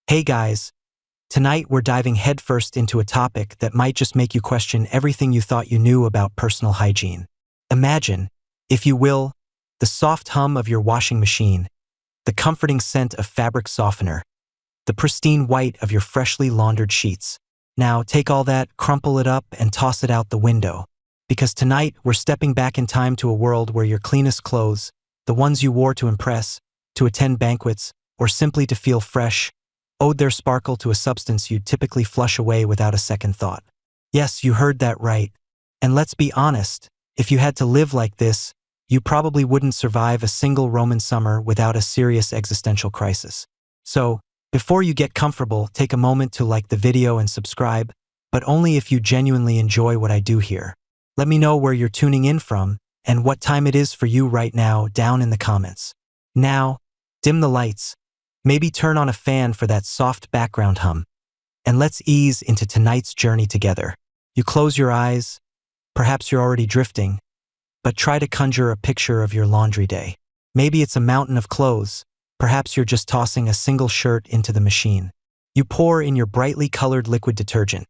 Hey guys, tonight we're diving headfirst into a topic that might just make you question everything you thought you knew about personal hygiene. Imagine, if you will, the soft hum of your washing machine, the comforting scent of fabric softener, the pristine white of your freshly laundered sheets. Now take all that, crumple it up, and toss it out the window. Because tonight we're stepping back in time to a world where your cleanest clothes, the ones you wore to impress, to attend banquets, or simply to feel fresh, owed their sparkle to a substance you'd typically flush away without a second thought. Yes, you heard that right. And let's be honest, if you had to live like this, you probably wouldn't survive a single Roman summer without a serious existential crisis. So, before you get comfortable, take a moment to like the video and subscribe, but only if you genuinely enjoy what I do here. Let me know where you're tuning in from and what time it is for you right now down in the comments. Now, dim the lights, maybe turn on a fan for that soft background hum, and let's ease into tonight's journey together. You close your eyes, perhaps you're already drifting, but try to conjure a picture of your laundry day. Maybe it's a mountain of clothes, perhaps you're just tossing a single shirt into the machine. You pour in your brightly colored liquid detergent,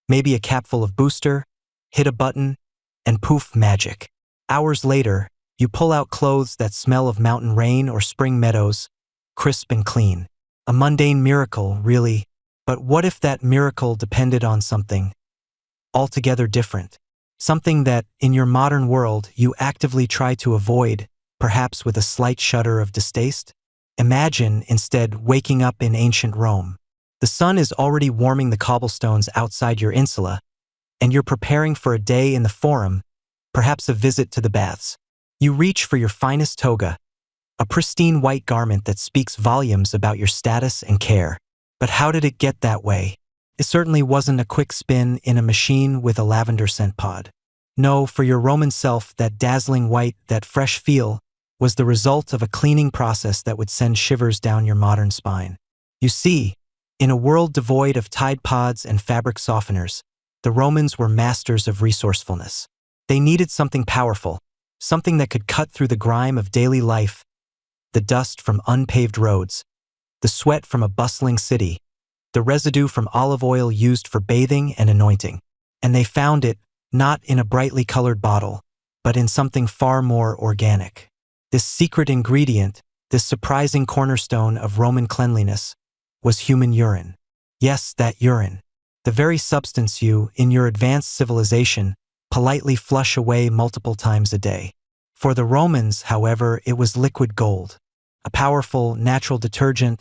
maybe a capful of booster, hit a button, and poof, magic. Hours later, you pull out clothes that smell of mountain rain or spring meadows, crisp and clean. A mundane miracle, really, but what if that miracle depended on something altogether different? Something that, in your modern world, you actively try to avoid, perhaps with a slight shudder of distaste? Imagine, instead, waking up in ancient Rome. The sun is already warming the cobblestones outside your insula, and you're preparing for a day in the Forum, perhaps a visit to the baths. You reach for your finest toga, a pristine white garment that speaks volumes about your status and care. But how did it get that way? It certainly wasn't a quick spin in a machine with a lavender scent pod. No, for your Roman self, that dazzling white, that fresh feel, was the result of a cleaning process that would send shivers down your modern spine. You see, in a world devoid of Tide Pods and fabric softeners, the Romans were masters of resourcefulness. They needed something powerful, something that could cut through the grime of daily life, the dust from unpaved roads, the sweat from a bustling city, the residue from olive oil used for bathing and anointing. And they found it, not in a brightly colored bottle, but in something far more organic. This secret ingredient, this surprising cornerstone of Roman cleanliness, was human urine. Yes, that urine. The very substance you, in your advanced civilization, politely flush away multiple times a day. For the Romans, however, it was liquid gold, a powerful, natural detergent,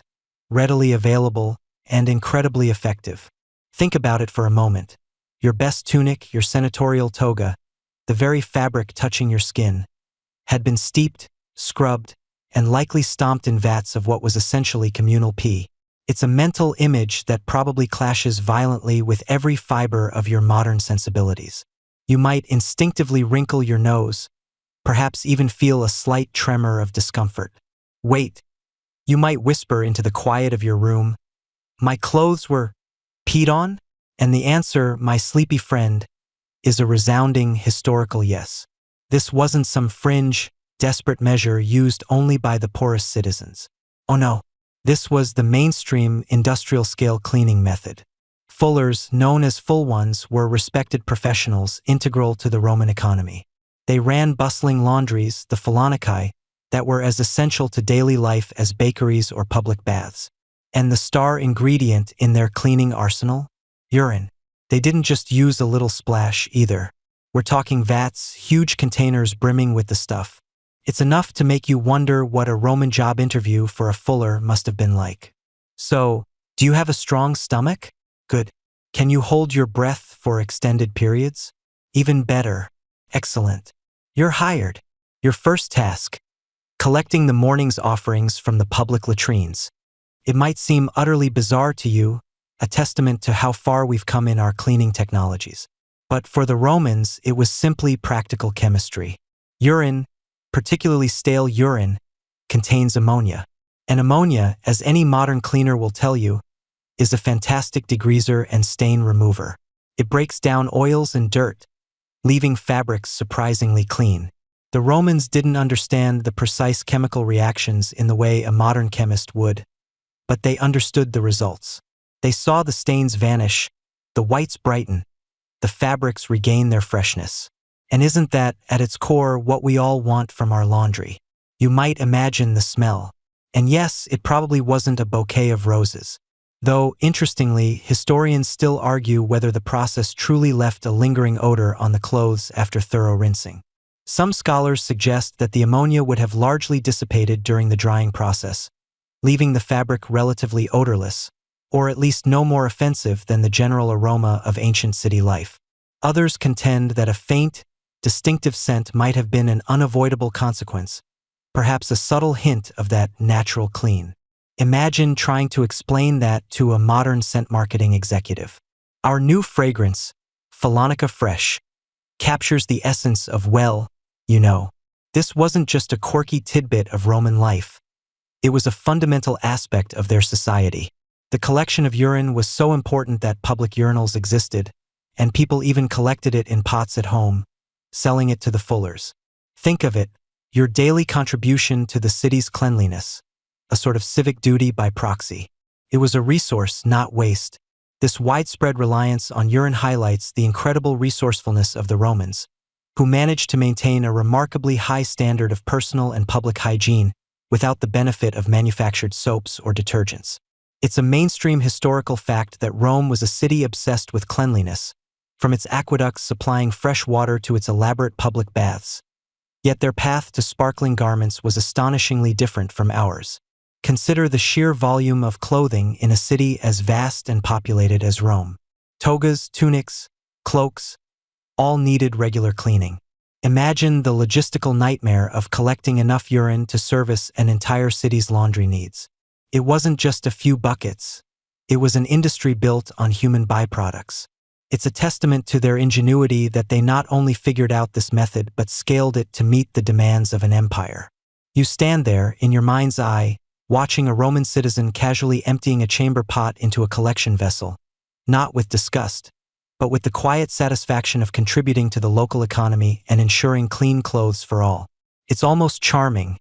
readily available, and incredibly effective. Think about it for a moment. Your best tunic, your senatorial toga, the very fabric touching your skin, had been steeped, scrubbed, and likely stomped in vats of what was essentially communal pee. It's a mental image that probably clashes violently with every fiber of your modern sensibilities. You might instinctively wrinkle your nose, perhaps even feel a slight tremor of discomfort. Wait, you might whisper into the quiet of your room, "My clothes were peed on?" And the answer, my sleepy friend, is a resounding historical yes. This wasn't some fringe, desperate measure used only by the poorest citizens. Oh no, this was the mainstream industrial-scale cleaning method. Fullers, known as Fullones, were respected professionals integral to the Roman economy. They ran bustling laundries, the fullonicae, that were as essential to daily life as bakeries or public baths. And the star ingredient in their cleaning arsenal? Urine. They didn't just use a little splash either. We're talking vats, huge containers brimming with the stuff. It's enough to make you wonder what a Roman job interview for a fuller must have been like. So, do you have a strong stomach? Good. Can you hold your breath for extended periods? Even better. Excellent. You're hired. Your first task: collecting the morning's offerings from the public latrines. It might seem utterly bizarre to you, a testament to how far we've come in our cleaning technologies. But for the Romans, it was simply practical chemistry. Urine, particularly stale urine, contains ammonia. And ammonia, as any modern cleaner will tell you, is a fantastic degreaser and stain remover. It breaks down oils and dirt, leaving fabrics surprisingly clean. The Romans didn't understand the precise chemical reactions in the way a modern chemist would, but they understood the results. They saw the stains vanish, the whites brighten, the fabrics regain their freshness. And isn't that, at its core, what we all want from our laundry? You might imagine the smell. And yes, it probably wasn't a bouquet of roses. Though, interestingly, historians still argue whether the process truly left a lingering odor on the clothes after thorough rinsing. Some scholars suggest that the ammonia would have largely dissipated during the drying process, leaving the fabric relatively odorless, or at least no more offensive than the general aroma of ancient city life. Others contend that a faint, distinctive scent might have been an unavoidable consequence, perhaps a subtle hint of that natural clean. Imagine trying to explain that to a modern scent marketing executive. Our new fragrance, Fullonica Fresh, captures the essence of, well, you know. This wasn't just a quirky tidbit of Roman life. It was a fundamental aspect of their society. The collection of urine was so important that public urinals existed, and people even collected it in pots at home, selling it to the fullers. Think of it, your daily contribution to the city's cleanliness, a sort of civic duty by proxy. It was a resource, not waste. This widespread reliance on urine highlights the incredible resourcefulness of the Romans, who managed to maintain a remarkably high standard of personal and public hygiene without the benefit of manufactured soaps or detergents. It's a mainstream historical fact that Rome was a city obsessed with cleanliness, from its aqueducts supplying fresh water to its elaborate public baths. Yet their path to sparkling garments was astonishingly different from ours. Consider the sheer volume of clothing in a city as vast and populated as Rome. Togas, tunics, cloaks, all needed regular cleaning. Imagine the logistical nightmare of collecting enough urine to service an entire city's laundry needs. It wasn't just a few buckets. It was an industry built on human byproducts. It's a testament to their ingenuity that they not only figured out this method but scaled it to meet the demands of an empire. You stand there, in your mind's eye, watching a Roman citizen casually emptying a chamber pot into a collection vessel, not with disgust, but with the quiet satisfaction of contributing to the local economy and ensuring clean clothes for all. It's almost charming,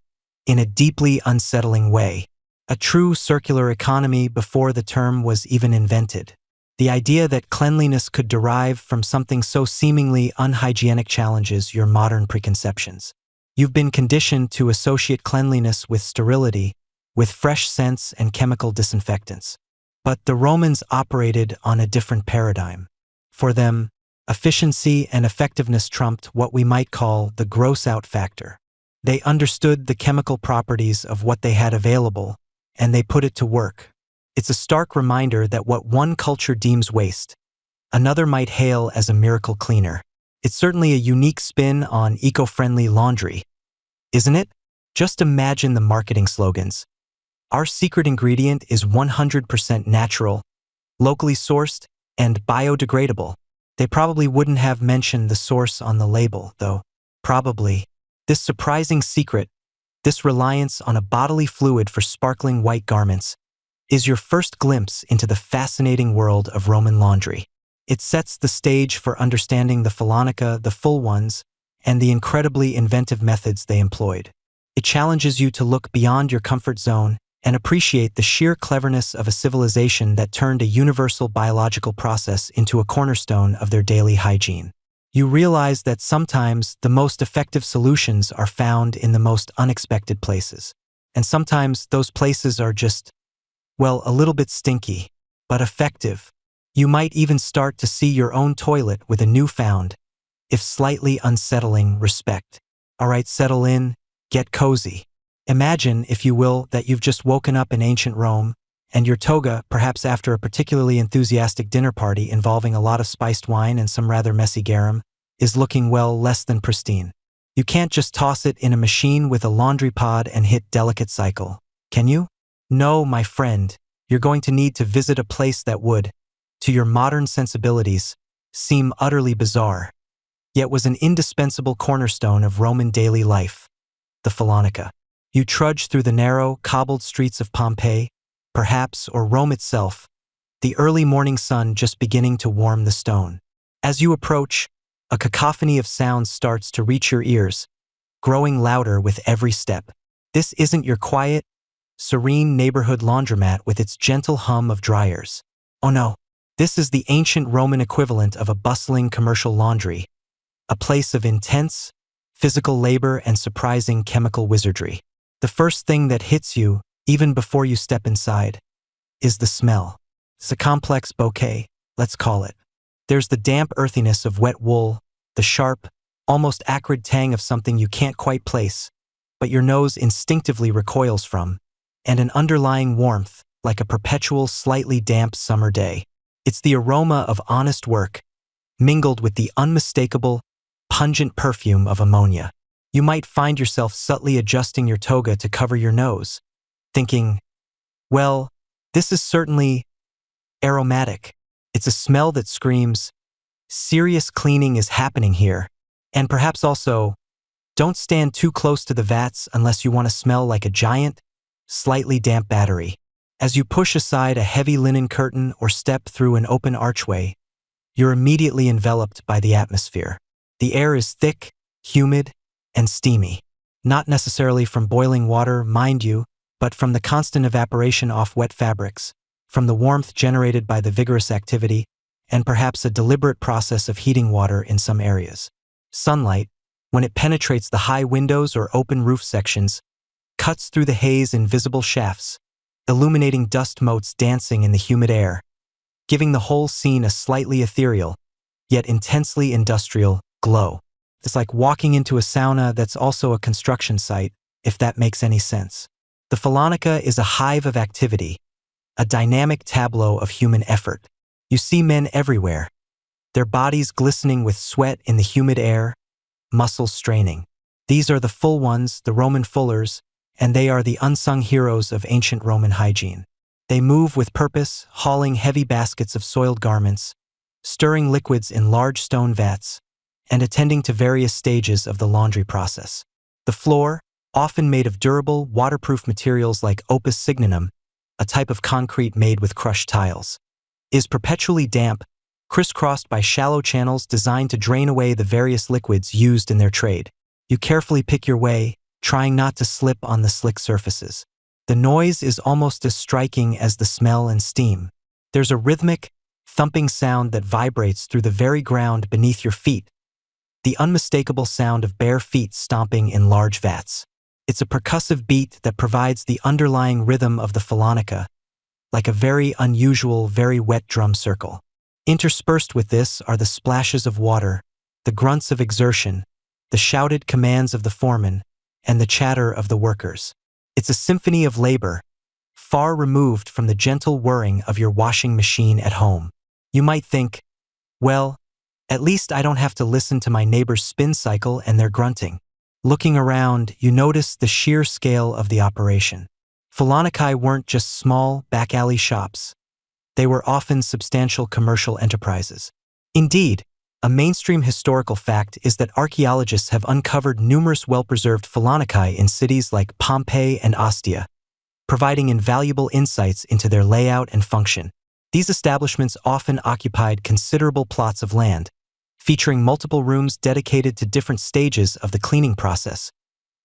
in a deeply unsettling way. A true circular economy before the term was even invented. The idea that cleanliness could derive from something so seemingly unhygienic challenges your modern preconceptions. You've been conditioned to associate cleanliness with sterility, with fresh scents and chemical disinfectants. But the Romans operated on a different paradigm. For them, efficiency and effectiveness trumped what we might call the gross-out factor. They understood the chemical properties of what they had available, and they put it to work. It's a stark reminder that what one culture deems waste, another might hail as a miracle cleaner. It's certainly a unique spin on eco-friendly laundry, isn't it? Just imagine the marketing slogans. Our secret ingredient is 100% natural, locally sourced, and biodegradable. They probably wouldn't have mentioned the source on the label, though. Probably. This surprising secret, this reliance on a bodily fluid for sparkling white garments, is your first glimpse into the fascinating world of Roman laundry. It sets the stage for understanding the Fullonica, the full ones, and the incredibly inventive methods they employed. It challenges you to look beyond your comfort zone and appreciate the sheer cleverness of a civilization that turned a universal biological process into a cornerstone of their daily hygiene. You realize that sometimes the most effective solutions are found in the most unexpected places. And sometimes those places are just, well, a little bit stinky, but effective. You might even start to see your own toilet with a newfound, if slightly unsettling, respect. All right, settle in, get cozy. Imagine, if you will, that you've just woken up in ancient Rome, and your toga, perhaps after a particularly enthusiastic dinner party involving a lot of spiced wine and some rather messy garum, is looking, well, less than pristine. You can't just toss it in a machine with a laundry pod and hit delicate cycle, can you? No, my friend, you're going to need to visit a place that would, to your modern sensibilities, seem utterly bizarre, yet was an indispensable cornerstone of Roman daily life, the Fullonica. You trudge through the narrow, cobbled streets of Pompeii, perhaps, or Rome itself, the early morning sun just beginning to warm the stone. As you approach, a cacophony of sounds starts to reach your ears, growing louder with every step. This isn't your quiet, serene neighborhood laundromat with its gentle hum of dryers. Oh no, this is the ancient Roman equivalent of a bustling commercial laundry, a place of intense, physical labor and surprising chemical wizardry. The first thing that hits you, even before you step inside, is the smell. It's a complex bouquet, let's call it. There's the damp earthiness of wet wool, the sharp, almost acrid tang of something you can't quite place, but your nose instinctively recoils from, and an underlying warmth, like a perpetual, slightly damp summer day. It's the aroma of honest work, mingled with the unmistakable, pungent perfume of ammonia. You might find yourself subtly adjusting your toga to cover your nose, thinking, well, this is certainly aromatic. It's a smell that screams, serious cleaning is happening here. And perhaps also, don't stand too close to the vats unless you want to smell like a giant, slightly damp battery. As you push aside a heavy linen curtain or step through an open archway, you're immediately enveloped by the atmosphere. The air is thick, humid, and steamy. Not necessarily from boiling water, mind you, but from the constant evaporation off wet fabrics, from the warmth generated by the vigorous activity, and perhaps a deliberate process of heating water in some areas. Sunlight, when it penetrates the high windows or open roof sections, cuts through the haze in visible shafts, illuminating dust motes dancing in the humid air, giving the whole scene a slightly ethereal, yet intensely industrial, glow. It's like walking into a sauna that's also a construction site, if that makes any sense. The Fullonica is a hive of activity, a dynamic tableau of human effort. You see men everywhere, their bodies glistening with sweat in the humid air, muscles straining. These are the full ones, the Roman fullers, and they are the unsung heroes of ancient Roman hygiene. They move with purpose, hauling heavy baskets of soiled garments, stirring liquids in large stone vats, and attending to various stages of the laundry process. The floor, often made of durable, waterproof materials like opus signinum, a type of concrete made with crushed tiles, is perpetually damp, crisscrossed by shallow channels designed to drain away the various liquids used in their trade. You carefully pick your way, trying not to slip on the slick surfaces. The noise is almost as striking as the smell and steam. There's a rhythmic, thumping sound that vibrates through the very ground beneath your feet, the unmistakable sound of bare feet stomping in large vats. It's a percussive beat that provides the underlying rhythm of the Fullonica, like a very unusual, very wet drum circle. Interspersed with this are the splashes of water, the grunts of exertion, the shouted commands of the foreman, and the chatter of the workers. It's a symphony of labor, far removed from the gentle whirring of your washing machine at home. You might think, well, at least I don't have to listen to my neighbor's spin cycle and their grunting. Looking around, you notice the sheer scale of the operation. Fullonicae weren't just small, back-alley shops. They were often substantial commercial enterprises. Indeed, a mainstream historical fact is that archaeologists have uncovered numerous well-preserved Fullonicae in cities like Pompeii and Ostia, providing invaluable insights into their layout and function. These establishments often occupied considerable plots of land, featuring multiple rooms dedicated to different stages of the cleaning process,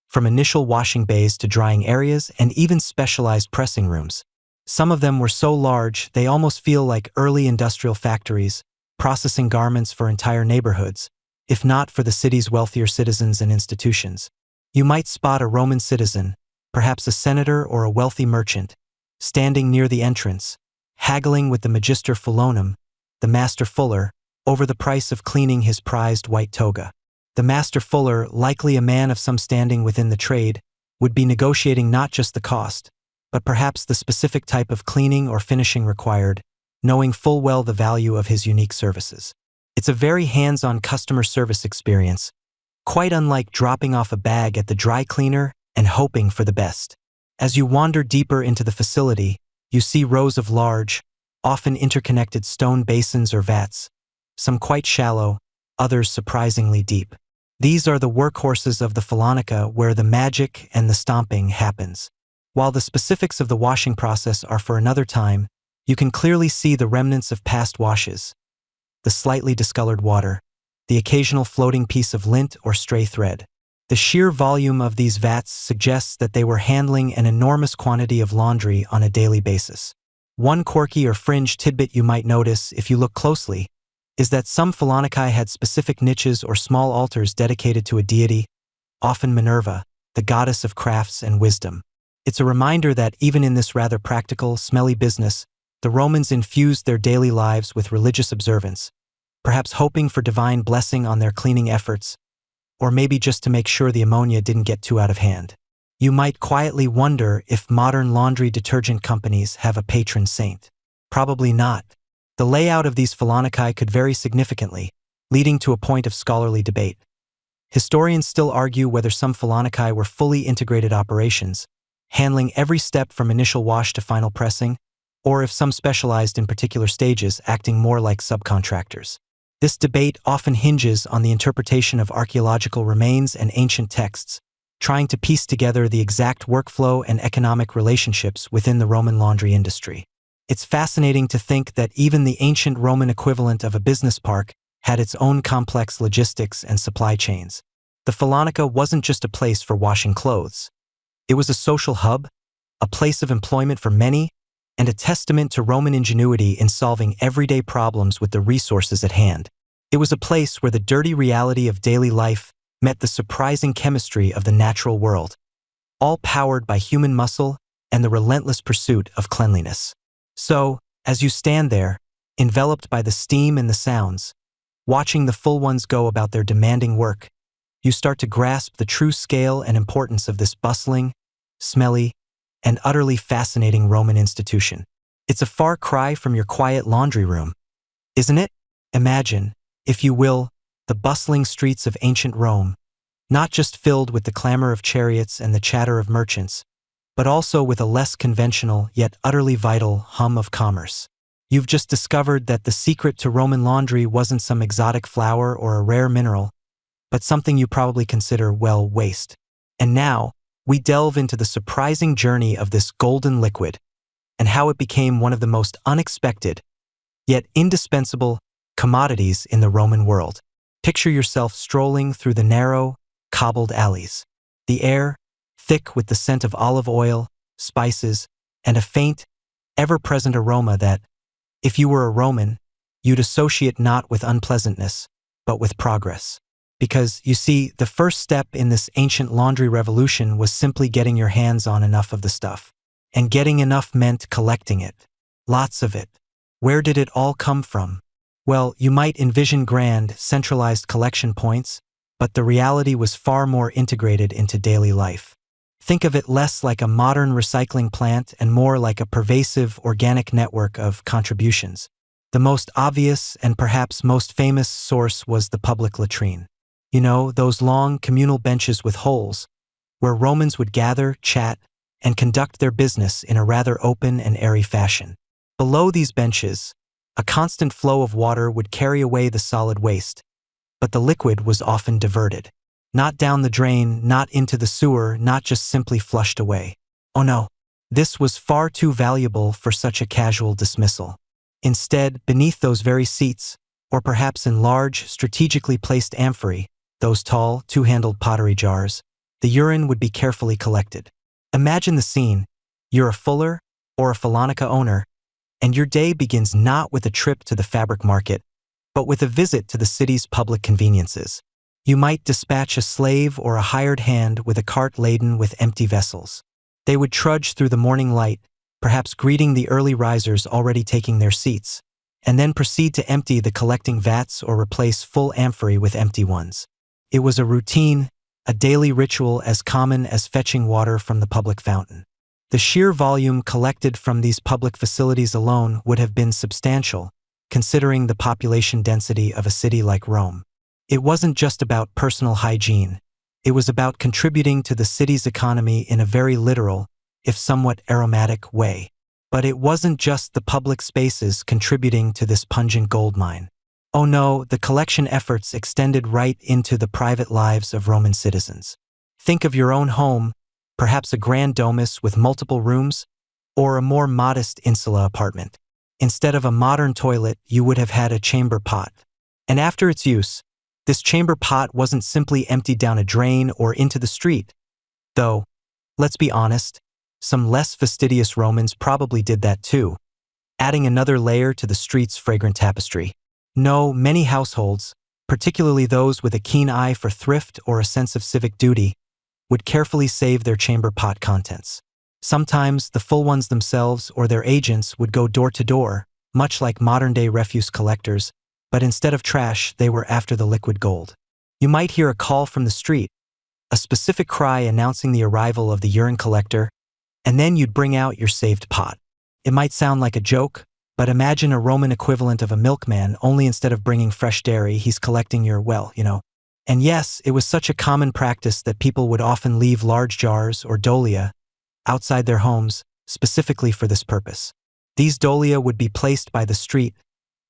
from initial washing bays to drying areas and even specialized pressing rooms. Some of them were so large they almost feel like early industrial factories, processing garments for entire neighborhoods, if not for the city's wealthier citizens and institutions. You might spot a Roman citizen, perhaps a senator or a wealthy merchant, standing near the entrance, haggling with the magister Fullonum, the master fuller, over the price of cleaning his prized white toga. The master fuller, likely a man of some standing within the trade, would be negotiating not just the cost, but perhaps the specific type of cleaning or finishing required, knowing full well the value of his unique services. It's a very hands-on customer service experience, quite unlike dropping off a bag at the dry cleaner and hoping for the best. As you wander deeper into the facility, you see rows of large, often interconnected stone basins or vats, some quite shallow, others surprisingly deep. These are the workhorses of the Fullonica where the magic and the stomping happens. While the specifics of the washing process are for another time, you can clearly see the remnants of past washes, the slightly discolored water, the occasional floating piece of lint or stray thread. The sheer volume of these vats suggests that they were handling an enormous quantity of laundry on a daily basis. One quirky or fringe tidbit you might notice if you look closely is that some fullonicae had specific niches or small altars dedicated to a deity, often Minerva, the goddess of crafts and wisdom. It's a reminder that even in this rather practical, smelly business, the Romans infused their daily lives with religious observance, perhaps hoping for divine blessing on their cleaning efforts, or maybe just to make sure the ammonia didn't get too out of hand. You might quietly wonder if modern laundry detergent companies have a patron saint. Probably not. The layout of these fullonicae could vary significantly, leading to a point of scholarly debate. Historians still argue whether some fullonicae were fully integrated operations, handling every step from initial wash to final pressing, or if some specialized in particular stages, acting more like subcontractors. This debate often hinges on the interpretation of archaeological remains and ancient texts, trying to piece together the exact workflow and economic relationships within the Roman laundry industry. It's fascinating to think that even the ancient Roman equivalent of a business park had its own complex logistics and supply chains. The Fullonica wasn't just a place for washing clothes. It was a social hub, a place of employment for many, and a testament to Roman ingenuity in solving everyday problems with the resources at hand. It was a place where the dirty reality of daily life met the surprising chemistry of the natural world, all powered by human muscle and the relentless pursuit of cleanliness. So, as you stand there, enveloped by the steam and the sounds, watching the Fullones go about their demanding work, you start to grasp the true scale and importance of this bustling, smelly, and utterly fascinating Roman institution. It's a far cry from your quiet laundry room, isn't it? Imagine, if you will, the bustling streets of ancient Rome, not just filled with the clamor of chariots and the chatter of merchants, but also with a less conventional yet utterly vital hum of commerce. You've just discovered that the secret to Roman laundry wasn't some exotic flower or a rare mineral, but something you probably consider, well, waste. And now, we delve into the surprising journey of this golden liquid and how it became one of the most unexpected, yet indispensable, commodities in the Roman world. Picture yourself strolling through the narrow, cobbled alleys. The air, thick with the scent of olive oil, spices, and a faint, ever-present aroma that, if you were a Roman, you'd associate not with unpleasantness, but with progress. Because, you see, the first step in this ancient laundry revolution was simply getting your hands on enough of the stuff. And getting enough meant collecting it. Lots of it. Where did it all come from? Well, you might envision grand, centralized collection points, but the reality was far more integrated into daily life. Think of it less like a modern recycling plant and more like a pervasive, organic network of contributions. The most obvious and perhaps most famous source was the public latrine. You know, those long communal benches with holes, where Romans would gather, chat, and conduct their business in a rather open and airy fashion. Below these benches, a constant flow of water would carry away the solid waste, but the liquid was often diverted. Not down the drain, not into the sewer, not just simply flushed away. Oh no, this was far too valuable for such a casual dismissal. Instead, beneath those very seats, or perhaps in large, strategically placed amphorae, those tall, two-handled pottery jars, the urine would be carefully collected. Imagine the scene. You're a fuller or a Fullonica owner, and your day begins not with a trip to the fabric market, but with a visit to the city's public conveniences. You might dispatch a slave or a hired hand with a cart laden with empty vessels. They would trudge through the morning light, perhaps greeting the early risers already taking their seats, and then proceed to empty the collecting vats or replace full amphorae with empty ones. It was a routine, a daily ritual as common as fetching water from the public fountain. The sheer volume collected from these public facilities alone would have been substantial, considering the population density of a city like Rome. It wasn't just about personal hygiene. It was about contributing to the city's economy in a very literal, if somewhat aromatic, way. But it wasn't just the public spaces contributing to this pungent goldmine. Oh no, the collection efforts extended right into the private lives of Roman citizens. Think of your own home, perhaps a grand domus with multiple rooms, or a more modest insula apartment. Instead of a modern toilet, you would have had a chamber pot. And after its use, This chamber pot wasn't simply emptied down a drain or into the street, though, let's be honest, some less fastidious Romans probably did that too, adding another layer to the street's fragrant tapestry. No, many households, particularly those with a keen eye for thrift or a sense of civic duty, would carefully save their chamber pot contents. Sometimes the Fullones themselves or their agents would go door to door, much like modern-day refuse collectors, but instead of trash, they were after the liquid gold. You might hear a call from the street, a specific cry announcing the arrival of the urine collector, and then you'd bring out your saved pot. It might sound like a joke, but imagine a Roman equivalent of a milkman, only instead of bringing fresh dairy, he's collecting your, And yes, it was such a common practice that people would often leave large jars or dolia outside their homes, specifically for this purpose. These dolia would be placed by the street,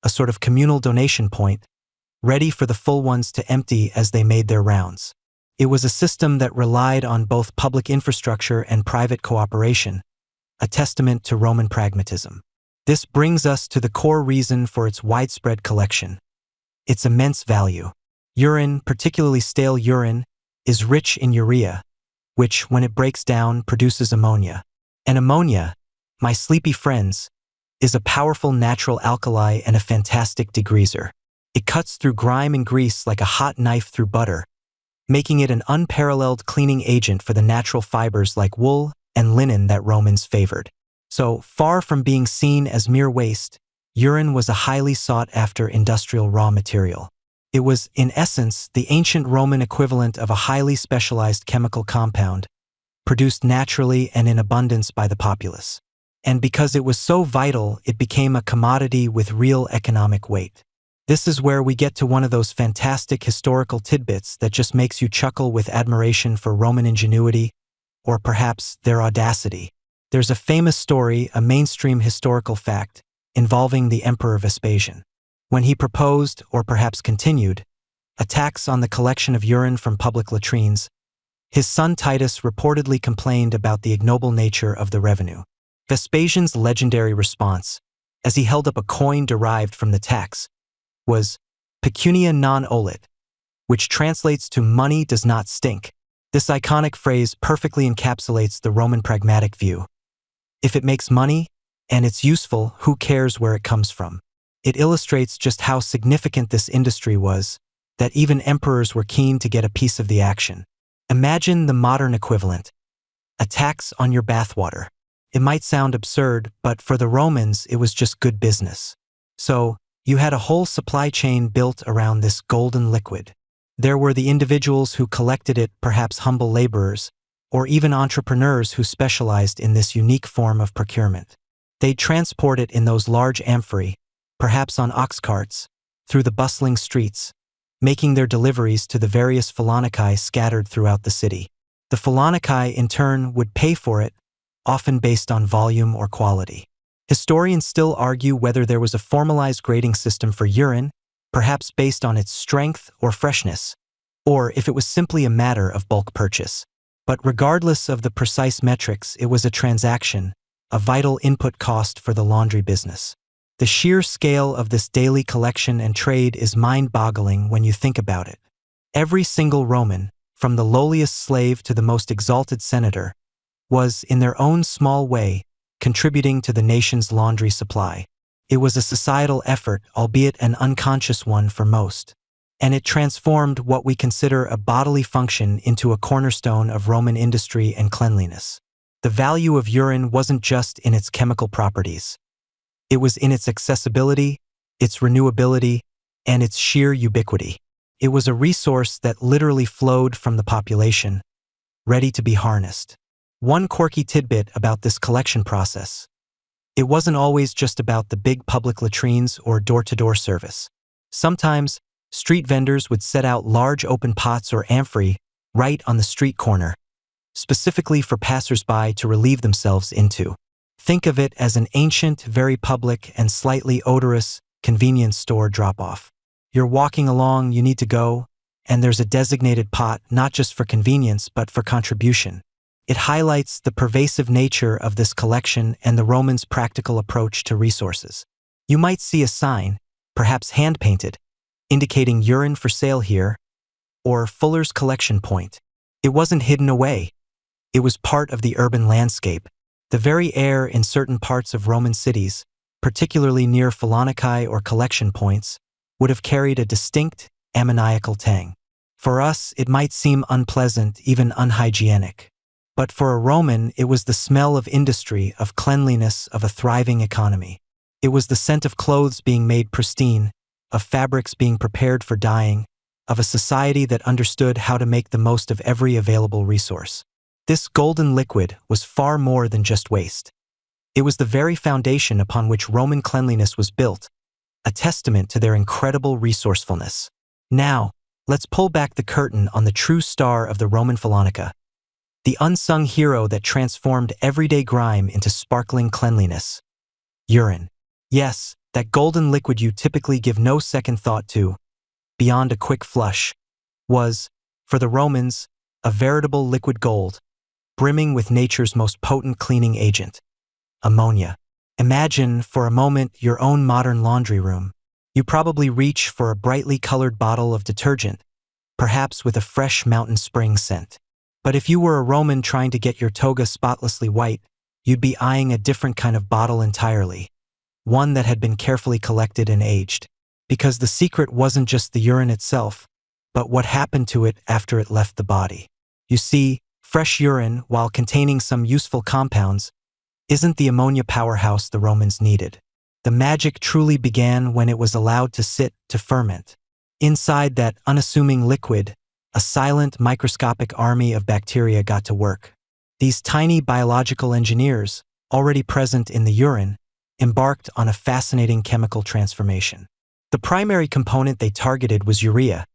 a sort of communal donation point, ready for the Fullones to empty as they made their rounds. It was a system that relied on both public infrastructure and private cooperation, a testament to Roman pragmatism. This brings us to the core reason for its widespread collection: its immense value. Urine, particularly stale urine, is rich in urea, which, when it breaks down, produces ammonia. And ammonia, my sleepy friends, is a powerful natural alkali and a fantastic degreaser. It cuts through grime and grease like a hot knife through butter, making it an unparalleled cleaning agent for the natural fibers like wool and linen that Romans favored. So, far from being seen as mere waste, urine was a highly sought-after industrial raw material. It was, in essence, the ancient Roman equivalent of a highly specialized chemical compound, produced naturally and in abundance by the populace. And because it was so vital, it became a commodity with real economic weight. This is where we get to one of those fantastic historical tidbits that just makes you chuckle with admiration for Roman ingenuity, or perhaps their audacity. There's a famous story, a mainstream historical fact, involving the Emperor Vespasian. When he proposed, or perhaps continued, a tax on the collection of urine from public latrines, his son Titus reportedly complained about the ignoble nature of the revenue. Vespasian's legendary response, as he held up a coin derived from the tax, was pecunia non olet, which translates to money does not stink. This iconic phrase perfectly encapsulates the Roman pragmatic view. If it makes money, and it's useful, who cares where it comes from? It illustrates just how significant this industry was, that even emperors were keen to get a piece of the action. Imagine the modern equivalent: a tax on your bathwater. It might sound absurd, but for the Romans it was just good business. So, you had a whole supply chain built around this golden liquid. There were the individuals who collected it, perhaps humble laborers, or even entrepreneurs who specialized in this unique form of procurement. They'd transport it in those large amphorae, perhaps on ox carts, through the bustling streets, making their deliveries to the various fullonicae scattered throughout the city. The fullonicae, in turn, would pay for it, often based on volume or quality. Historians still argue whether there was a formalized grading system for urine, perhaps based on its strength or freshness, or if it was simply a matter of bulk purchase. But regardless of the precise metrics, it was a transaction, a vital input cost for the laundry business. The sheer scale of this daily collection and trade is mind-boggling when you think about it. Every single Roman, from the lowliest slave to the most exalted senator, was, in their own small way, contributing to the nation's laundry supply. It was a societal effort, albeit an unconscious one for most. And it transformed what we consider a bodily function into a cornerstone of Roman industry and cleanliness. The value of urine wasn't just in its chemical properties. It was in its accessibility, its renewability, and its sheer ubiquity. It was a resource that literally flowed from the population, ready to be harnessed. One quirky tidbit about this collection process: it wasn't always just about the big public latrines or door-to-door service. Sometimes, street vendors would set out large open pots or amphorae right on the street corner, specifically for passers-by to relieve themselves into. Think of it as an ancient, very public, and slightly odorous convenience store drop-off. You're walking along, you need to go, and there's a designated pot not just for convenience but for contribution. It highlights the pervasive nature of this collection and the Romans' practical approach to resources. You might see a sign, perhaps hand-painted, indicating urine for sale here, or Fuller's collection point. It wasn't hidden away. It was part of the urban landscape. The very air in certain parts of Roman cities, particularly near fullonicae or collection points, would have carried a distinct, ammoniacal tang. For us, it might seem unpleasant, even unhygienic. But for a Roman, it was the smell of industry, of cleanliness, of a thriving economy. It was the scent of clothes being made pristine, of fabrics being prepared for dyeing, of a society that understood how to make the most of every available resource. This golden liquid was far more than just waste. It was the very foundation upon which Roman cleanliness was built, a testament to their incredible resourcefulness. Now, let's pull back the curtain on the true star of the Roman Fullonica, the unsung hero that transformed everyday grime into sparkling cleanliness. Urine. Yes, that golden liquid you typically give no second thought to, beyond a quick flush, was, for the Romans, a veritable liquid gold, brimming with nature's most potent cleaning agent, ammonia. Imagine, for a moment, your own modern laundry room. You probably reach for a brightly colored bottle of detergent, perhaps with a fresh mountain spring scent. But if you were a Roman trying to get your toga spotlessly white, you'd be eyeing a different kind of bottle entirely, one that had been carefully collected and aged. Because the secret wasn't just the urine itself, but what happened to it after it left the body. You see, fresh urine, while containing some useful compounds, isn't the ammonia powerhouse the Romans needed. The magic truly began when it was allowed to sit, to ferment. Inside that unassuming liquid, a silent, microscopic army of bacteria got to work. These tiny biological engineers, already present in the urine, embarked on a fascinating chemical transformation. The primary component they targeted was urea,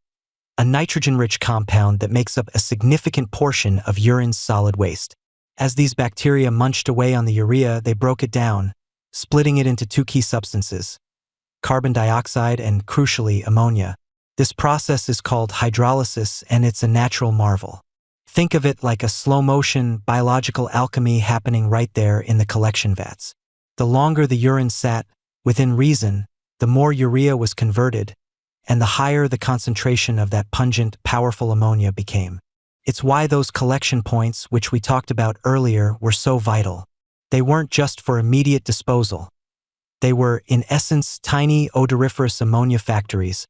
a nitrogen-rich compound that makes up a significant portion of urine's solid waste. As these bacteria munched away on the urea, they broke it down, splitting it into two key substances, carbon dioxide and, crucially, ammonia. This process is called hydrolysis, and it's a natural marvel. Think of it like a slow-motion biological alchemy happening right there in the collection vats. The longer the urine sat, within reason, the more urea was converted, and the higher the concentration of that pungent, powerful ammonia became. It's why those collection points, which we talked about earlier, were so vital. They weren't just for immediate disposal. They were, in essence, tiny odoriferous ammonia factories,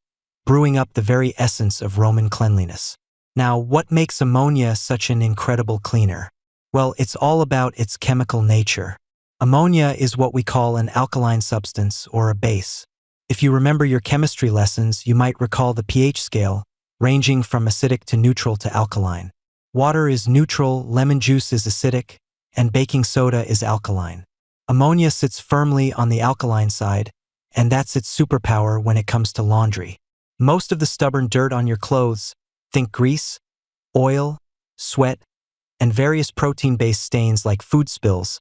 brewing up the very essence of Roman cleanliness. Now, what makes ammonia such an incredible cleaner? Well, it's all about its chemical nature. Ammonia is what we call an alkaline substance, or a base. If you remember your chemistry lessons, you might recall the pH scale, ranging from acidic to neutral to alkaline. Water is neutral, lemon juice is acidic, and baking soda is alkaline. Ammonia sits firmly on the alkaline side, and that's its superpower when it comes to laundry. Most of the stubborn dirt on your clothes, think grease, oil, sweat, and various protein-based stains like food spills,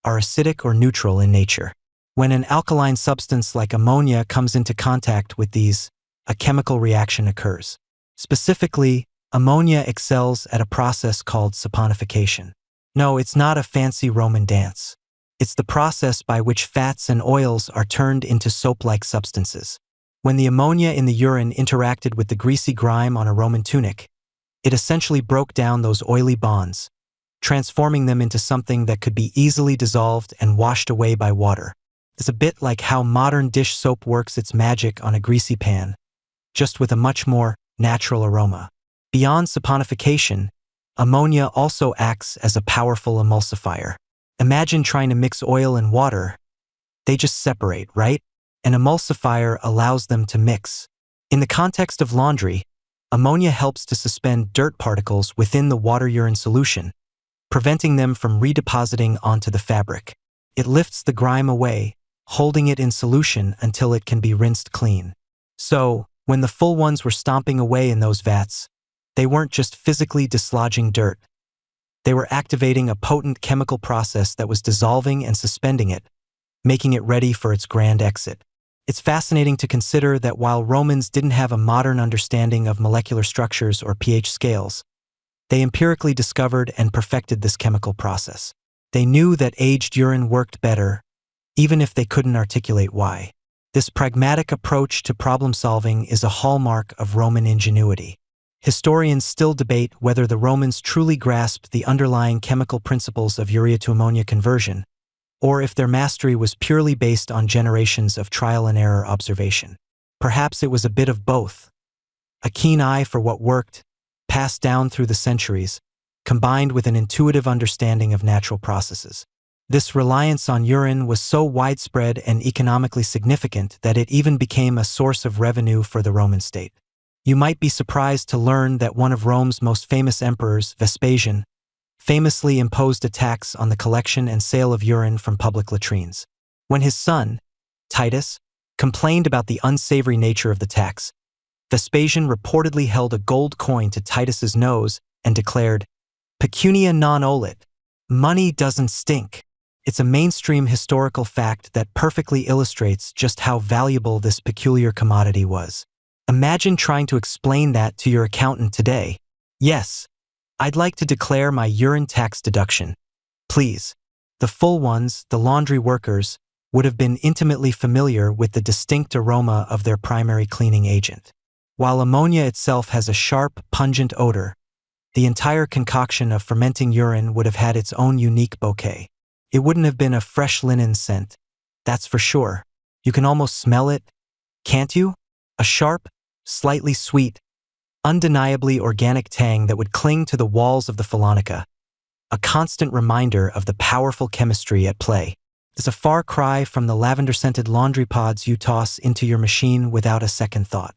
are acidic or neutral in nature. When an alkaline substance like ammonia comes into contact with these, a chemical reaction occurs. Specifically, ammonia excels at a process called saponification. No, it's not a fancy Roman dance. It's the process by which fats and oils are turned into soap-like substances. When the ammonia in the urine interacted with the greasy grime on a Roman tunic, it essentially broke down those oily bonds, transforming them into something that could be easily dissolved and washed away by water. It's a bit like how modern dish soap works its magic on a greasy pan, just with a much more natural aroma. Beyond saponification, ammonia also acts as a powerful emulsifier. Imagine trying to mix oil and water. They just separate, right? An emulsifier allows them to mix. In the context of laundry, ammonia helps to suspend dirt particles within the water-urine solution, preventing them from redepositing onto the fabric. It lifts the grime away, holding it in solution until it can be rinsed clean. So, when the Fullones were stomping away in those vats, they weren't just physically dislodging dirt. They were activating a potent chemical process that was dissolving and suspending it, making it ready for its grand exit. It's fascinating to consider that while Romans didn't have a modern understanding of molecular structures or pH scales, they empirically discovered and perfected this chemical process. They knew that aged urine worked better, even if they couldn't articulate why. This pragmatic approach to problem-solving is a hallmark of Roman ingenuity. Historians still debate whether the Romans truly grasped the underlying chemical principles of urea to ammonia conversion, or if their mastery was purely based on generations of trial-and-error observation. Perhaps it was a bit of both. A keen eye for what worked, passed down through the centuries, combined with an intuitive understanding of natural processes. This reliance on urine was so widespread and economically significant that it even became a source of revenue for the Roman state. You might be surprised to learn that one of Rome's most famous emperors, Vespasian, famously imposed a tax on the collection and sale of urine from public latrines. When his son, Titus, complained about the unsavory nature of the tax, Vespasian reportedly held a gold coin to Titus's nose and declared, "Pecunia non olet," money doesn't stink. It's a mainstream historical fact that perfectly illustrates just how valuable this peculiar commodity was. Imagine trying to explain that to your accountant today. "Yes, I'd like to declare my urine tax deduction, please." The Fullones, the laundry workers, would have been intimately familiar with the distinct aroma of their primary cleaning agent. While ammonia itself has a sharp, pungent odor, the entire concoction of fermenting urine would have had its own unique bouquet. It wouldn't have been a fresh linen scent, that's for sure. You can almost smell it, can't you? A sharp, slightly sweet, undeniably organic tang that would cling to the walls of the Fullonica, a constant reminder of the powerful chemistry at play. It's a far cry from the lavender-scented laundry pods you toss into your machine without a second thought.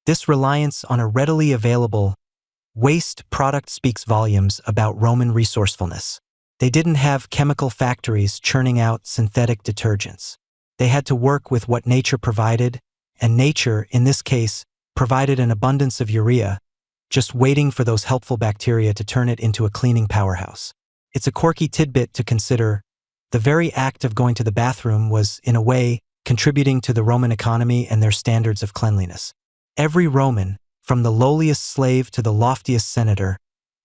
This reliance on a readily available waste product speaks volumes about Roman resourcefulness. They didn't have chemical factories churning out synthetic detergents. They had to work with what nature provided, and nature, in this case, provided an abundance of urea, just waiting for those helpful bacteria to turn it into a cleaning powerhouse. It's a quirky tidbit to consider. The very act of going to the bathroom was, in a way, contributing to the Roman economy and their standards of cleanliness. Every Roman, from the lowliest slave to the loftiest senator,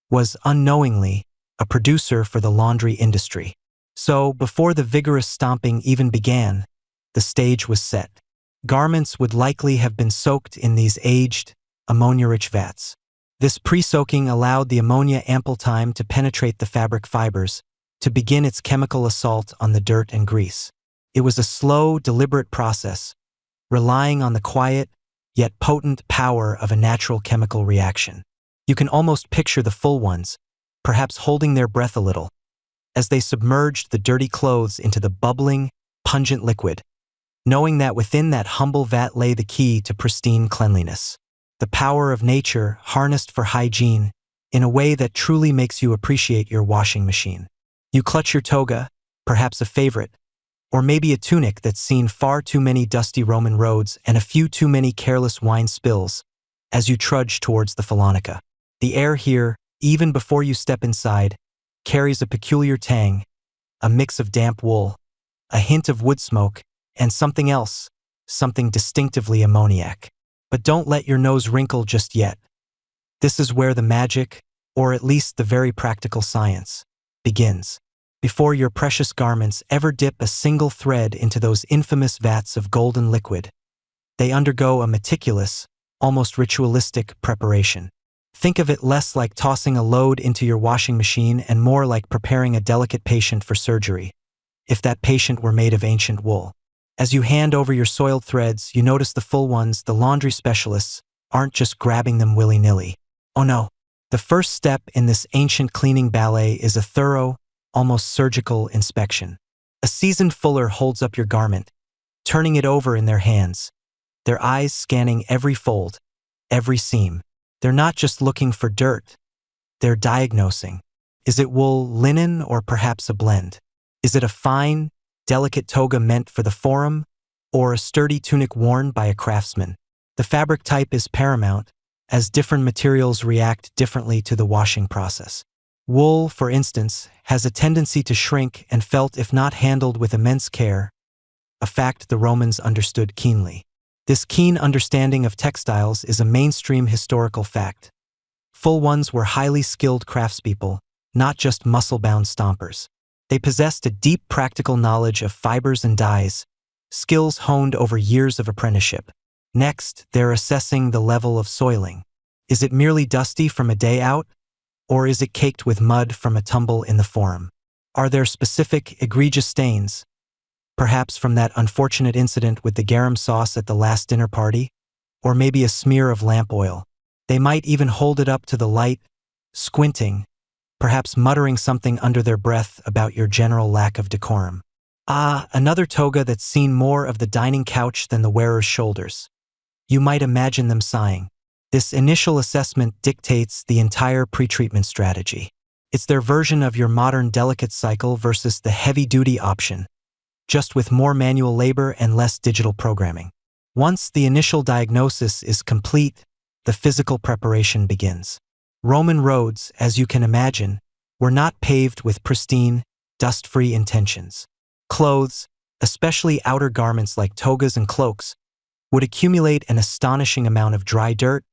was unknowingly a producer for the laundry industry. So, before the vigorous stomping even began, the stage was set. Garments would likely have been soaked in these aged, ammonia-rich vats. This pre-soaking allowed the ammonia ample time to penetrate the fabric fibers, to begin its chemical assault on the dirt and grease. It was a slow, deliberate process, relying on the quiet, yet potent power of a natural chemical reaction. You can almost picture the Fullones, perhaps holding their breath a little, as they submerged the dirty clothes into the bubbling, pungent liquid, knowing that within that humble vat lay the key to pristine cleanliness. The power of nature harnessed for hygiene in a way that truly makes you appreciate your washing machine. You clutch your toga, perhaps a favorite, or maybe a tunic that's seen far too many dusty Roman roads and a few too many careless wine spills, as you trudge towards the Fullonica. The air here, even before you step inside, carries a peculiar tang, a mix of damp wool, a hint of wood smoke, and something else, something distinctively ammoniac. But don't let your nose wrinkle just yet. This is where the magic, or at least the very practical science, begins. Before your precious garments ever dip a single thread into those infamous vats of golden liquid, they undergo a meticulous, almost ritualistic preparation. Think of it less like tossing a load into your washing machine and more like preparing a delicate patient for surgery, if that patient were made of ancient wool. As you hand over your soiled threads, you notice the Fullones, the laundry specialists, aren't just grabbing them willy-nilly. Oh no. The first step in this ancient cleaning ballet is a thorough, almost surgical inspection. A seasoned fuller holds up your garment, turning it over in their hands, their eyes scanning every fold, every seam. They're not just looking for dirt, they're diagnosing. Is it wool, linen, or perhaps a blend? Is it a fine, delicate toga meant for the forum, or a sturdy tunic worn by a craftsman? The fabric type is paramount, as different materials react differently to the washing process. Wool, for instance, has a tendency to shrink and felt if not handled with immense care, a fact the Romans understood keenly. This keen understanding of textiles is a mainstream historical fact. Fullones were highly skilled craftspeople, not just muscle-bound stompers. They possessed a deep practical knowledge of fibers and dyes, skills honed over years of apprenticeship. Next, they're assessing the level of soiling. Is it merely dusty from a day out? Or is it caked with mud from a tumble in the forum? Are there specific, egregious stains? Perhaps from that unfortunate incident with the garum sauce at the last dinner party? Or maybe a smear of lamp oil. They might even hold it up to the light, squinting, perhaps muttering something under their breath about your general lack of decorum. Ah, another toga that's seen more of the dining couch than the wearer's shoulders. You might imagine them sighing. This initial assessment dictates the entire pretreatment strategy. It's their version of your modern delicate cycle versus the heavy-duty option, just with more manual labor and less digital programming. Once the initial diagnosis is complete, the physical preparation begins. Roman roads, as you can imagine, were not paved with pristine, dust-free intentions. Clothes, especially outer garments like togas and cloaks, would accumulate an astonishing amount of dry dirt,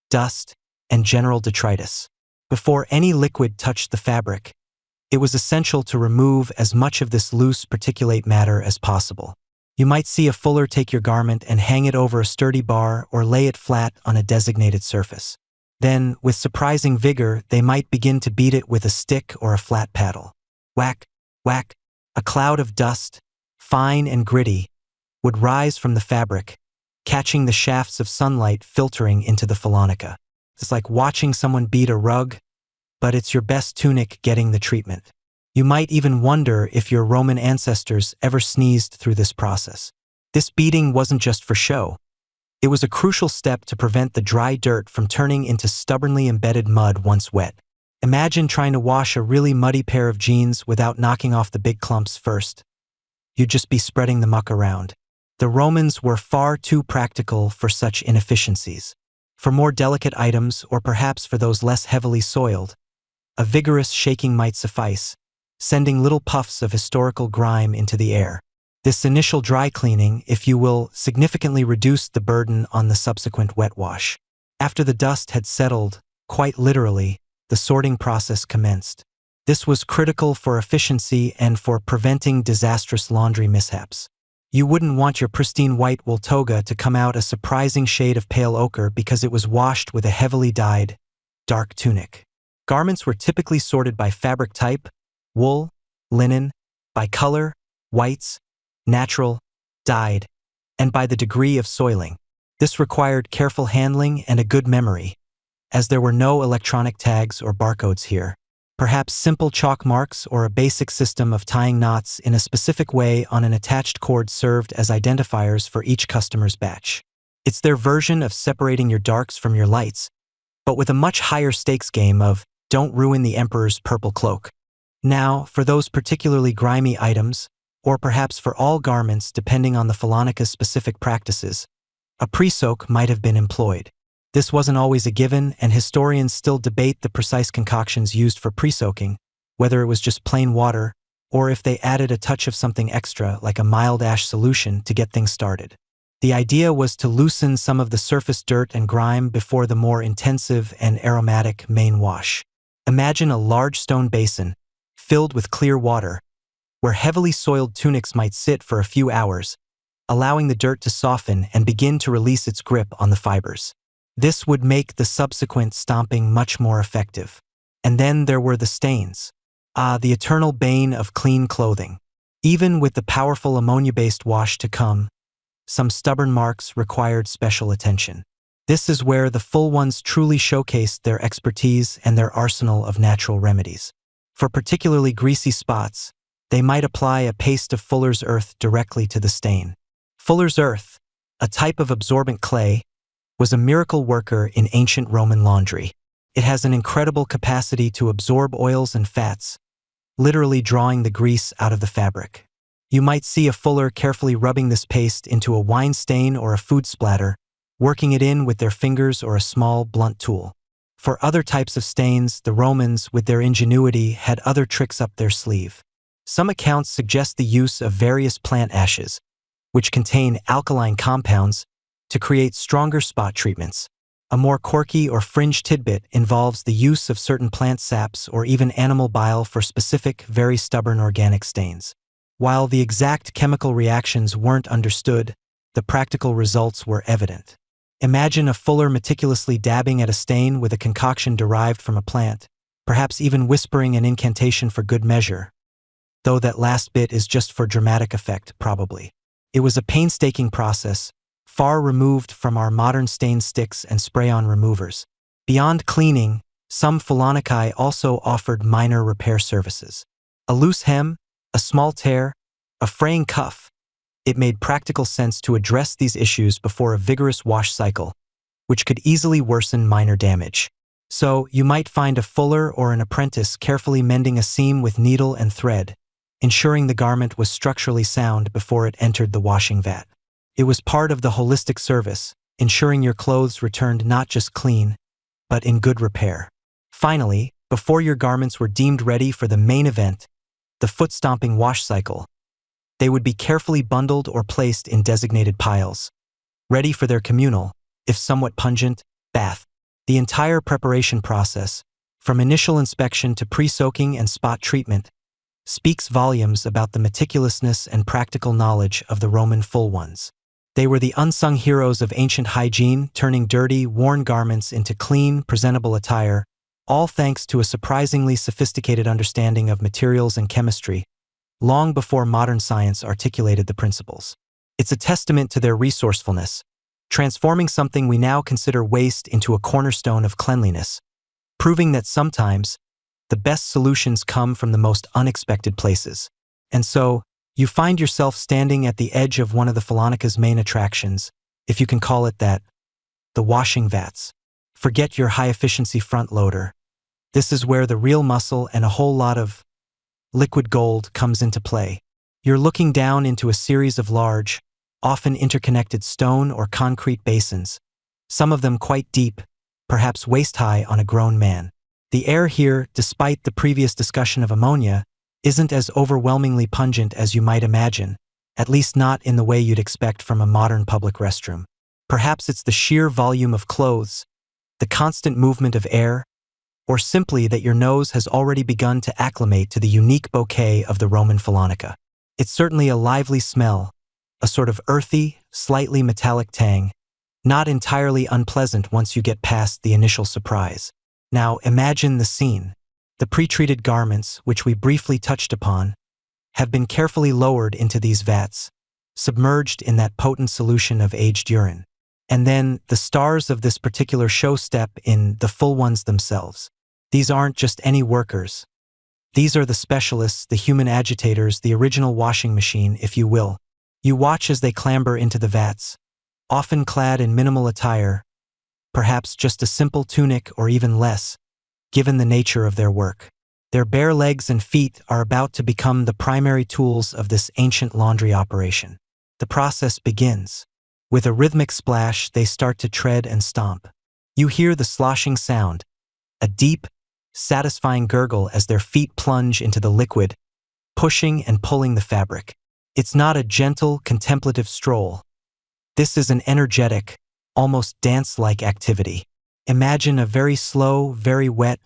dust, and general detritus. Before any liquid touched the fabric, it was essential to remove as much of this loose particulate matter as possible. You might see a fuller take your garment and hang it over a sturdy bar or lay it flat on a designated surface. Then, with surprising vigor, they might begin to beat it with a stick or a flat paddle. Whack, whack, a cloud of dust, fine and gritty, would rise from the fabric, catching the shafts of sunlight filtering into the Fullonica. It's like watching someone beat a rug, but it's your best tunic getting the treatment. You might even wonder if your Roman ancestors ever sneezed through this process. This beating wasn't just for show. It was a crucial step to prevent the dry dirt from turning into stubbornly embedded mud once wet. Imagine trying to wash a really muddy pair of jeans without knocking off the big clumps first. You'd just be spreading the muck around. The Romans were far too practical for such inefficiencies. For more delicate items, or perhaps for those less heavily soiled, a vigorous shaking might suffice, sending little puffs of historical grime into the air. This initial dry cleaning, if you will, significantly reduced the burden on the subsequent wet wash. After the dust had settled, quite literally, the sorting process commenced. This was critical for efficiency and for preventing disastrous laundry mishaps. You wouldn't want your pristine white wool toga to come out a surprising shade of pale ochre because it was washed with a heavily dyed, dark tunic. Garments were typically sorted by fabric type, wool, linen, by color, whites, natural, dyed, and by the degree of soiling. This required careful handling and a good memory, as there were no electronic tags or barcodes here. Perhaps simple chalk marks or a basic system of tying knots in a specific way on an attached cord served as identifiers for each customer's batch. It's their version of separating your darks from your lights, but with a much higher stakes game of don't ruin the emperor's purple cloak. Now, for those particularly grimy items, or perhaps for all garments depending on the Fullonica's specific practices, a pre-soak might have been employed. This wasn't always a given, and historians still debate the precise concoctions used for pre-soaking, whether it was just plain water, or if they added a touch of something extra like a mild ash solution to get things started. The idea was to loosen some of the surface dirt and grime before the more intensive and aromatic main wash. Imagine a large stone basin, filled with clear water, where heavily soiled tunics might sit for a few hours, allowing the dirt to soften and begin to release its grip on the fibers. This would make the subsequent stomping much more effective. And then there were the stains. The eternal bane of clean clothing. Even with the powerful ammonia-based wash to come, some stubborn marks required special attention. This is where the Fullones truly showcased their expertise and their arsenal of natural remedies. For particularly greasy spots, they might apply a paste of fuller's earth directly to the stain. Fuller's earth, a type of absorbent clay, was a miracle worker in ancient Roman laundry. It has an incredible capacity to absorb oils and fats, literally drawing the grease out of the fabric. You might see a fuller carefully rubbing this paste into a wine stain or a food splatter, working it in with their fingers or a small, blunt tool. For other types of stains, the Romans, with their ingenuity, had other tricks up their sleeve. Some accounts suggest the use of various plant ashes, which contain alkaline compounds, to create stronger spot treatments. A more quirky or fringe tidbit involves the use of certain plant saps or even animal bile for specific, very stubborn organic stains. While the exact chemical reactions weren't understood, the practical results were evident. Imagine a fuller meticulously dabbing at a stain with a concoction derived from a plant, perhaps even whispering an incantation for good measure, though that last bit is just for dramatic effect, probably. It was a painstaking process, far removed from our modern stain sticks and spray-on removers. Beyond cleaning, some fullonicae also offered minor repair services. A loose hem, a small tear, a fraying cuff. It made practical sense to address these issues before a vigorous wash cycle, which could easily worsen minor damage. So, you might find a fuller or an apprentice carefully mending a seam with needle and thread, ensuring the garment was structurally sound before it entered the washing vat. It was part of the holistic service, ensuring your clothes returned not just clean, but in good repair. Finally, before your garments were deemed ready for the main event, the foot-stomping wash cycle, they would be carefully bundled or placed in designated piles, ready for their communal, if somewhat pungent, bath. The entire preparation process, from initial inspection to pre-soaking and spot treatment, speaks volumes about the meticulousness and practical knowledge of the Roman Fullones. They were the unsung heroes of ancient hygiene, turning dirty, worn garments into clean, presentable attire, all thanks to a surprisingly sophisticated understanding of materials and chemistry, long before modern science articulated the principles. It's a testament to their resourcefulness, transforming something we now consider waste into a cornerstone of cleanliness, proving that sometimes the best solutions come from the most unexpected places. And so, you find yourself standing at the edge of one of the Fullonica's main attractions, if you can call it that, the washing vats. Forget your high-efficiency front loader. This is where the real muscle and a whole lot of liquid gold comes into play. You're looking down into a series of large, often interconnected stone or concrete basins, some of them quite deep, perhaps waist-high on a grown man. The air here, despite the previous discussion of ammonia, isn't as overwhelmingly pungent as you might imagine, at least not in the way you'd expect from a modern public restroom. Perhaps it's the sheer volume of clothes, the constant movement of air, or simply that your nose has already begun to acclimate to the unique bouquet of the Roman Fullonica. It's certainly a lively smell, a sort of earthy, slightly metallic tang, not entirely unpleasant once you get past the initial surprise. Now imagine the scene. The pre-treated garments, which we briefly touched upon, have been carefully lowered into these vats, submerged in that potent solution of aged urine. And then the stars of this particular show step in the Fullones themselves. These aren't just any workers. These are the specialists, the human agitators, the original washing machine, if you will. You watch as they clamber into the vats, often clad in minimal attire, perhaps just a simple tunic or even less, given the nature of their work. Their bare legs and feet are about to become the primary tools of this ancient laundry operation. The process begins. With a rhythmic splash, they start to tread and stomp. You hear the sloshing sound, a deep, satisfying gurgle as their feet plunge into the liquid, pushing and pulling the fabric. It's not a gentle, contemplative stroll. This is an energetic, almost dance-like activity. Imagine a very slow, very wet,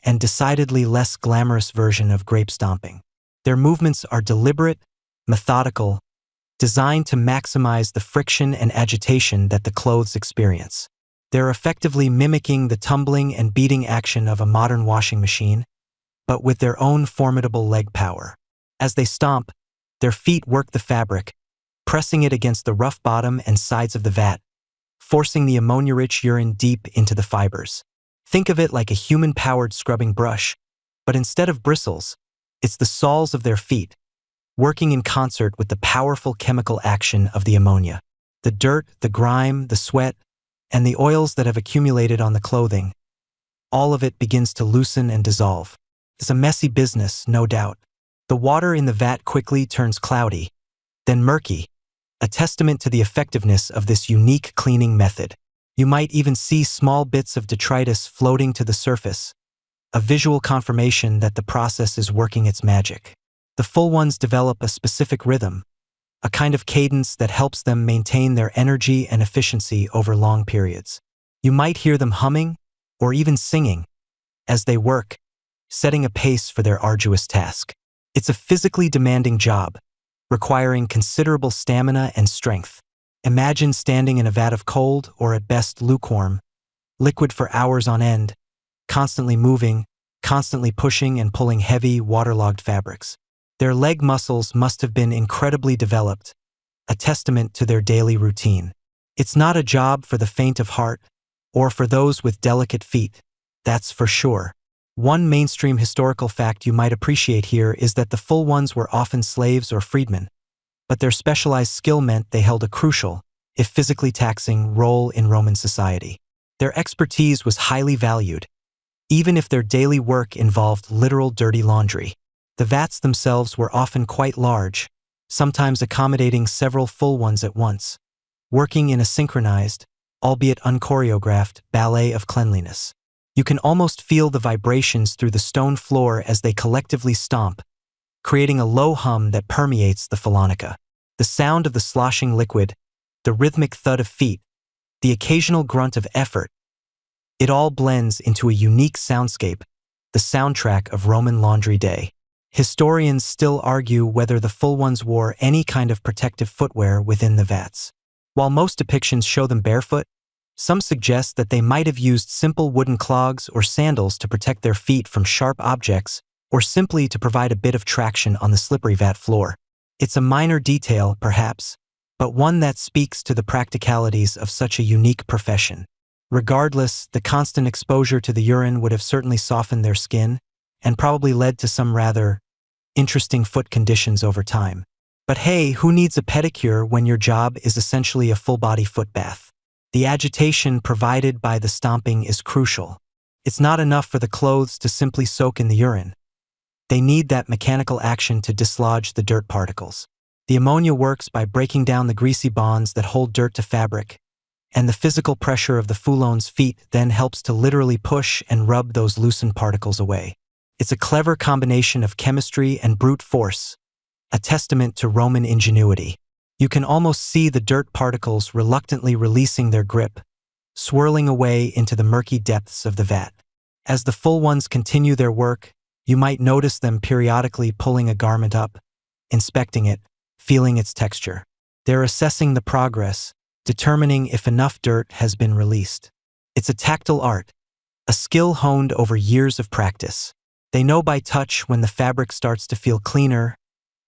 and decidedly less glamorous version of grape stomping. Their movements are deliberate, methodical, designed to maximize the friction and agitation that the clothes experience. They're effectively mimicking the tumbling and beating action of a modern washing machine, but with their own formidable leg power. As they stomp, their feet work the fabric, pressing it against the rough bottom and sides of the vat, forcing the ammonia-rich urine deep into the fibers. Think of it like a human-powered scrubbing brush, but instead of bristles, it's the soles of their feet, working in concert with the powerful chemical action of the ammonia. The dirt, the grime, the sweat, and the oils that have accumulated on the clothing, all of it begins to loosen and dissolve. It's a messy business, no doubt. The water in the vat quickly turns cloudy, then murky, a testament to the effectiveness of this unique cleaning method. You might even see small bits of detritus floating to the surface, a visual confirmation that the process is working its magic. The Fullones develop a specific rhythm, a kind of cadence that helps them maintain their energy and efficiency over long periods. You might hear them humming or even singing as they work, setting a pace for their arduous task. It's a physically demanding job, requiring considerable stamina and strength. Imagine standing in a vat of cold, or at best lukewarm, liquid for hours on end, constantly moving, constantly pushing and pulling heavy, waterlogged fabrics. Their leg muscles must have been incredibly developed, a testament to their daily routine. It's not a job for the faint of heart, or for those with delicate feet, that's for sure. One mainstream historical fact you might appreciate here is that the Fullones were often slaves or freedmen, but their specialized skill meant they held a crucial, if physically taxing, role in Roman society. Their expertise was highly valued, even if their daily work involved literal dirty laundry. The vats themselves were often quite large, sometimes accommodating several full ones at once, working in a synchronized, albeit unchoreographed, ballet of cleanliness. You can almost feel the vibrations through the stone floor as they collectively stomp, creating a low hum that permeates the Fullonica. The sound of the sloshing liquid, the rhythmic thud of feet, the occasional grunt of effort, it all blends into a unique soundscape, the soundtrack of Roman laundry day. Historians still argue whether the Fullones wore any kind of protective footwear within the vats. While most depictions show them barefoot, some suggest that they might have used simple wooden clogs or sandals to protect their feet from sharp objects, or simply to provide a bit of traction on the slippery vat floor. It's a minor detail, perhaps, but one that speaks to the practicalities of such a unique profession. Regardless, the constant exposure to the urine would have certainly softened their skin, and probably led to some rather interesting foot conditions over time. But hey, who needs a pedicure when your job is essentially a full-body foot bath? The agitation provided by the stomping is crucial. It's not enough for the clothes to simply soak in the urine. They need that mechanical action to dislodge the dirt particles. The ammonia works by breaking down the greasy bonds that hold dirt to fabric, and the physical pressure of the Fullones' feet then helps to literally push and rub those loosened particles away. It's a clever combination of chemistry and brute force, a testament to Roman ingenuity. You can almost see the dirt particles reluctantly releasing their grip, swirling away into the murky depths of the vat. As the Fullones continue their work, you might notice them periodically pulling a garment up, inspecting it, feeling its texture. They're assessing the progress, determining if enough dirt has been released. It's a tactile art, a skill honed over years of practice. They know by touch when the fabric starts to feel cleaner,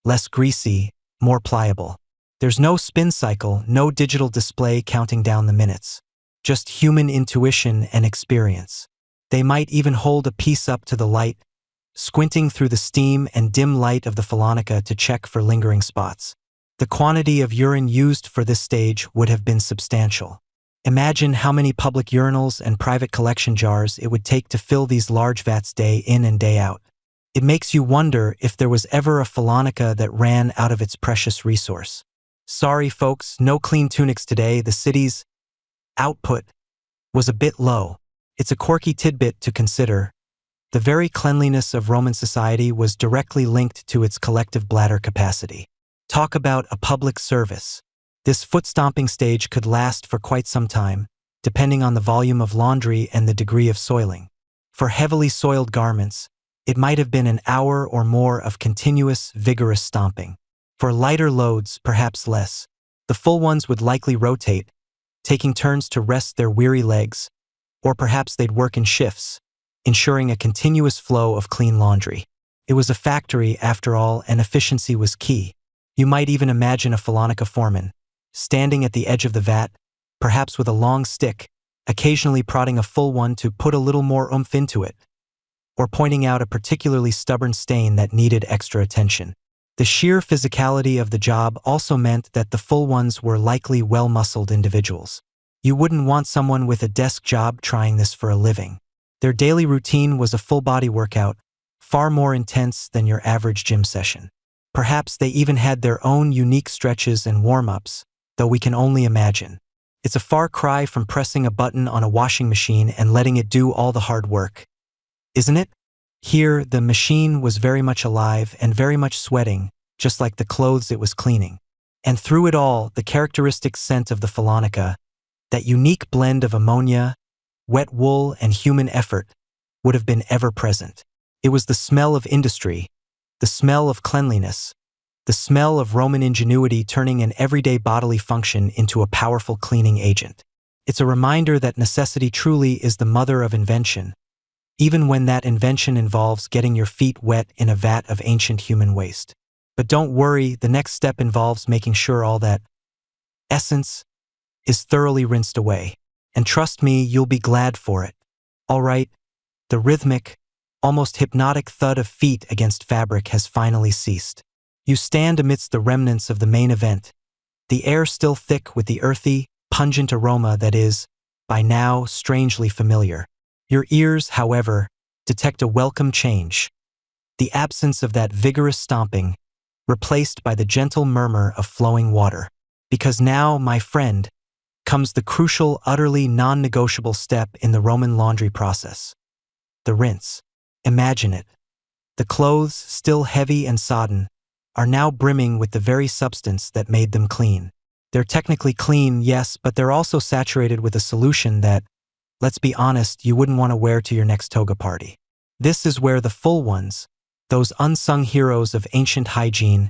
less greasy, more pliable. There's no spin cycle, no digital display counting down the minutes. Just human intuition and experience. They might even hold a piece up to the light, squinting through the steam and dim light of the Fullonica to check for lingering spots. The quantity of urine used for this stage would have been substantial. Imagine how many public urinals and private collection jars it would take to fill these large vats day in and day out. It makes you wonder if there was ever a Fullonica that ran out of its precious resource. Sorry folks, no clean tunics today. The city's output was a bit low. It's a quirky tidbit to consider. The very cleanliness of Roman society was directly linked to its collective bladder capacity. Talk about a public service. This foot-stomping stage could last for quite some time, depending on the volume of laundry and the degree of soiling. For heavily soiled garments, it might have been an hour or more of continuous, vigorous stomping. For lighter loads, perhaps less. The Fullones would likely rotate, taking turns to rest their weary legs, or perhaps they'd work in shifts, ensuring a continuous flow of clean laundry. It was a factory, after all, and efficiency was key. You might even imagine a Fullonica foreman, standing at the edge of the vat, perhaps with a long stick, occasionally prodding a full one to put a little more oomph into it, or pointing out a particularly stubborn stain that needed extra attention. The sheer physicality of the job also meant that the full ones were likely well-muscled individuals. You wouldn't want someone with a desk job trying this for a living. Their daily routine was a full-body workout, far more intense than your average gym session. Perhaps they even had their own unique stretches and warm-ups, though we can only imagine. It's a far cry from pressing a button on a washing machine and letting it do all the hard work, isn't it? Here, the machine was very much alive and very much sweating, just like the clothes it was cleaning. And through it all, the characteristic scent of the Fullonica, that unique blend of ammonia, wet wool, and human effort, would have been ever present. It was the smell of industry, the smell of cleanliness, the smell of Roman ingenuity turning an everyday bodily function into a powerful cleaning agent. It's a reminder that necessity truly is the mother of invention, even when that invention involves getting your feet wet in a vat of ancient human waste. But don't worry, the next step involves making sure all that essence is thoroughly rinsed away. And trust me, you'll be glad for it. All right, the rhythmic, almost hypnotic thud of feet against fabric has finally ceased. You stand amidst the remnants of the main event, the air still thick with the earthy, pungent aroma that is, by now, strangely familiar. Your ears, however, detect a welcome change. The absence of that vigorous stomping, replaced by the gentle murmur of flowing water. Because now, my friend, comes the crucial, utterly non-negotiable step in the Roman laundry process. The rinse. Imagine it. The clothes, still heavy and sodden, are now brimming with the very substance that made them clean. They're technically clean, yes, but they're also saturated with a solution that, let's be honest, you wouldn't want to wear to your next toga party. This is where the full ones, those unsung heroes of ancient hygiene,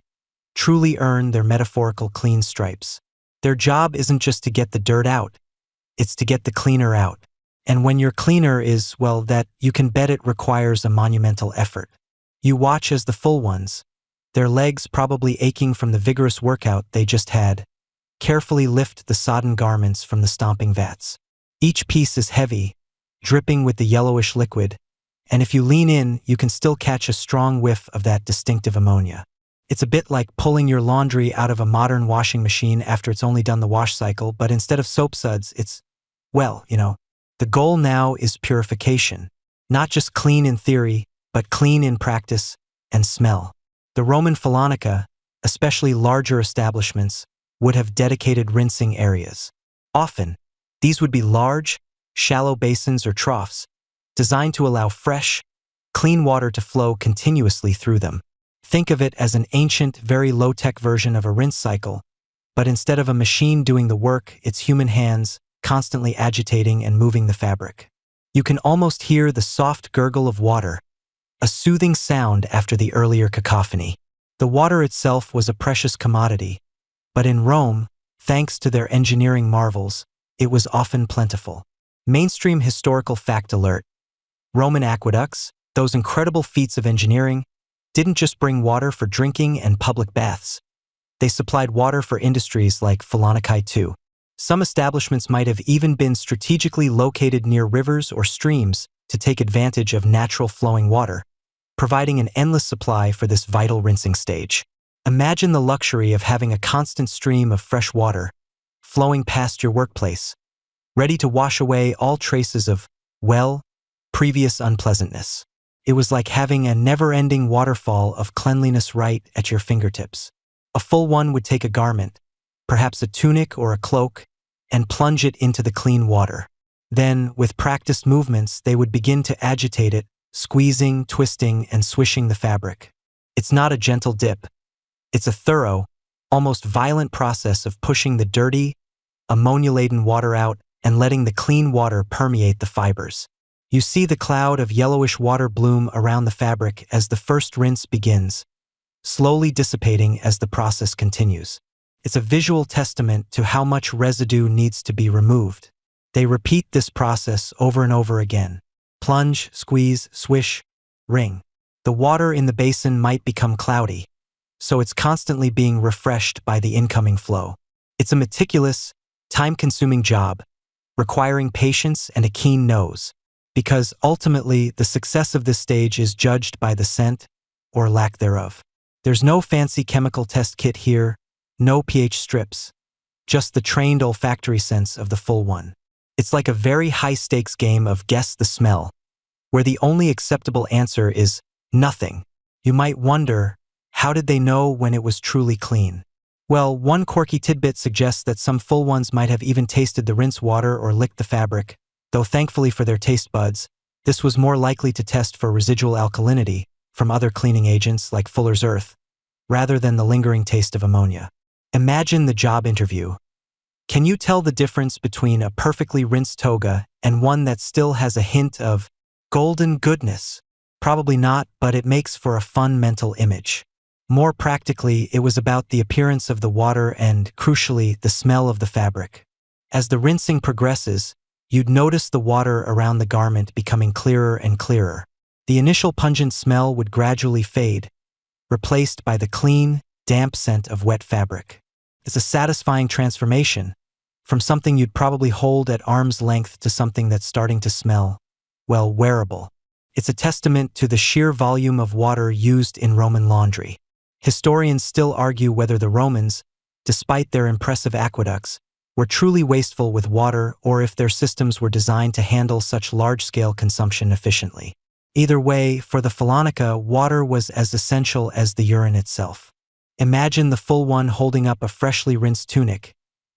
truly earn their metaphorical clean stripes. Their job isn't just to get the dirt out, it's to get the cleaner out. And when your cleaner is, well, that you can bet it requires a monumental effort. You watch as the full ones, their legs probably aching from the vigorous workout they just had, carefully lift the sodden garments from the stomping vats. Each piece is heavy, dripping with the yellowish liquid, and if you lean in, you can still catch a strong whiff of that distinctive ammonia. It's a bit like pulling your laundry out of a modern washing machine after it's only done the wash cycle, but instead of soap suds, it's, well, the goal now is purification. Not just clean in theory, but clean in practice and smell. The Roman Fullonica, especially larger establishments, would have dedicated rinsing areas. Often, these would be large, shallow basins or troughs, designed to allow fresh, clean water to flow continuously through them. Think of it as an ancient, very low-tech version of a rinse cycle, but instead of a machine doing the work, it's human hands constantly agitating and moving the fabric. You can almost hear the soft gurgle of water, a soothing sound after the earlier cacophony. The water itself was a precious commodity, but in Rome, thanks to their engineering marvels, it was often plentiful. Mainstream historical fact alert: Roman aqueducts, those incredible feats of engineering, didn't just bring water for drinking and public baths. They supplied water for industries like fullonicae too. Some establishments might have even been strategically located near rivers or streams to take advantage of natural flowing water, providing an endless supply for this vital rinsing stage. Imagine the luxury of having a constant stream of fresh water flowing past your workplace, ready to wash away all traces of, well, previous unpleasantness. It was like having a never-ending waterfall of cleanliness right at your fingertips. A full one would take a garment, perhaps a tunic or a cloak, and plunge it into the clean water. Then, with practiced movements, they would begin to agitate it, squeezing, twisting, and swishing the fabric. It's not a gentle dip. It's a thorough, almost violent process of pushing the dirty, ammonia-laden water out and letting the clean water permeate the fibers. You see the cloud of yellowish water bloom around the fabric as the first rinse begins, slowly dissipating as the process continues. It's a visual testament to how much residue needs to be removed. They repeat this process over and over again. Plunge, squeeze, swish, wring. The water in the basin might become cloudy, so it's constantly being refreshed by the incoming flow. It's a meticulous, time-consuming job, requiring patience and a keen nose, because ultimately the success of this stage is judged by the scent or lack thereof. There's no fancy chemical test kit here, no pH strips, just the trained olfactory sense of the full one. It's like a very high-stakes game of guess the smell, where the only acceptable answer is nothing. You might wonder, how did they know when it was truly clean? Well, one quirky tidbit suggests that some full ones might have even tasted the rinse water or licked the fabric, though thankfully for their taste buds, this was more likely to test for residual alkalinity from other cleaning agents like Fuller's Earth, rather than the lingering taste of ammonia. Imagine the job interview. Can you tell the difference between a perfectly rinsed toga and one that still has a hint of golden goodness? Probably not, but it makes for a fun mental image. More practically, it was about the appearance of the water and, crucially, the smell of the fabric. As the rinsing progresses, you'd notice the water around the garment becoming clearer and clearer. The initial pungent smell would gradually fade, replaced by the clean, damp scent of wet fabric. It's a satisfying transformation, from something you'd probably hold at arm's length to something that's starting to smell, well, wearable. It's a testament to the sheer volume of water used in Roman laundry. Historians still argue whether the Romans, despite their impressive aqueducts, were truly wasteful with water or if their systems were designed to handle such large-scale consumption efficiently. Either way, for the Fullonica, water was as essential as the urine itself. Imagine the full one holding up a freshly rinsed tunic,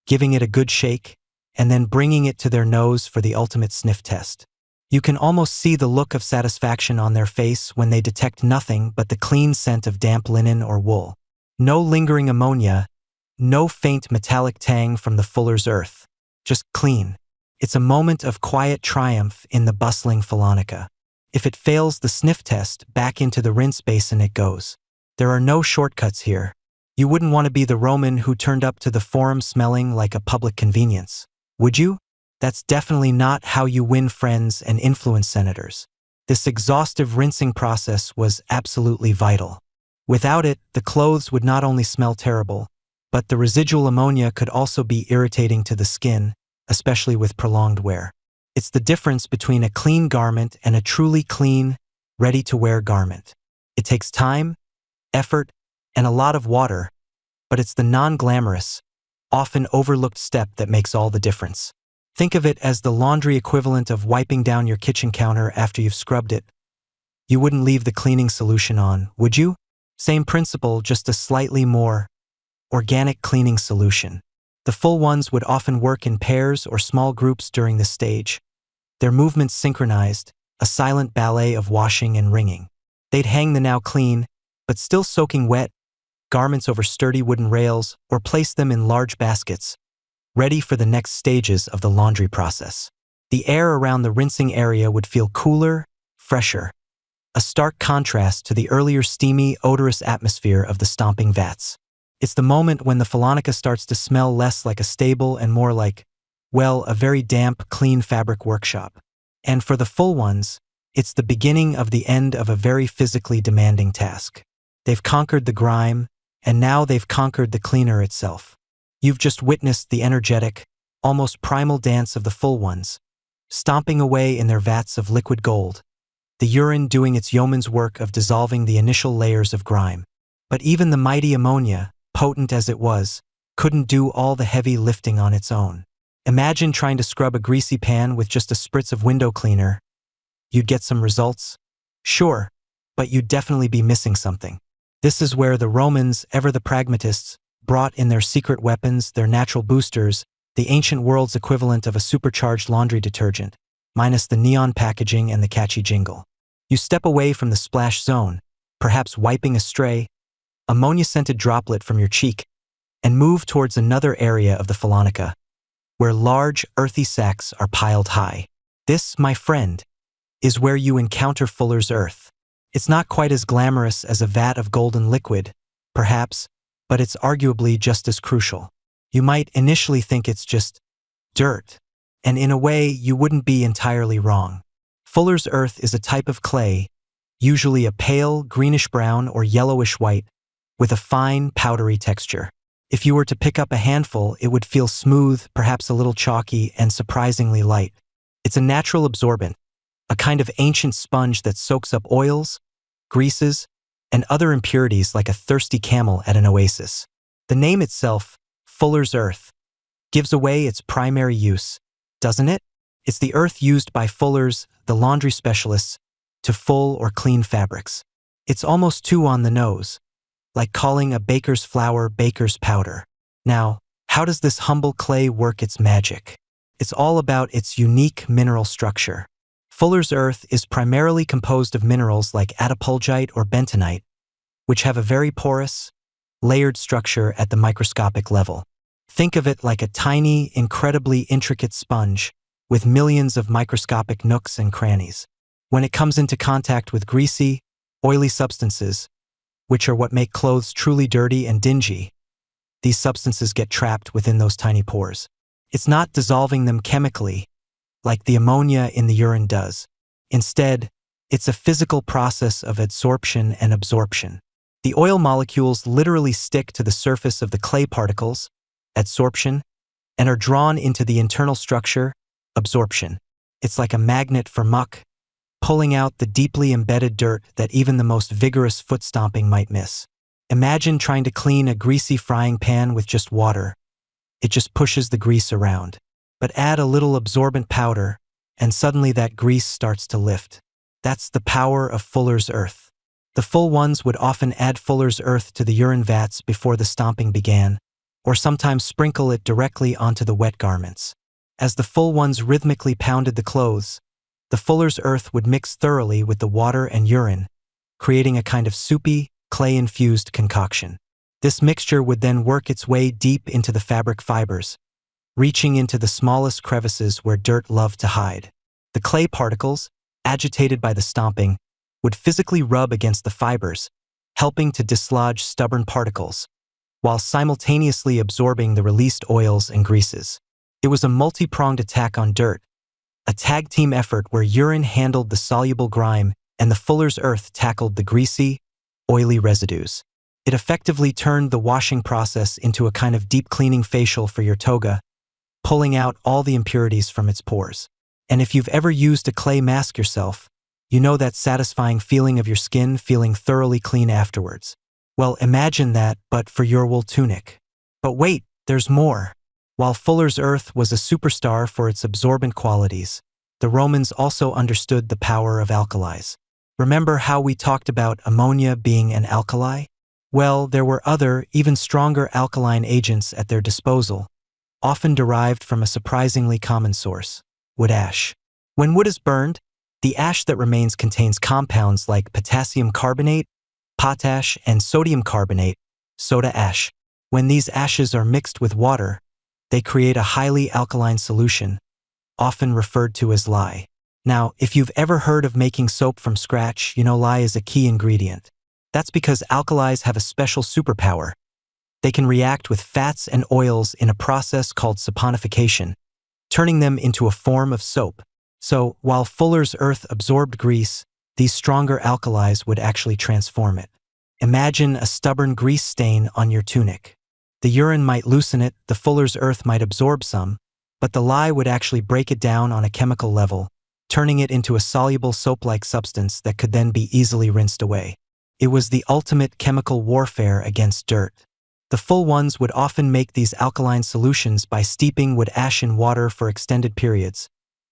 giving it a good shake, and then bringing it to their nose for the ultimate sniff test. You can almost see the look of satisfaction on their face when they detect nothing but the clean scent of damp linen or wool. No lingering ammonia, no faint metallic tang from the fuller's earth. Just clean. It's a moment of quiet triumph in the bustling Fullonica. If it fails the sniff test, back into the rinse basin it goes. There are no shortcuts here. You wouldn't want to be the Roman who turned up to the forum smelling like a public convenience, would you? That's definitely not how you win friends and influence senators. This exhaustive rinsing process was absolutely vital. Without it, the clothes would not only smell terrible, but the residual ammonia could also be irritating to the skin, especially with prolonged wear. It's the difference between a clean garment and a truly clean, ready-to-wear garment. It takes time, effort, and a lot of water, but it's the non-glamorous, often overlooked step that makes all the difference. Think of it as the laundry equivalent of wiping down your kitchen counter after you've scrubbed it. You wouldn't leave the cleaning solution on, would you? Same principle, just a slightly more organic cleaning solution. The full ones would often work in pairs or small groups during this stage. Their movements synchronized, a silent ballet of washing and wringing. They'd hang the now clean, but still soaking wet, garments over sturdy wooden rails or place them in large baskets, ready for the next stages of the laundry process. The air around the rinsing area would feel cooler, fresher, a stark contrast to the earlier steamy, odorous atmosphere of the stomping vats. It's the moment when the Fullonica starts to smell less like a stable and more like, well, a very damp, clean fabric workshop. And for the full ones, it's the beginning of the end of a very physically demanding task. They've conquered the grime, and now they've conquered the cleaner itself. You've just witnessed the energetic, almost primal dance of the full ones, stomping away in their vats of liquid gold, the urine doing its yeoman's work of dissolving the initial layers of grime. But even the mighty ammonia, potent as it was, couldn't do all the heavy lifting on its own. Imagine trying to scrub a greasy pan with just a spritz of window cleaner. You'd get some results? Sure, but you'd definitely be missing something. This is where the Romans, ever the pragmatists, brought in their secret weapons, their natural boosters, the ancient world's equivalent of a supercharged laundry detergent, minus the neon packaging and the catchy jingle. You step away from the splash zone, perhaps wiping a stray, ammonia-scented droplet from your cheek, and move towards another area of the Fullonica, where large, earthy sacks are piled high. This, my friend, is where you encounter Fuller's earth. It's not quite as glamorous as a vat of golden liquid, perhaps, but it's arguably just as crucial. You might initially think it's just dirt, and in a way, you wouldn't be entirely wrong. Fuller's earth is a type of clay, usually a pale, greenish-brown or yellowish-white, with a fine, powdery texture. If you were to pick up a handful, it would feel smooth, perhaps a little chalky, and surprisingly light. It's a natural absorbent, a kind of ancient sponge that soaks up oils, greases, and other impurities like a thirsty camel at an oasis. The name itself, Fuller's earth, gives away its primary use, doesn't it? It's the earth used by fullers, the laundry specialists, to full or clean fabrics. It's almost too on the nose, like calling a baker's flour baker's powder. Now, how does this humble clay work its magic? It's all about its unique mineral structure. Fuller's earth is primarily composed of minerals like attapulgite or bentonite, which have a very porous, layered structure at the microscopic level. Think of it like a tiny, incredibly intricate sponge with millions of microscopic nooks and crannies. When it comes into contact with greasy, oily substances, which are what make clothes truly dirty and dingy. These substances get trapped within those tiny pores. It's not dissolving them chemically, like the ammonia in the urine does. Instead, it's a physical process of adsorption and absorption. The oil molecules literally stick to the surface of the clay particles, adsorption, and are drawn into the internal structure, absorption. It's like a magnet for muck, pulling out the deeply embedded dirt that even the most vigorous foot stomping might miss. Imagine trying to clean a greasy frying pan with just water. It just pushes the grease around. But add a little absorbent powder, and suddenly that grease starts to lift. That's the power of Fuller's earth. The full ones would often add Fuller's earth to the urine vats before the stomping began, or sometimes sprinkle it directly onto the wet garments. As the full ones rhythmically pounded the clothes, the Fuller's earth would mix thoroughly with the water and urine, creating a kind of soupy, clay-infused concoction. This mixture would then work its way deep into the fabric fibers, reaching into the smallest crevices where dirt loved to hide. The clay particles, agitated by the stomping, would physically rub against the fibers, helping to dislodge stubborn particles, while simultaneously absorbing the released oils and greases. It was a multi-pronged attack on dirt, a tag-team effort where urine handled the soluble grime and the Fuller's earth tackled the greasy, oily residues. It effectively turned the washing process into a kind of deep-cleaning facial for your toga, pulling out all the impurities from its pores. And if you've ever used a clay mask yourself, you know that satisfying feeling of your skin feeling thoroughly clean afterwards. Well, imagine that, but for your wool tunic. But wait, there's more. While Fuller's earth was a superstar for its absorbent qualities, the Romans also understood the power of alkalis. Remember how we talked about ammonia being an alkali? Well, there were other, even stronger alkaline agents at their disposal, often derived from a surprisingly common source: wood ash. When wood is burned, the ash that remains contains compounds like potassium carbonate, potash, and sodium carbonate, soda ash. When these ashes are mixed with water, they create a highly alkaline solution, often referred to as lye. Now, if you've ever heard of making soap from scratch, you know lye is a key ingredient. That's because alkalis have a special superpower. They can react with fats and oils in a process called saponification, turning them into a form of soap. So, while Fuller's earth absorbed grease, these stronger alkalis would actually transform it. Imagine a stubborn grease stain on your tunic. The urine might loosen it, the Fuller's earth might absorb some, but the lye would actually break it down on a chemical level, turning it into a soluble soap-like substance that could then be easily rinsed away. It was the ultimate chemical warfare against dirt. The full ones would often make these alkaline solutions by steeping wood ash in water for extended periods,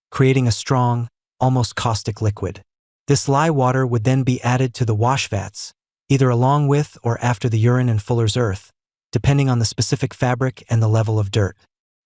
creating a strong, almost caustic liquid. This lye water would then be added to the wash vats, either along with or after the urine and Fuller's earth, depending on the specific fabric and the level of dirt.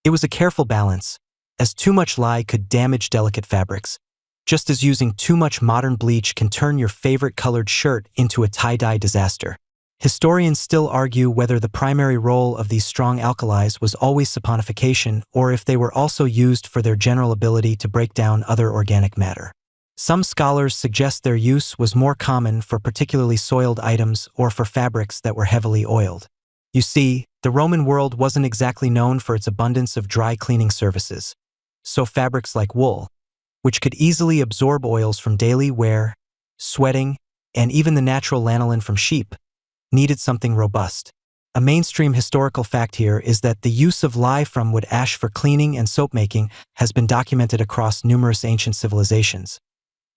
It was a careful balance, as too much lye could damage delicate fabrics, just as using too much modern bleach can turn your favorite colored shirt into a tie-dye disaster. Historians still argue whether the primary role of these strong alkalis was always saponification or if they were also used for their general ability to break down other organic matter. Some scholars suggest their use was more common for particularly soiled items or for fabrics that were heavily oiled. You see, the Roman world wasn't exactly known for its abundance of dry cleaning services, so fabrics like wool, which could easily absorb oils from daily wear, sweating, and even the natural lanolin from sheep, needed something robust. A mainstream historical fact here is that the use of lye from wood ash for cleaning and soap making has been documented across numerous ancient civilizations,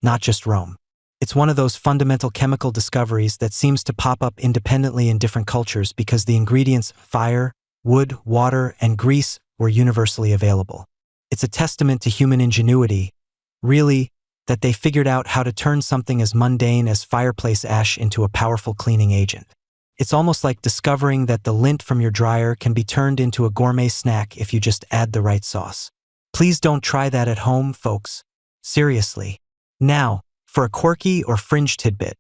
not just Rome. It's one of those fundamental chemical discoveries that seems to pop up independently in different cultures because the ingredients fire, wood, water, and grease were universally available. It's a testament to human ingenuity, really, that they figured out how to turn something as mundane as fireplace ash into a powerful cleaning agent. It's almost like discovering that the lint from your dryer can be turned into a gourmet snack if you just add the right sauce. Please don't try that at home, folks. Seriously. Now, for a quirky or fringe tidbit.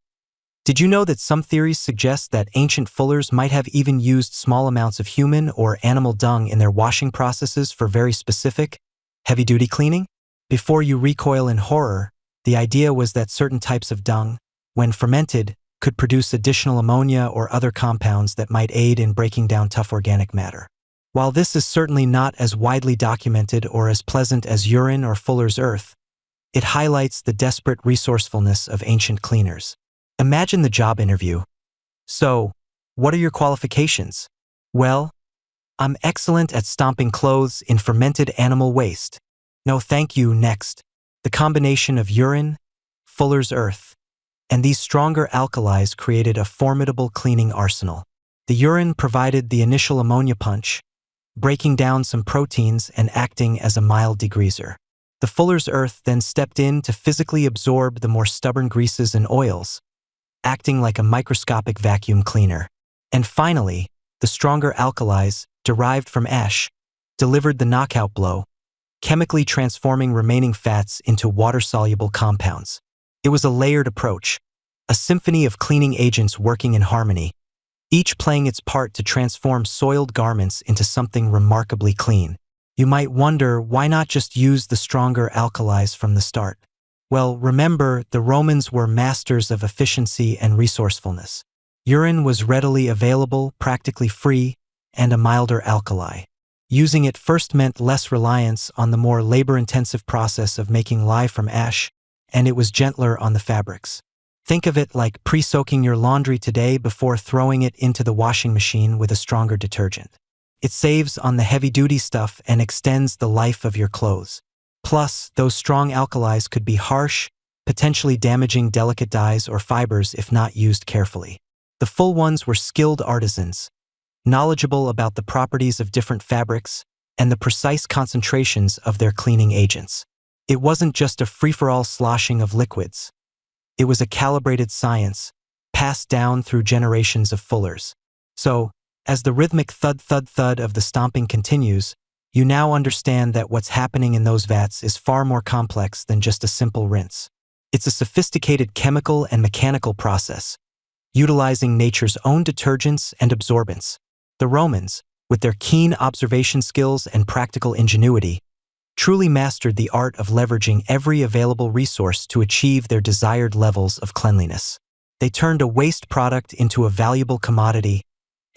Did you know that some theories suggest that ancient fullers might have even used small amounts of human or animal dung in their washing processes for very specific, heavy-duty cleaning? Before you recoil in horror, the idea was that certain types of dung, when fermented, could produce additional ammonia or other compounds that might aid in breaking down tough organic matter. While this is certainly not as widely documented or as pleasant as urine or Fuller's earth, it highlights the desperate resourcefulness of ancient cleaners. Imagine the job interview. So, what are your qualifications? Well, I'm excellent at stomping clothes in fermented animal waste. No thank you, next. The combination of urine, Fuller's earth, and these stronger alkalis created a formidable cleaning arsenal. The urine provided the initial ammonia punch, breaking down some proteins and acting as a mild degreaser. The Fuller's earth then stepped in to physically absorb the more stubborn greases and oils, acting like a microscopic vacuum cleaner. And finally, the stronger alkalis, derived from ash, delivered the knockout blow, chemically transforming remaining fats into water-soluble compounds. It was a layered approach, a symphony of cleaning agents working in harmony, each playing its part to transform soiled garments into something remarkably clean. You might wonder, why not just use the stronger alkalis from the start? Well, remember, the Romans were masters of efficiency and resourcefulness. Urine was readily available, practically free, and a milder alkali. Using it first meant less reliance on the more labor-intensive process of making lye from ash, and it was gentler on the fabrics. Think of it like pre-soaking your laundry today before throwing it into the washing machine with a stronger detergent. It saves on the heavy-duty stuff and extends the life of your clothes. Plus, those strong alkalis could be harsh, potentially damaging delicate dyes or fibers if not used carefully. The Fullones were skilled artisans, knowledgeable about the properties of different fabrics and the precise concentrations of their cleaning agents. It wasn't just a free-for-all sloshing of liquids. It was a calibrated science, passed down through generations of fullers. So, as the rhythmic thud-thud-thud of the stomping continues, you now understand that what's happening in those vats is far more complex than just a simple rinse. It's a sophisticated chemical and mechanical process, utilizing nature's own detergents and absorbents. The Romans, with their keen observation skills and practical ingenuity, truly mastered the art of leveraging every available resource to achieve their desired levels of cleanliness. They turned a waste product into a valuable commodity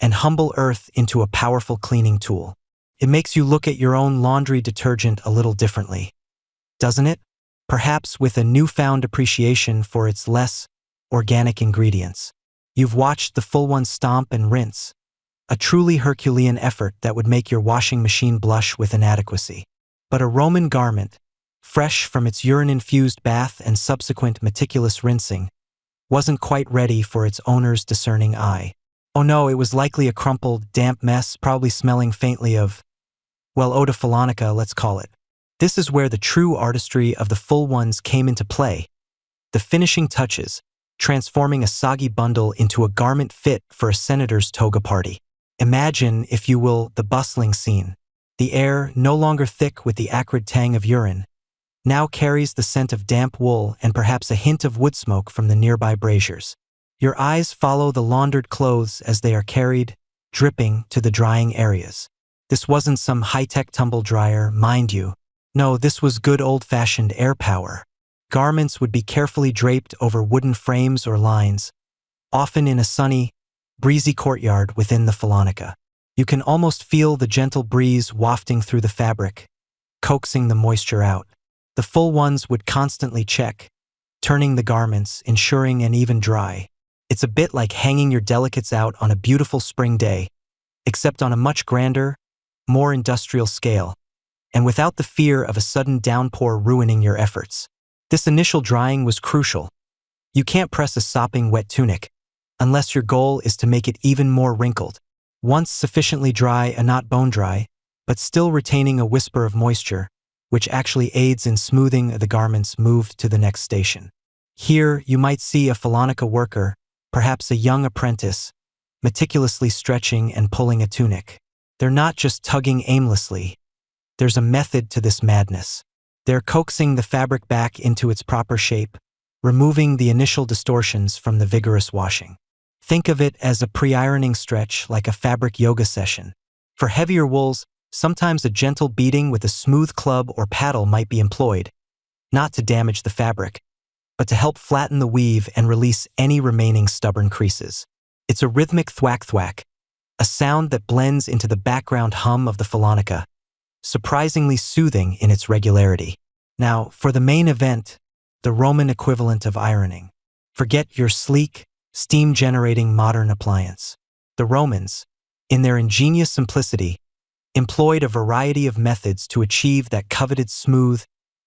and humble earth into a powerful cleaning tool. It makes you look at your own laundry detergent a little differently, doesn't it? Perhaps with a newfound appreciation for its less organic ingredients. You've watched the Fullones stomp and rinse, a truly Herculean effort that would make your washing machine blush with inadequacy. But a Roman garment, fresh from its urine-infused bath and subsequent meticulous rinsing, wasn't quite ready for its owner's discerning eye. Oh no, it was likely a crumpled, damp mess, probably smelling faintly of, well, eau de Fullonica, let's call it. This is where the true artistry of the Fullones came into play. The finishing touches, transforming a soggy bundle into a garment fit for a senator's toga party. Imagine, if you will, the bustling scene. The air, no longer thick with the acrid tang of urine, now carries the scent of damp wool and perhaps a hint of wood smoke from the nearby braziers. Your eyes follow the laundered clothes as they are carried, dripping, to the drying areas. This wasn't some high-tech tumble dryer, mind you. No, this was good old-fashioned air power. Garments would be carefully draped over wooden frames or lines, often in a sunny, breezy courtyard within the Fullonica. You can almost feel the gentle breeze wafting through the fabric, coaxing the moisture out. The Fullones would constantly check, turning the garments, ensuring an even dry. It's a bit like hanging your delicates out on a beautiful spring day, except on a much grander, more industrial scale, and without the fear of a sudden downpour ruining your efforts. This initial drying was crucial. You can't press a sopping wet tunic, unless your goal is to make it even more wrinkled. Once sufficiently dry and not bone dry, but still retaining a whisper of moisture, which actually aids in smoothing the garments moved to the next station. Here, you might see a Fullonica worker, perhaps a young apprentice, meticulously stretching and pulling a tunic. They're not just tugging aimlessly. There's a method to this madness. They're coaxing the fabric back into its proper shape, removing the initial distortions from the vigorous washing. Think of it as a pre-ironing stretch, like a fabric yoga session. For heavier wools, sometimes a gentle beating with a smooth club or paddle might be employed, not to damage the fabric, but to help flatten the weave and release any remaining stubborn creases. It's a rhythmic thwack-thwack, a sound that blends into the background hum of the Fullonica, surprisingly soothing in its regularity. Now, for the main event, the Roman equivalent of ironing. Forget your sleek, steam-generating modern appliance. The Romans, in their ingenious simplicity, employed a variety of methods to achieve that coveted smooth,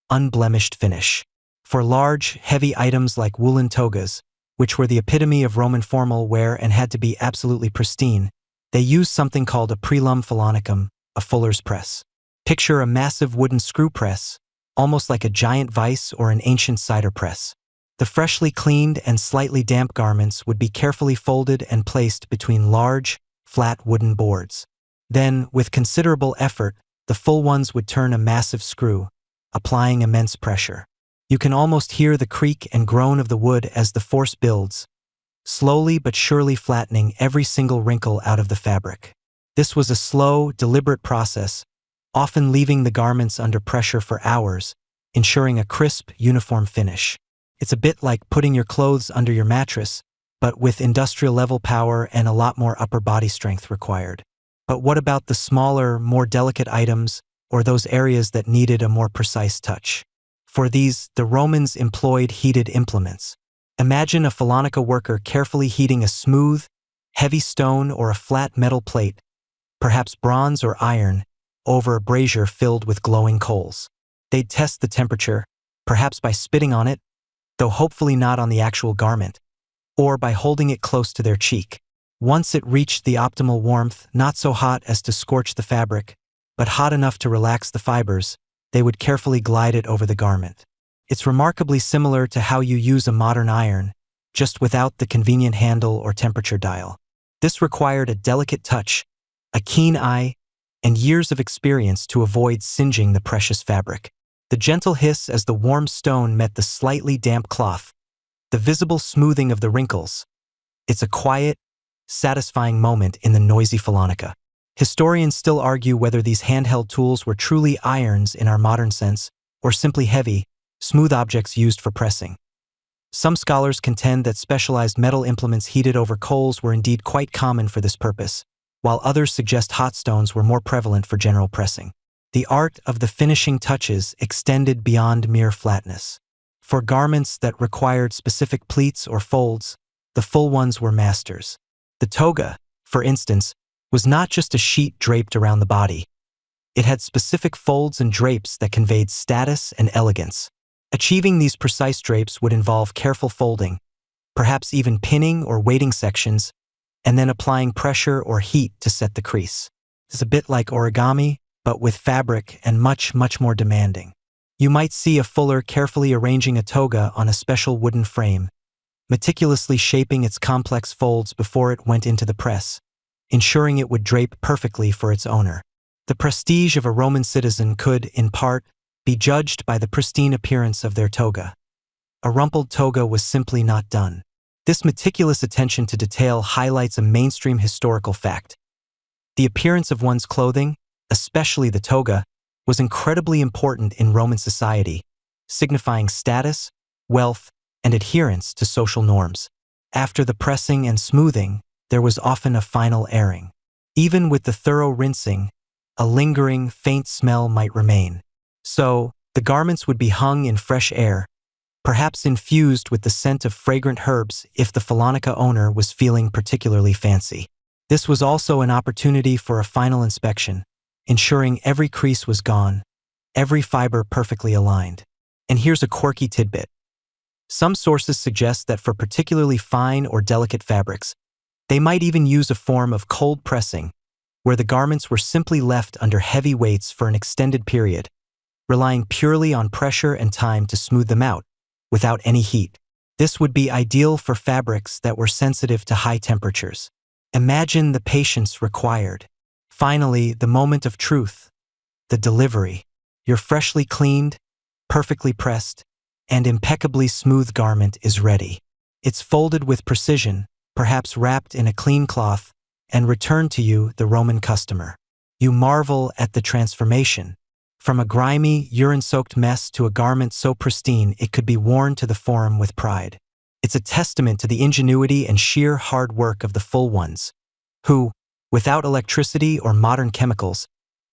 unblemished finish. For large, heavy items like woolen togas, which were the epitome of Roman formal wear and had to be absolutely pristine, they used something called a prelum fullonicum, a fuller's press. Picture a massive wooden screw press, almost like a giant vice or an ancient cider press. The freshly cleaned and slightly damp garments would be carefully folded and placed between large, flat wooden boards. Then, with considerable effort, the full ones would turn a massive screw, applying immense pressure. You can almost hear the creak and groan of the wood as the force builds, slowly but surely flattening every single wrinkle out of the fabric. This was a slow, deliberate process, often leaving the garments under pressure for hours, ensuring a crisp, uniform finish. It's a bit like putting your clothes under your mattress, but with industrial-level power and a lot more upper body strength required. But what about the smaller, more delicate items, or those areas that needed a more precise touch? For these, the Romans employed heated implements. Imagine a Fullonica worker carefully heating a smooth, heavy stone or a flat metal plate, perhaps bronze or iron, over a brazier filled with glowing coals. They'd test the temperature, perhaps by spitting on it, though hopefully not on the actual garment, or by holding it close to their cheek. Once it reached the optimal warmth, not so hot as to scorch the fabric, but hot enough to relax the fibers, they would carefully glide it over the garment. It's remarkably similar to how you use a modern iron, just without the convenient handle or temperature dial. This required a delicate touch, a keen eye, and years of experience to avoid singeing the precious fabric. The gentle hiss as the warm stone met the slightly damp cloth, the visible smoothing of the wrinkles. It's a quiet, satisfying moment in the noisy Fullonica. Historians still argue whether these handheld tools were truly irons in our modern sense, or simply heavy, smooth objects used for pressing. Some scholars contend that specialized metal implements heated over coals were indeed quite common for this purpose, while others suggest hot stones were more prevalent for general pressing. The art of the finishing touches extended beyond mere flatness. For garments that required specific pleats or folds, the full ones were masters. The toga, for instance, was not just a sheet draped around the body. It had specific folds and drapes that conveyed status and elegance. Achieving these precise drapes would involve careful folding, perhaps even pinning or weighting sections, and then applying pressure or heat to set the crease. It's a bit like origami, but with fabric and much more demanding. You might see a fuller carefully arranging a toga on a special wooden frame, meticulously shaping its complex folds before it went into the press, ensuring it would drape perfectly for its owner. The prestige of a Roman citizen could, in part, be judged by the pristine appearance of their toga. A rumpled toga was simply not done. This meticulous attention to detail highlights a mainstream historical fact. The appearance of one's clothing, especially the toga, was incredibly important in Roman society, signifying status, wealth, and adherence to social norms. After the pressing and smoothing, there was often a final airing. Even with the thorough rinsing, a lingering, faint smell might remain. So, the garments would be hung in fresh air, perhaps infused with the scent of fragrant herbs if the Fullonica owner was feeling particularly fancy. This was also an opportunity for a final inspection, ensuring every crease was gone, every fiber perfectly aligned. And here's a quirky tidbit. Some sources suggest that for particularly fine or delicate fabrics, they might even use a form of cold pressing, where the garments were simply left under heavy weights for an extended period, relying purely on pressure and time to smooth them out, without any heat. This would be ideal for fabrics that were sensitive to high temperatures. Imagine the patience required. Finally, the moment of truth, the delivery. Your freshly cleaned, perfectly pressed, and impeccably smooth garment is ready. It's folded with precision, perhaps wrapped in a clean cloth, and returned to you, the Roman customer. You marvel at the transformation. From a grimy, urine-soaked mess to a garment so pristine it could be worn to the forum with pride. It's a testament to the ingenuity and sheer hard work of the Fullones, who, without electricity or modern chemicals,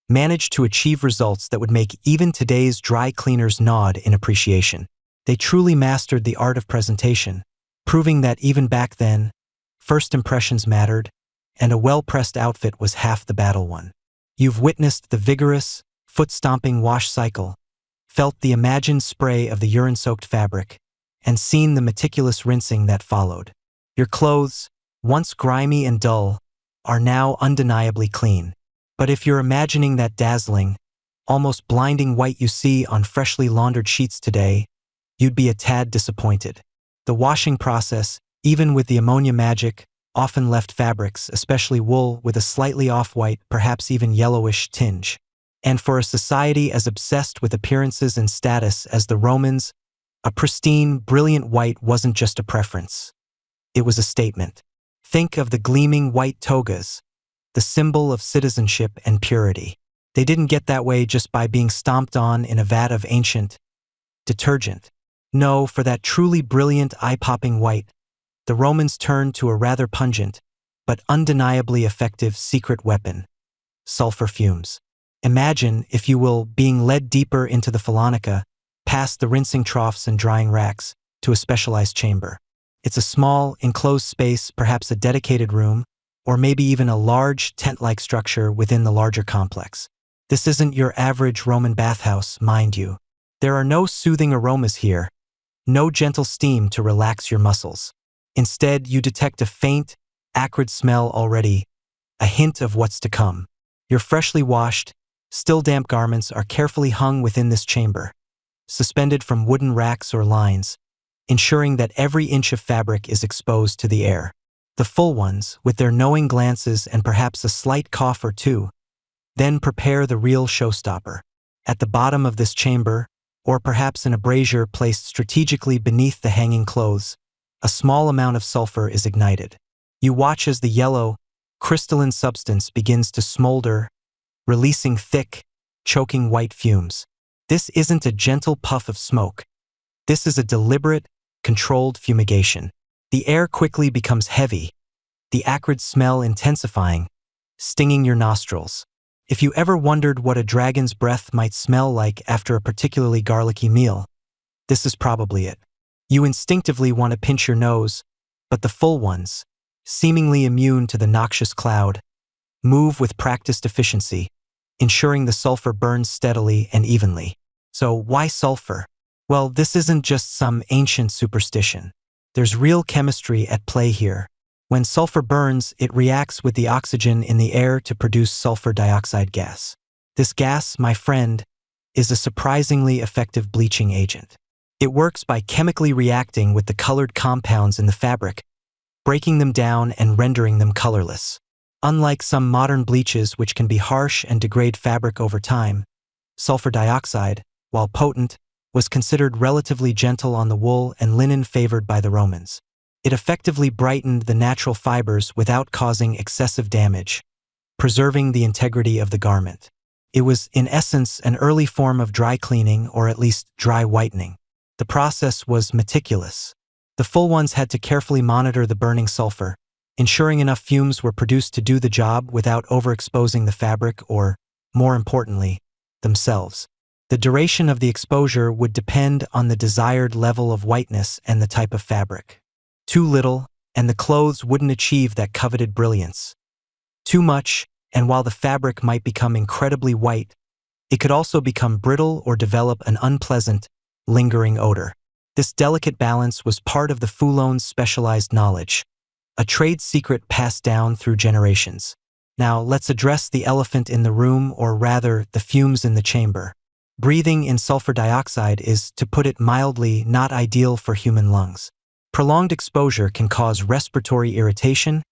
managed to achieve results that would make even today's dry cleaners nod in appreciation. They truly mastered the art of presentation, proving that even back then, first impressions mattered, and a well-pressed outfit was half the battle won. You've witnessed the vigorous, foot-stomping wash cycle, felt the imagined spray of the urine-soaked fabric, and seen the meticulous rinsing that followed. Your clothes, once grimy and dull, are now undeniably clean. But if you're imagining that dazzling, almost blinding white you see on freshly laundered sheets today, you'd be a tad disappointed. The washing process, even with the ammonia magic, often left fabrics, especially wool, with a slightly off-white, perhaps even yellowish tinge. And for a society as obsessed with appearances and status as the Romans, a pristine, brilliant white wasn't just a preference. It was a statement. Think of the gleaming white togas, the symbol of citizenship and purity. They didn't get that way just by being stomped on in a vat of ancient detergent. No, for that truly brilliant, eye-popping white, the Romans turned to a rather pungent, but undeniably effective secret weapon: sulfur fumes. Imagine, if you will, being led deeper into the Fullonica, past the rinsing troughs and drying racks, to a specialized chamber. It's a small, enclosed space, perhaps a dedicated room, or maybe even a large, tent-like structure within the larger complex. This isn't your average Roman bathhouse, mind you. There are no soothing aromas here, no gentle steam to relax your muscles. Instead, you detect a faint, acrid smell already, a hint of what's to come. Your freshly washed, still damp garments are carefully hung within this chamber, suspended from wooden racks or lines, ensuring that every inch of fabric is exposed to the air. The Fullones, with their knowing glances and perhaps a slight cough or two, then prepare the real showstopper. At the bottom of this chamber, or perhaps in a brazier placed strategically beneath the hanging clothes, a small amount of sulfur is ignited. You watch as the yellow, crystalline substance begins to smolder, releasing thick, choking white fumes. This isn't a gentle puff of smoke. This is a deliberate, controlled fumigation. The air quickly becomes heavy, the acrid smell intensifying, stinging your nostrils. If you ever wondered what a dragon's breath might smell like after a particularly garlicky meal, this is probably it. You instinctively want to pinch your nose, but the Fullones, seemingly immune to the noxious cloud, move with practiced efficiency, ensuring the sulfur burns steadily and evenly. So why sulfur? Well, this isn't just some ancient superstition. There's real chemistry at play here. When sulfur burns, it reacts with the oxygen in the air to produce sulfur dioxide gas. This gas, my friend, is a surprisingly effective bleaching agent. It works by chemically reacting with the colored compounds in the fabric, breaking them down and rendering them colorless. Unlike some modern bleaches which can be harsh and degrade fabric over time, sulfur dioxide, while potent, was considered relatively gentle on the wool and linen favored by the Romans. It effectively brightened the natural fibers without causing excessive damage, preserving the integrity of the garment. It was, in essence, an early form of dry cleaning, or at least dry whitening. The process was meticulous. The Fullones had to carefully monitor the burning sulfur, ensuring enough fumes were produced to do the job without overexposing the fabric or, more importantly, themselves. The duration of the exposure would depend on the desired level of whiteness and the type of fabric. Too little, and the clothes wouldn't achieve that coveted brilliance. Too much, and while the fabric might become incredibly white, it could also become brittle or develop an unpleasant, lingering odor. This delicate balance was part of the Fullones' specialized knowledge, a trade secret passed down through generations. Now, let's address the elephant in the room, or rather, the fumes in the chamber. Breathing in sulfur dioxide is, to put it mildly, not ideal for human lungs. Prolonged exposure can cause respiratory irritation,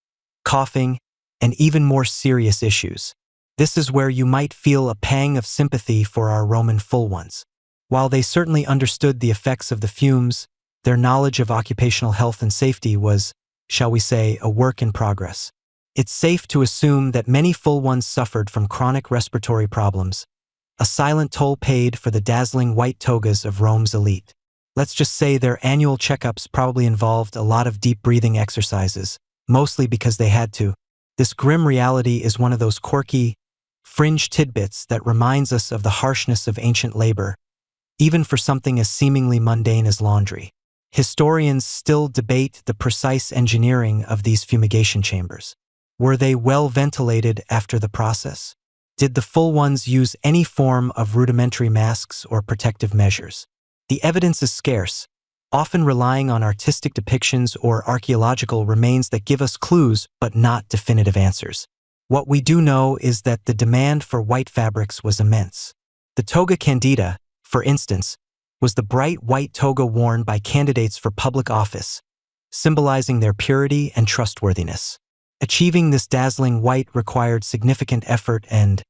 coughing, and even more serious issues. This is where you might feel a pang of sympathy for our Roman Fullones. While they certainly understood the effects of the fumes, their knowledge of occupational health and safety was, shall we say, a work in progress. It's safe to assume that many Fullones suffered from chronic respiratory problems, a silent toll paid for the dazzling white togas of Rome's elite. Let's just say their annual checkups probably involved a lot of deep breathing exercises, mostly because they had to. This grim reality is one of those quirky, fringe tidbits that reminds us of the harshness of ancient labor, even for something as seemingly mundane as laundry. Historians still debate the precise engineering of these fumigation chambers. Were they well ventilated after the process? Did the Fullones use any form of rudimentary masks or protective measures? The evidence is scarce, often relying on artistic depictions or archaeological remains that give us clues but not definitive answers. What we do know is that the demand for white fabrics was immense. The toga candida, for instance, was the bright white toga worn by candidates for public office, symbolizing their purity and trustworthiness. Achieving this dazzling white required significant effort and,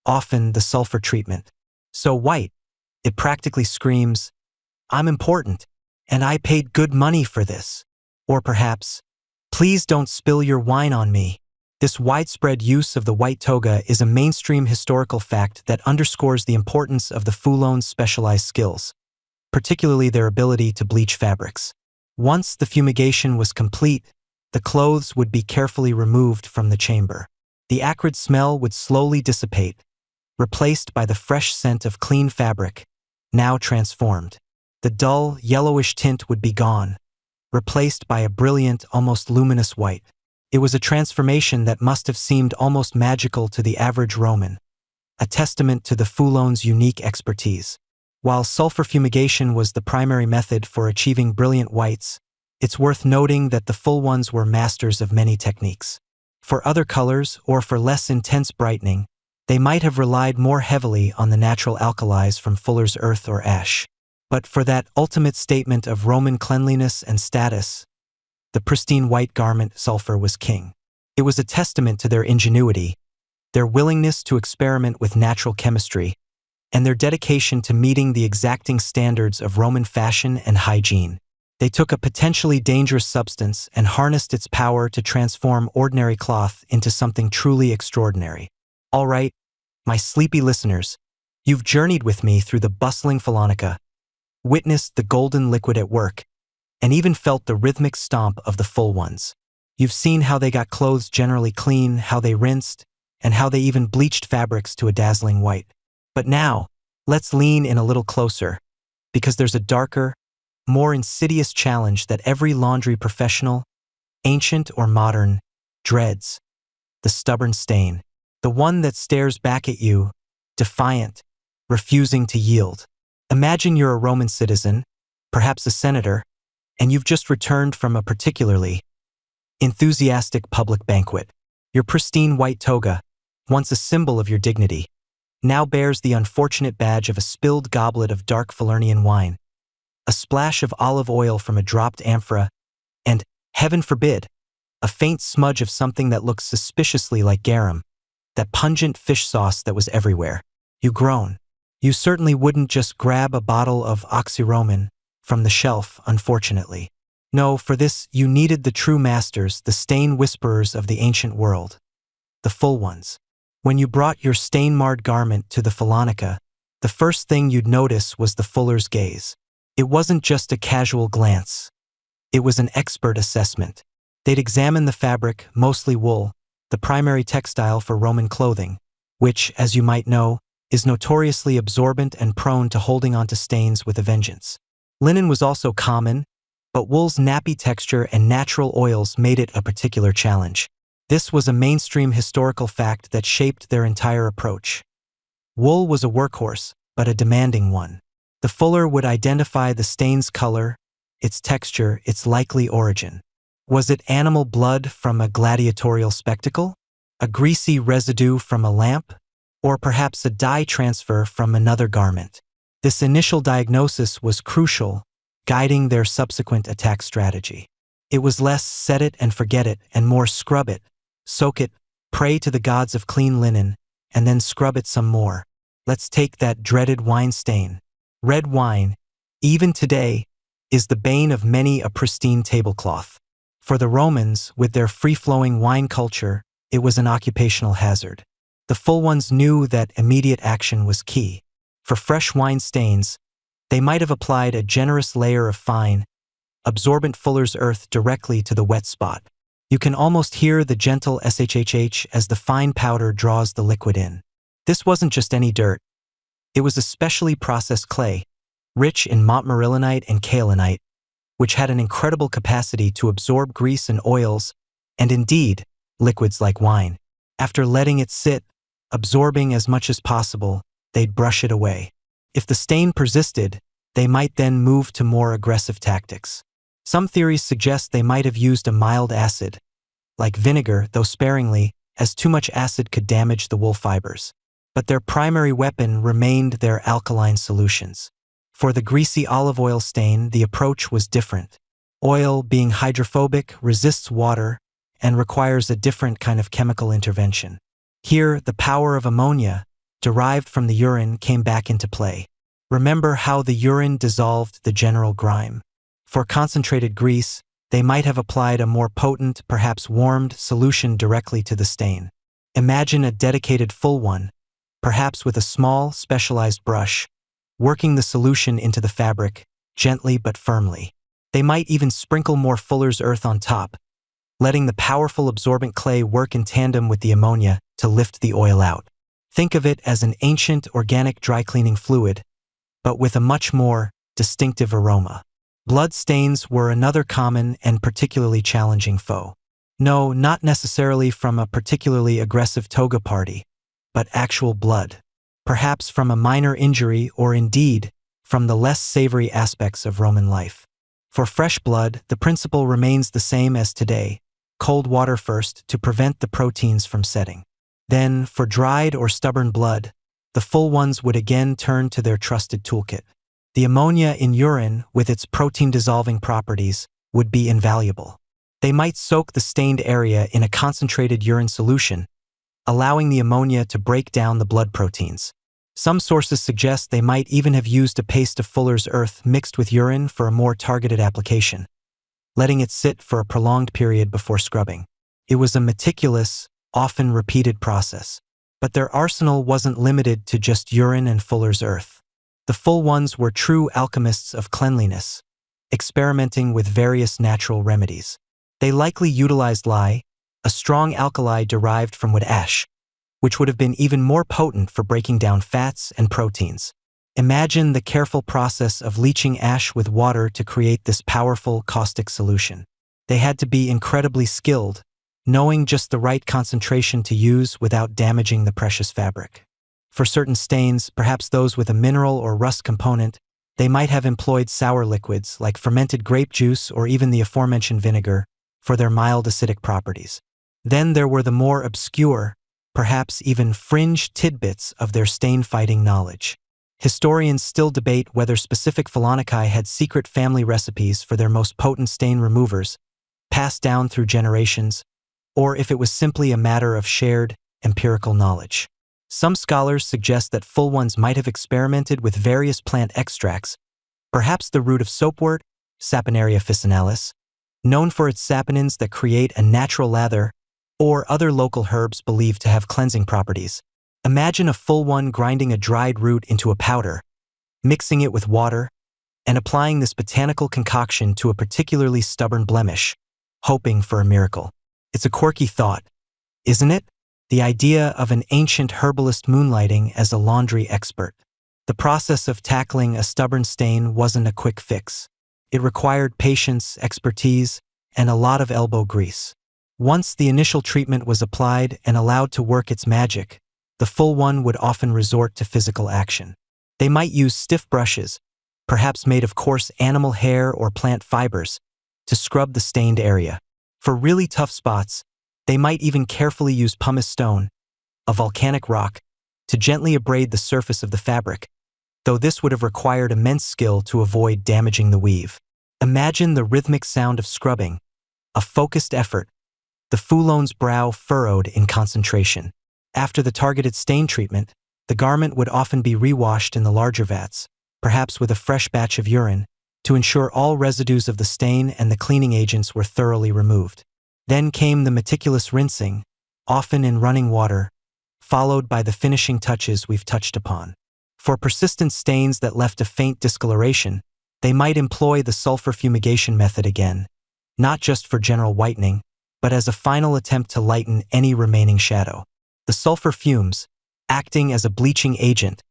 often, the sulfur treatment. So white, it practically screams, "I'm important, and I paid good money for this." Or perhaps, "Please don't spill your wine on me." This widespread use of the white toga is a mainstream historical fact that underscores the importance of the Fullones' specialized skills, particularly their ability to bleach fabrics. Once the fumigation was complete, the clothes would be carefully removed from the chamber. The acrid smell would slowly dissipate, replaced by the fresh scent of clean fabric, now transformed. The dull, yellowish tint would be gone, replaced by a brilliant, almost luminous white. It was a transformation that must have seemed almost magical to the average Roman, a testament to the Fullones' unique expertise. While sulfur fumigation was the primary method for achieving brilliant whites, it's worth noting that the Fullones were masters of many techniques. For other colors, or for less intense brightening, they might have relied more heavily on the natural alkalis from fuller's earth or ash. But for that ultimate statement of Roman cleanliness and status, the pristine white garment sulfur was king. It was a testament to their ingenuity, their willingness to experiment with natural chemistry, and their dedication to meeting the exacting standards of Roman fashion and hygiene. They took a potentially dangerous substance and harnessed its power to transform ordinary cloth into something truly extraordinary. All right, my sleepy listeners, you've journeyed with me through the bustling Fullonica, witnessed the golden liquid at work, and even felt the rhythmic stomp of the Fullones. You've seen how they got clothes generally clean, how they rinsed, and how they even bleached fabrics to a dazzling white. But now, let's lean in a little closer, because there's a darker, more insidious challenge that every laundry professional, ancient or modern, dreads: the stubborn stain, the one that stares back at you, defiant, refusing to yield. Imagine you're a Roman citizen, perhaps a senator, and you've just returned from a particularly enthusiastic public banquet. Your pristine white toga, once a symbol of your dignity, now bears the unfortunate badge of a spilled goblet of dark Falernian wine, a splash of olive oil from a dropped amphora, and, heaven forbid, a faint smudge of something that looks suspiciously like garum, that pungent fish sauce that was everywhere. You groan. You certainly wouldn't just grab a bottle of oxyroman from the shelf, unfortunately. No, for this you needed the true masters, the stain whisperers of the ancient world, the Fullones. When you brought your stain-marred garment to the Fullonica, the first thing you'd notice was the fuller's gaze. It wasn't just a casual glance. It was an expert assessment. They'd examine the fabric, mostly wool, the primary textile for Roman clothing, which, as you might know, is notoriously absorbent and prone to holding onto stains with a vengeance. Linen was also common, but wool's nappy texture and natural oils made it a particular challenge. This was a mainstream historical fact that shaped their entire approach. Wool was a workhorse, but a demanding one. The fuller would identify the stain's color, its texture, its likely origin. Was it animal blood from a gladiatorial spectacle? A greasy residue from a lamp? Or perhaps a dye transfer from another garment? This initial diagnosis was crucial, guiding their subsequent attack strategy. It was less set it and forget it and more scrub it, soak it, pray to the gods of clean linen, and then scrub it some more. Let's take that dreaded wine stain. Red wine, even today, is the bane of many a pristine tablecloth. For the Romans, with their free-flowing wine culture, it was an occupational hazard. The Fullones knew that immediate action was key. For fresh wine stains, they might have applied a generous layer of fine, absorbent fuller's earth directly to the wet spot. You can almost hear the gentle shhh as the fine powder draws the liquid in. This wasn't just any dirt. It was a specially processed clay, rich in montmorillonite and kaolinite, which had an incredible capacity to absorb grease and oils, and indeed, liquids like wine. After letting it sit, absorbing as much as possible, they'd brush it away. If the stain persisted, they might then move to more aggressive tactics. Some theories suggest they might have used a mild acid, like vinegar, though sparingly, as too much acid could damage the wool fibers. But their primary weapon remained their alkaline solutions. For the greasy olive oil stain, the approach was different. Oil, being hydrophobic, resists water and requires a different kind of chemical intervention. Here, the power of ammonia, derived from the urine, came back into play. Remember how the urine dissolved the general grime. For concentrated grease, they might have applied a more potent, perhaps warmed, solution directly to the stain. Imagine a dedicated Fullone, perhaps with a small, specialized brush, working the solution into the fabric, gently but firmly. They might even sprinkle more fuller's earth on top, letting the powerful absorbent clay work in tandem with the ammonia to lift the oil out. Think of it as an ancient organic dry cleaning fluid, but with a much more distinctive aroma. Blood stains were another common and particularly challenging foe. No, not necessarily from a particularly aggressive toga party, but actual blood. Perhaps from a minor injury or indeed from the less savory aspects of Roman life. For fresh blood, the principle remains the same as today: cold water first to prevent the proteins from setting. Then, for dried or stubborn blood, the Fullones would again turn to their trusted toolkit. The ammonia in urine, with its protein-dissolving properties, would be invaluable. They might soak the stained area in a concentrated urine solution, allowing the ammonia to break down the blood proteins. Some sources suggest they might even have used a paste of fuller's earth mixed with urine for a more targeted application, letting it sit for a prolonged period before scrubbing. It was a meticulous, often repeated process. But their arsenal wasn't limited to just urine and fuller's earth. The Fullones were true alchemists of cleanliness, experimenting with various natural remedies. They likely utilized lye, a strong alkali derived from wood ash, which would have been even more potent for breaking down fats and proteins. Imagine the careful process of leaching ash with water to create this powerful caustic solution. They had to be incredibly skilled, knowing just the right concentration to use without damaging the precious fabric. For certain stains, perhaps those with a mineral or rust component, they might have employed sour liquids like fermented grape juice or even the aforementioned vinegar for their mild acidic properties. Then there were the more obscure, perhaps even fringe tidbits of their stain-fighting knowledge. Historians still debate whether specific fullonicae had secret family recipes for their most potent stain removers, passed down through generations, or if it was simply a matter of shared, empirical knowledge. Some scholars suggest that Fullones might have experimented with various plant extracts, perhaps the root of soapwort, Saponaria officinalis, known for its saponins that create a natural lather, or other local herbs believed to have cleansing properties. Imagine a Fullone grinding a dried root into a powder, mixing it with water, and applying this botanical concoction to a particularly stubborn blemish, hoping for a miracle. It's a quirky thought, isn't it? The idea of an ancient herbalist moonlighting as a laundry expert. The process of tackling a stubborn stain wasn't a quick fix. It required patience, expertise, and a lot of elbow grease. Once the initial treatment was applied and allowed to work its magic, the Fullone would often resort to physical action. They might use stiff brushes, perhaps made of coarse animal hair or plant fibers, to scrub the stained area. For really tough spots, they might even carefully use pumice stone, a volcanic rock, to gently abrade the surface of the fabric, though this would have required immense skill to avoid damaging the weave. Imagine the rhythmic sound of scrubbing, a focused effort, the Fullone's brow furrowed in concentration. After the targeted stain treatment, the garment would often be rewashed in the larger vats, perhaps with a fresh batch of urine, to ensure all residues of the stain and the cleaning agents were thoroughly removed. Then came the meticulous rinsing, often in running water, followed by the finishing touches we've touched upon. For persistent stains that left a faint discoloration, they might employ the sulfur fumigation method again, not just for general whitening, but as a final attempt to lighten any remaining shadow. The sulfur fumes, acting as a bleaching agent,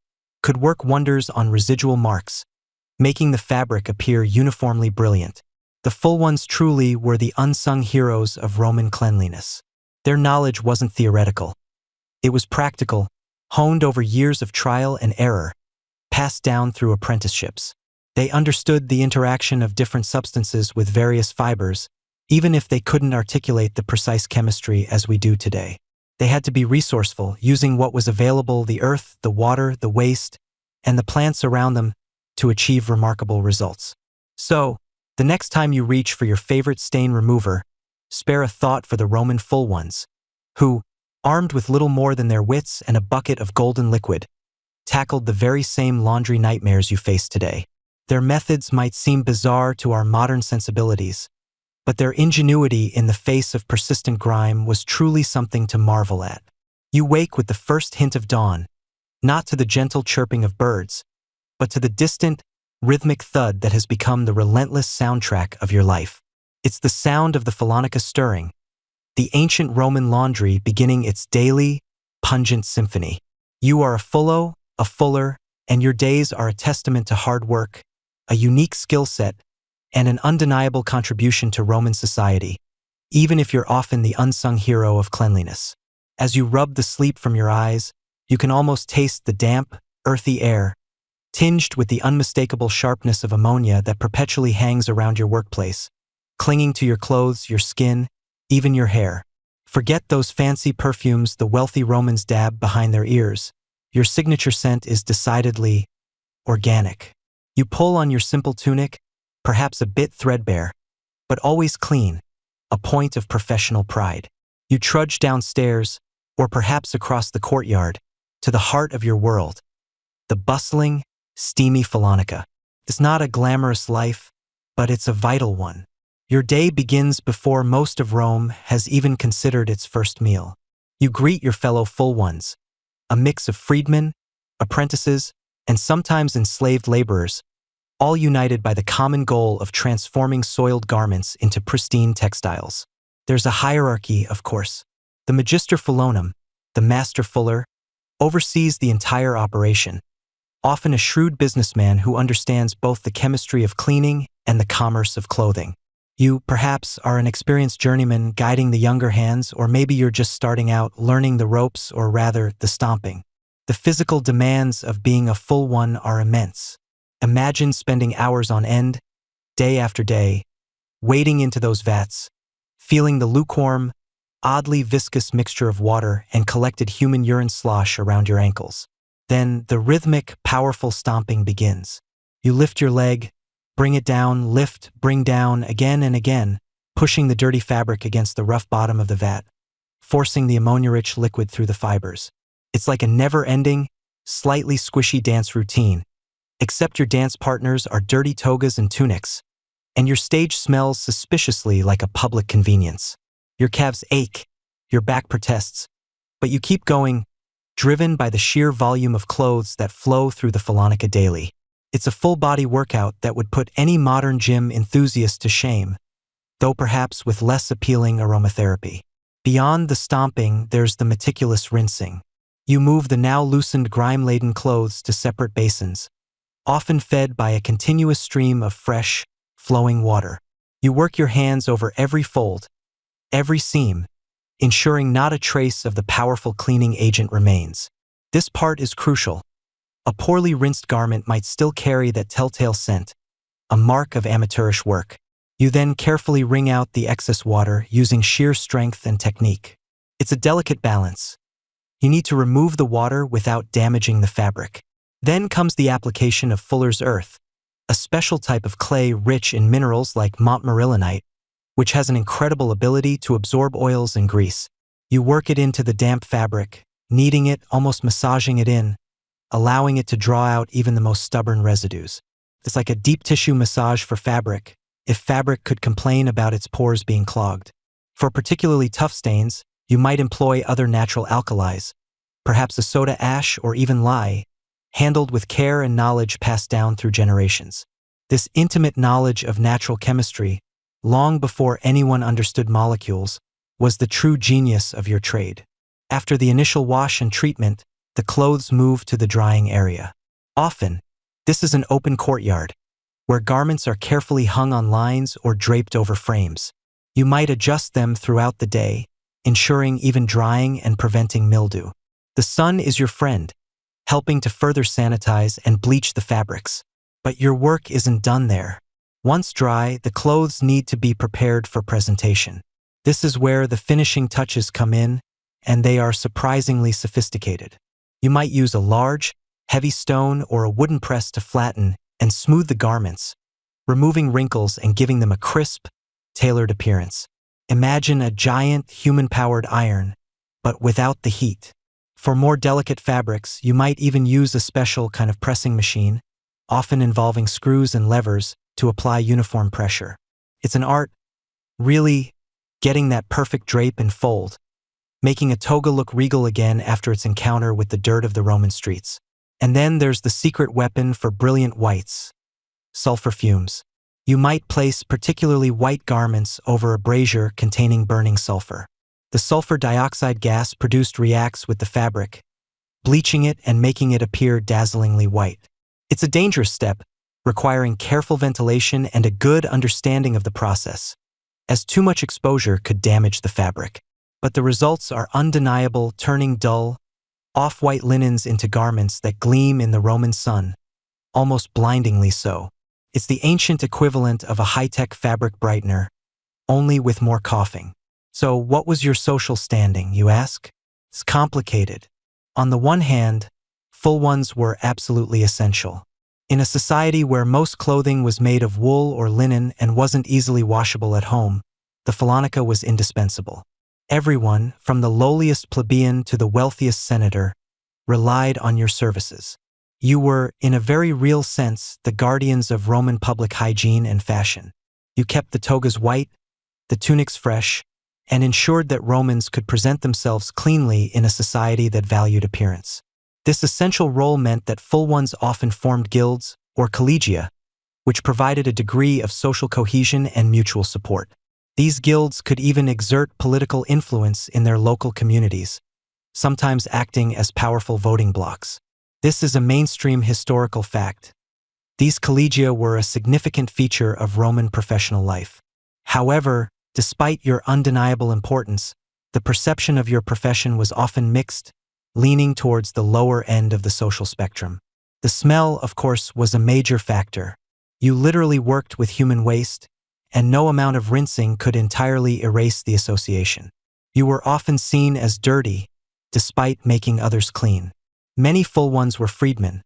could work wonders on residual marks, making the fabric appear uniformly brilliant. The Fullones truly were the unsung heroes of Roman cleanliness. Their knowledge wasn't theoretical. It was practical, honed over years of trial and error, passed down through apprenticeships. They understood the interaction of different substances with various fibers, even if they couldn't articulate the precise chemistry as we do today. They had to be resourceful, using what was available, the earth, the water, the waste, and the plants around them, to achieve remarkable results. So, the next time you reach for your favorite stain remover, spare a thought for the Roman Fullones, who, armed with little more than their wits and a bucket of golden liquid, tackled the very same laundry nightmares you face today. Their methods might seem bizarre to our modern sensibilities, but their ingenuity in the face of persistent grime was truly something to marvel at. You wake with the first hint of dawn, not to the gentle chirping of birds, but to the distant, rhythmic thud that has become the relentless soundtrack of your life. It's the sound of the Fullonica stirring, the ancient Roman laundry beginning its daily, pungent symphony. You are a fullo, a fuller, and your days are a testament to hard work, a unique skill set, and an undeniable contribution to Roman society, even if you're often the unsung hero of cleanliness. As you rub the sleep from your eyes, you can almost taste the damp, earthy air, tinged with the unmistakable sharpness of ammonia that perpetually hangs around your workplace, clinging to your clothes, your skin, even your hair. Forget those fancy perfumes the wealthy Romans dab behind their ears. Your signature scent is decidedly organic. You pull on your simple tunic, perhaps a bit threadbare, but always clean, a point of professional pride. You trudge downstairs, or perhaps across the courtyard, to the heart of your world, the bustling, steamy Fullonica. It's not a glamorous life, but it's a vital one. Your day begins before most of Rome has even considered its first meal. You greet your fellow Fullones, a mix of freedmen, apprentices, and sometimes enslaved laborers, all united by the common goal of transforming soiled garments into pristine textiles. There's a hierarchy, of course. The Magister Fullonum, the master fuller, oversees the entire operation, often a shrewd businessman who understands both the chemistry of cleaning and the commerce of clothing. You, perhaps, are an experienced journeyman guiding the younger hands, or maybe you're just starting out learning the ropes, or rather, the stomping. The physical demands of being a Fullone are immense. Imagine spending hours on end, day after day, wading into those vats, feeling the lukewarm, oddly viscous mixture of water and collected human urine slosh around your ankles. Then the rhythmic, powerful stomping begins. You lift your leg, bring it down, lift, bring down, again and again, pushing the dirty fabric against the rough bottom of the vat, forcing the ammonia-rich liquid through the fibers. It's like a never-ending, slightly squishy dance routine, except your dance partners are dirty togas and tunics, and your stage smells suspiciously like a public convenience. Your calves ache, your back protests, but you keep going, driven by the sheer volume of clothes that flow through the Fullonica daily. It's a full-body workout that would put any modern gym enthusiast to shame, though perhaps with less appealing aromatherapy. Beyond the stomping, there's the meticulous rinsing. You move the now loosened grime-laden clothes to separate basins, often fed by a continuous stream of fresh, flowing water. You work your hands over every fold, every seam, ensuring not a trace of the powerful cleaning agent remains. This part is crucial. A poorly rinsed garment might still carry that telltale scent, a mark of amateurish work. You then carefully wring out the excess water using sheer strength and technique. It's a delicate balance. You need to remove the water without damaging the fabric. Then comes the application of fuller's earth, a special type of clay rich in minerals like montmorillonite, which has an incredible ability to absorb oils and grease. You work it into the damp fabric, kneading it, almost massaging it in, allowing it to draw out even the most stubborn residues. It's like a deep tissue massage for fabric, if fabric could complain about its pores being clogged. For particularly tough stains, you might employ other natural alkalis, perhaps a soda ash or even lye, handled with care and knowledge passed down through generations. This intimate knowledge of natural chemistry, long before anyone understood molecules, was the true genius of your trade. After the initial wash and treatment, the clothes move to the drying area. Often, this is an open courtyard, where garments are carefully hung on lines or draped over frames. You might adjust them throughout the day, ensuring even drying and preventing mildew. The sun is your friend, helping to further sanitize and bleach the fabrics. But your work isn't done there. Once dry, the clothes need to be prepared for presentation. This is where the finishing touches come in, and they are surprisingly sophisticated. You might use a large, heavy stone or a wooden press to flatten and smooth the garments, removing wrinkles and giving them a crisp, tailored appearance. Imagine a giant human-powered iron, but without the heat. For more delicate fabrics, you might even use a special kind of pressing machine, often involving screws and levers, to apply uniform pressure. It's an art, really, getting that perfect drape and fold, making a toga look regal again after its encounter with the dirt of the Roman streets. And then there's the secret weapon for brilliant whites: sulfur fumes. You might place particularly white garments over a brazier containing burning sulfur. The sulfur dioxide gas produced reacts with the fabric, bleaching it and making it appear dazzlingly white. It's a dangerous step, requiring careful ventilation and a good understanding of the process, as too much exposure could damage the fabric. But the results are undeniable, turning dull, off-white linens into garments that gleam in the Roman sun, almost blindingly so. It's the ancient equivalent of a high-tech fabric brightener, only with more coughing. So what was your social standing, you ask? It's complicated. On the one hand, full ones were absolutely essential. In a society where most clothing was made of wool or linen and wasn't easily washable at home, the Fullonica was indispensable. Everyone, from the lowliest plebeian to the wealthiest senator, relied on your services. You were, in a very real sense, the guardians of Roman public hygiene and fashion. You kept the togas white, the tunics fresh, and ensured that Romans could present themselves cleanly in a society that valued appearance. This essential role meant that full ones often formed guilds, or collegia, which provided a degree of social cohesion and mutual support. These guilds could even exert political influence in their local communities, sometimes acting as powerful voting blocs. This is a mainstream historical fact. These collegia were a significant feature of Roman professional life. However, despite your undeniable importance, the perception of your profession was often mixed, leaning towards the lower end of the social spectrum. The smell, of course, was a major factor. You literally worked with human waste, and no amount of rinsing could entirely erase the association. You were often seen as dirty, despite making others clean. Many full ones were freedmen,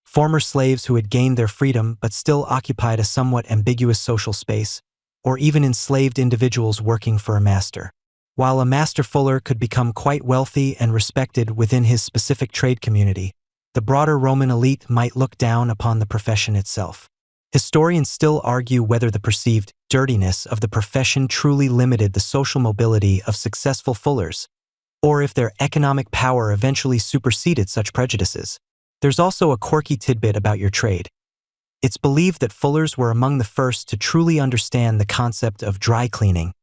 former slaves who had gained their freedom but still occupied a somewhat ambiguous social space, or even enslaved individuals working for a master. While a master fuller could become quite wealthy and respected within his specific trade community, the broader Roman elite might look down upon the profession itself. Historians still argue whether the perceived dirtiness of the profession truly limited the social mobility of successful fullers, or if their economic power eventually superseded such prejudices. There's also a quirky tidbit about your trade. It's believed that fullers were among the first to truly understand the concept of dry cleaning,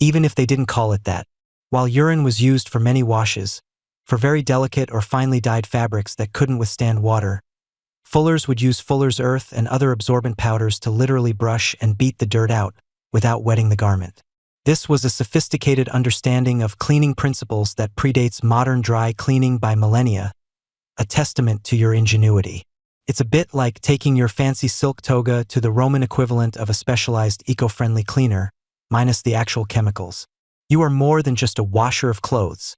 even if they didn't call it that. While urine was used for many washes, for very delicate or finely dyed fabrics that couldn't withstand water, fullers would use fuller's earth and other absorbent powders to literally brush and beat the dirt out without wetting the garment. This was a sophisticated understanding of cleaning principles that predates modern dry cleaning by millennia, a testament to your ingenuity. It's a bit like taking your fancy silk toga to the Roman equivalent of a specialized eco-friendly cleaner, minus the actual chemicals. You are more than just a washer of clothes.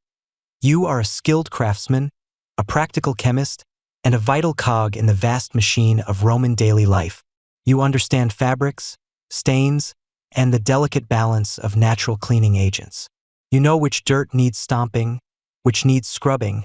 You are a skilled craftsman, a practical chemist, and a vital cog in the vast machine of Roman daily life. You understand fabrics, stains, and the delicate balance of natural cleaning agents. You know which dirt needs stomping, which needs scrubbing,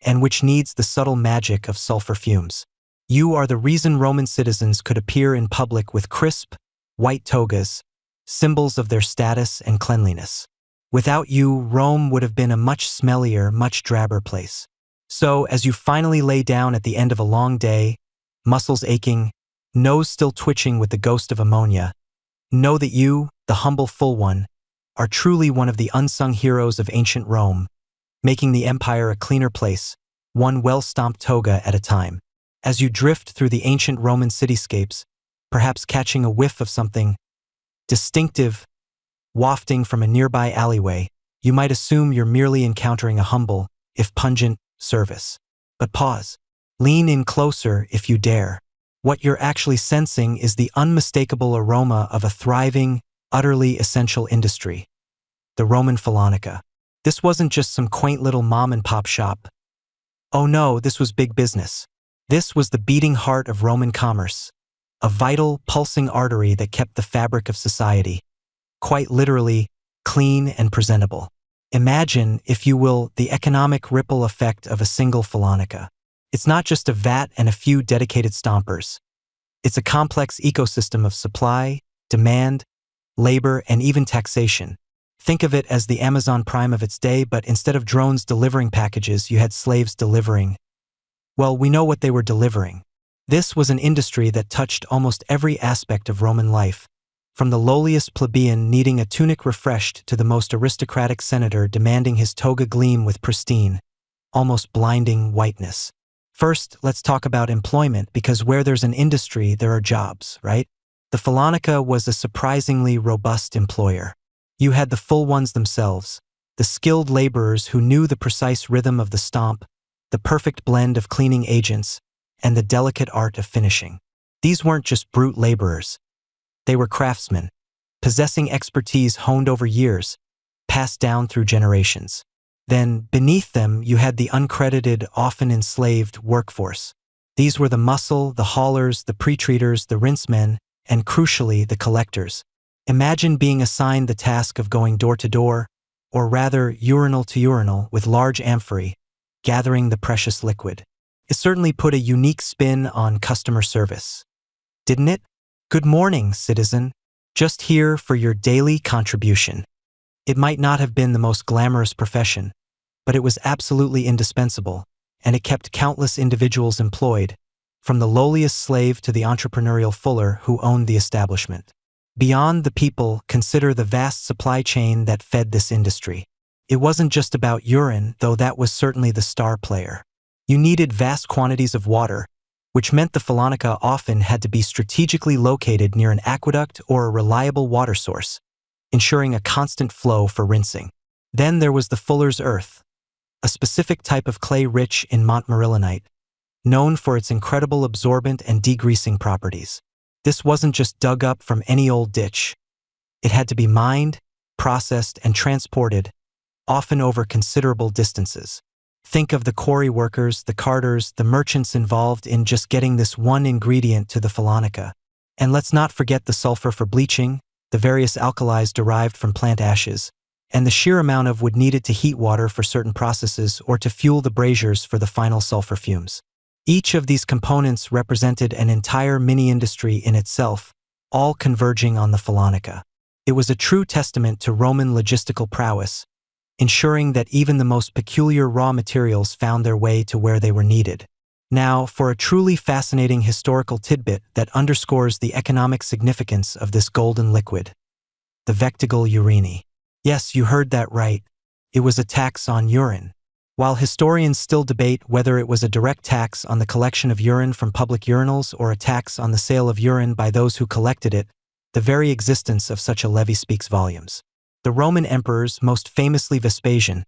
and which needs the subtle magic of sulfur fumes. You are the reason Roman citizens could appear in public with crisp, white togas, symbols of their status and cleanliness. Without you, Rome would have been a much smellier, much drabber place. So, as you finally lay down at the end of a long day, muscles aching, nose still twitching with the ghost of ammonia, know that you, the humble full one, are truly one of the unsung heroes of ancient Rome, making the empire a cleaner place, one well-stomped toga at a time. As you drift through the ancient Roman cityscapes, perhaps catching a whiff of something distinctive wafting from a nearby alleyway, you might assume you're merely encountering a humble, if pungent, service. But pause. Lean in closer if you dare. What you're actually sensing is the unmistakable aroma of a thriving, utterly essential industry. The Roman Fullonica. This wasn't just some quaint little mom-and-pop shop. Oh no, this was big business. This was the beating heart of Roman commerce, a vital, pulsing artery that kept the fabric of society, quite literally, clean and presentable. Imagine, if you will, the economic ripple effect of a single Fullonica. It's not just a vat and a few dedicated stompers. It's a complex ecosystem of supply, demand, labor, and even taxation. Think of it as the Amazon Prime of its day, but instead of drones delivering packages, you had slaves delivering. Well, we know what they were delivering. This was an industry that touched almost every aspect of Roman life, from the lowliest plebeian needing a tunic refreshed to the most aristocratic senator demanding his toga gleam with pristine, almost blinding whiteness. First, let's talk about employment, because where there's an industry, there are jobs, right? The Fullonica was a surprisingly robust employer. You had the full ones themselves, the skilled laborers who knew the precise rhythm of the stomp, the perfect blend of cleaning agents, and the delicate art of finishing. These weren't just brute laborers. They were craftsmen, possessing expertise honed over years, passed down through generations. Then, beneath them, you had the uncredited, often enslaved workforce. These were the muscle, the haulers, the pre-treaters, the rinsemen, and crucially, the collectors. Imagine being assigned the task of going door to door, or rather urinal to urinal, with large amphorae, gathering the precious liquid. It certainly put a unique spin on customer service, didn't it? Good morning, citizen. Just here for your daily contribution. It might not have been the most glamorous profession, but it was absolutely indispensable, and it kept countless individuals employed, from the lowliest slave to the entrepreneurial fuller who owned the establishment. Beyond the people, consider the vast supply chain that fed this industry. It wasn't just about urine, though that was certainly the star player. You needed vast quantities of water, which meant the Fullonica often had to be strategically located near an aqueduct or a reliable water source, ensuring a constant flow for rinsing. Then there was the fuller's earth, a specific type of clay rich in montmorillonite, known for its incredible absorbent and degreasing properties. This wasn't just dug up from any old ditch. It had to be mined, processed, and transported, often over considerable distances. Think of the quarry workers, the carters, the merchants involved in just getting this one ingredient to the Fullonica. And let's not forget the sulfur for bleaching, the various alkalis derived from plant ashes, and the sheer amount of wood needed to heat water for certain processes or to fuel the braziers for the final sulfur fumes. Each of these components represented an entire mini-industry in itself, all converging on the Fullonica. It was a true testament to Roman logistical prowess, ensuring that even the most peculiar raw materials found their way to where they were needed. Now, for a truly fascinating historical tidbit that underscores the economic significance of this golden liquid. The vectigal urine. Yes, you heard that right. It was a tax on urine. While historians still debate whether it was a direct tax on the collection of urine from public urinals or a tax on the sale of urine by those who collected it, the very existence of such a levy speaks volumes. The Roman emperors, most famously Vespasian,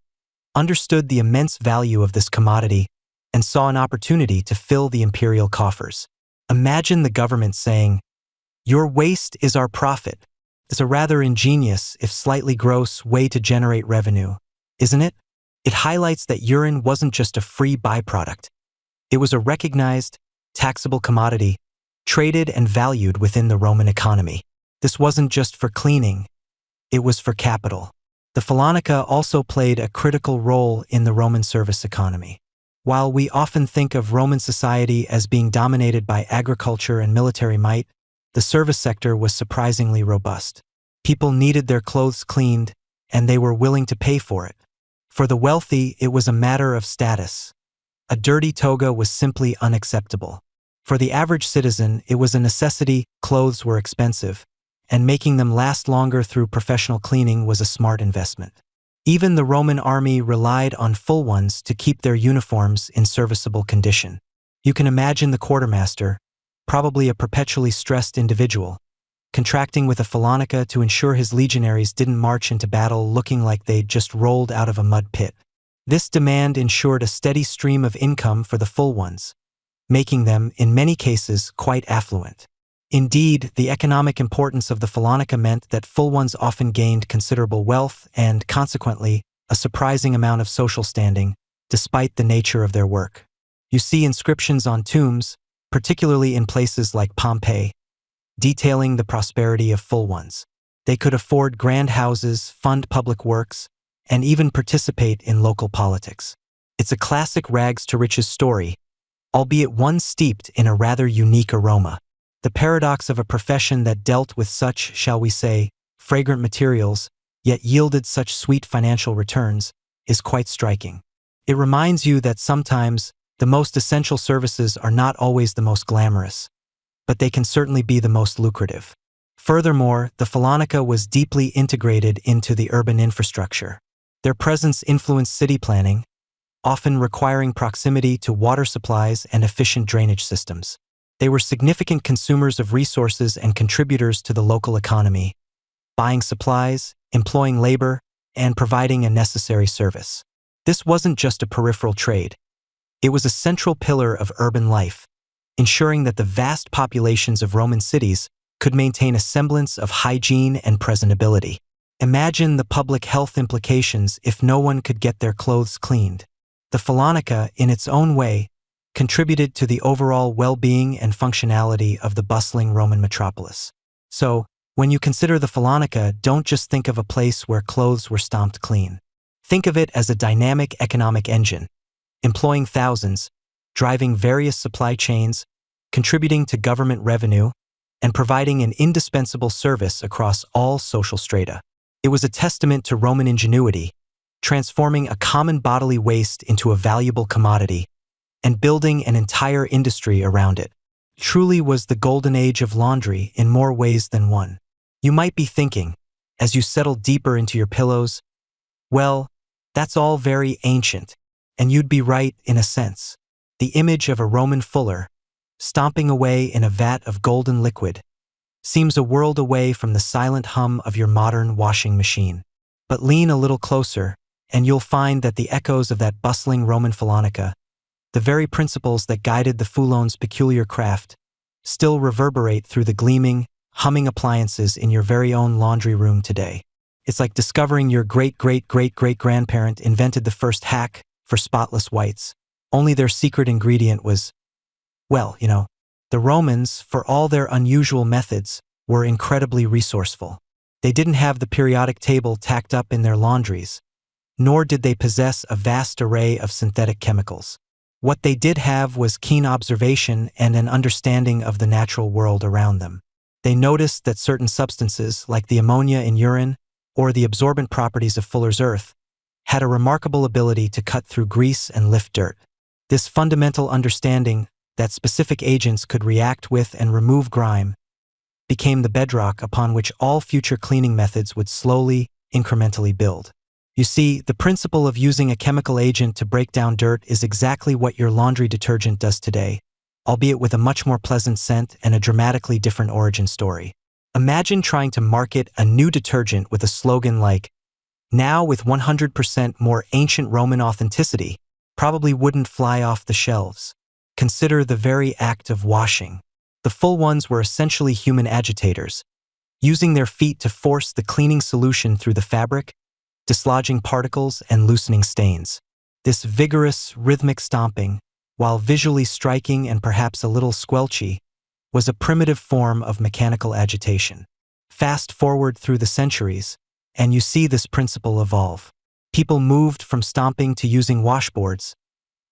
understood the immense value of this commodity and saw an opportunity to fill the imperial coffers. Imagine the government saying, "Your waste is our profit." It's a rather ingenious, if slightly gross, way to generate revenue, isn't it? It highlights that urine wasn't just a free byproduct. It was a recognized, taxable commodity, traded and valued within the Roman economy. This wasn't just for cleaning, it was for capital. The Fullonica also played a critical role in the Roman service economy. While we often think of Roman society as being dominated by agriculture and military might, the service sector was surprisingly robust. People needed their clothes cleaned, and they were willing to pay for it. For the wealthy, it was a matter of status. A dirty toga was simply unacceptable. For the average citizen, it was a necessity. Clothes were expensive, and making them last longer through professional cleaning was a smart investment. Even the Roman army relied on full ones to keep their uniforms in serviceable condition. You can imagine the quartermaster, probably a perpetually stressed individual, contracting with a Fullonica to ensure his legionaries didn't march into battle looking like they'd just rolled out of a mud pit. This demand ensured a steady stream of income for the full ones, making them, in many cases, quite affluent. Indeed, the economic importance of the Fullonica meant that full ones often gained considerable wealth and, consequently, a surprising amount of social standing, despite the nature of their work. You see inscriptions on tombs, particularly in places like Pompeii, detailing the prosperity of full ones. They could afford grand houses, fund public works, and even participate in local politics. It's a classic rags to riches story, albeit one steeped in a rather unique aroma. The paradox of a profession that dealt with such, shall we say, fragrant materials, yet yielded such sweet financial returns, is quite striking. It reminds you that sometimes the most essential services are not always the most glamorous, but they can certainly be the most lucrative. Furthermore, the Fullonica was deeply integrated into the urban infrastructure. Their presence influenced city planning, often requiring proximity to water supplies and efficient drainage systems. They were significant consumers of resources and contributors to the local economy, buying supplies, employing labor, and providing a necessary service. This wasn't just a peripheral trade. It was a central pillar of urban life, ensuring that the vast populations of Roman cities could maintain a semblance of hygiene and presentability. Imagine the public health implications if no one could get their clothes cleaned. The Fullonica, in its own way, contributed to the overall well-being and functionality of the bustling Roman metropolis. So, when you consider the Fullonica, don't just think of a place where clothes were stomped clean. Think of it as a dynamic economic engine, employing thousands, driving various supply chains, contributing to government revenue, and providing an indispensable service across all social strata. It was a testament to Roman ingenuity, transforming a common bodily waste into a valuable commodity, and building an entire industry around it. Truly was the golden age of laundry in more ways than one. You might be thinking, as you settle deeper into your pillows, well, that's all very ancient, and you'd be right in a sense. The image of a Roman fuller, stomping away in a vat of golden liquid, seems a world away from the silent hum of your modern washing machine. But lean a little closer, and you'll find that the echoes of that bustling Roman Fullonica, the very principles that guided the Fullones' peculiar craft, still reverberate through the gleaming, humming appliances in your very own laundry room today. It's like discovering your great-great-great-great-grandparent invented the first hack for spotless whites, only their secret ingredient was, well, the Romans, for all their unusual methods, were incredibly resourceful. They didn't have the periodic table tacked up in their laundries, nor did they possess a vast array of synthetic chemicals. What they did have was keen observation and an understanding of the natural world around them. They noticed that certain substances, like the ammonia in urine or the absorbent properties of fuller's earth, had a remarkable ability to cut through grease and lift dirt. This fundamental understanding that specific agents could react with and remove grime became the bedrock upon which all future cleaning methods would slowly, incrementally build. You see, the principle of using a chemical agent to break down dirt is exactly what your laundry detergent does today, albeit with a much more pleasant scent and a dramatically different origin story. Imagine trying to market a new detergent with a slogan like, "Now with 100% more ancient Roman authenticity," probably wouldn't fly off the shelves. Consider the very act of washing. The full ones were essentially human agitators, using their feet to force the cleaning solution through the fabric, dislodging particles and loosening stains. This vigorous, rhythmic stomping, while visually striking and perhaps a little squelchy, was a primitive form of mechanical agitation. Fast forward through the centuries, and you see this principle evolve. People moved from stomping to using washboards,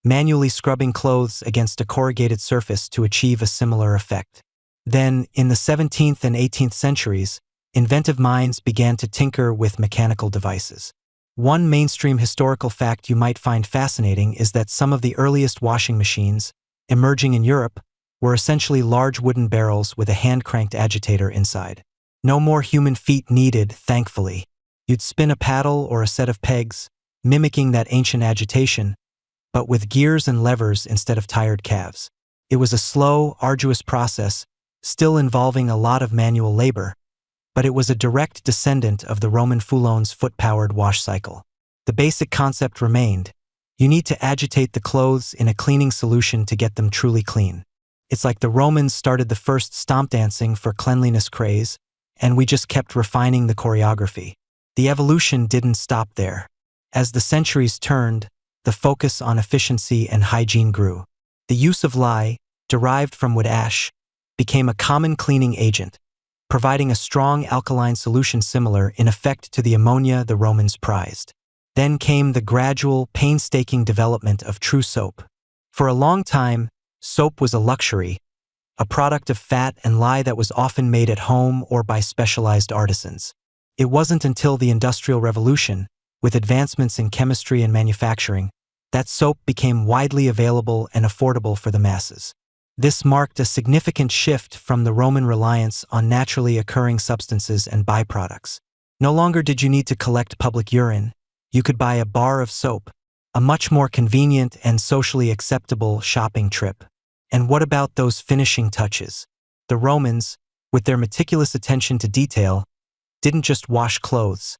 manually scrubbing clothes against a corrugated surface to achieve a similar effect. Then, in the 17th and 18th centuries, inventive minds began to tinker with mechanical devices. One mainstream historical fact you might find fascinating is that some of the earliest washing machines, emerging in Europe, were essentially large wooden barrels with a hand-cranked agitator inside. No more human feet needed, thankfully. You'd spin a paddle or a set of pegs, mimicking that ancient agitation, but with gears and levers instead of tired calves. It was a slow, arduous process, still involving a lot of manual labor, but it was a direct descendant of the Roman Fullones' foot-powered wash cycle. The basic concept remained. You need to agitate the clothes in a cleaning solution to get them truly clean. It's like the Romans started the first stomp dancing for cleanliness craze, and we just kept refining the choreography. The evolution didn't stop there. As the centuries turned, the focus on efficiency and hygiene grew. The use of lye, derived from wood ash, became a common cleaning agent, providing a strong alkaline solution similar in effect to the ammonia the Romans prized. Then came the gradual, painstaking development of true soap. For a long time, soap was a luxury, a product of fat and lye that was often made at home or by specialized artisans. It wasn't until the Industrial Revolution, with advancements in chemistry and manufacturing, that soap became widely available and affordable for the masses. This marked a significant shift from the Roman reliance on naturally occurring substances and byproducts. No longer did you need to collect public urine. You could buy a bar of soap, a much more convenient and socially acceptable shopping trip. And what about those finishing touches? The Romans, with their meticulous attention to detail, didn't just wash clothes.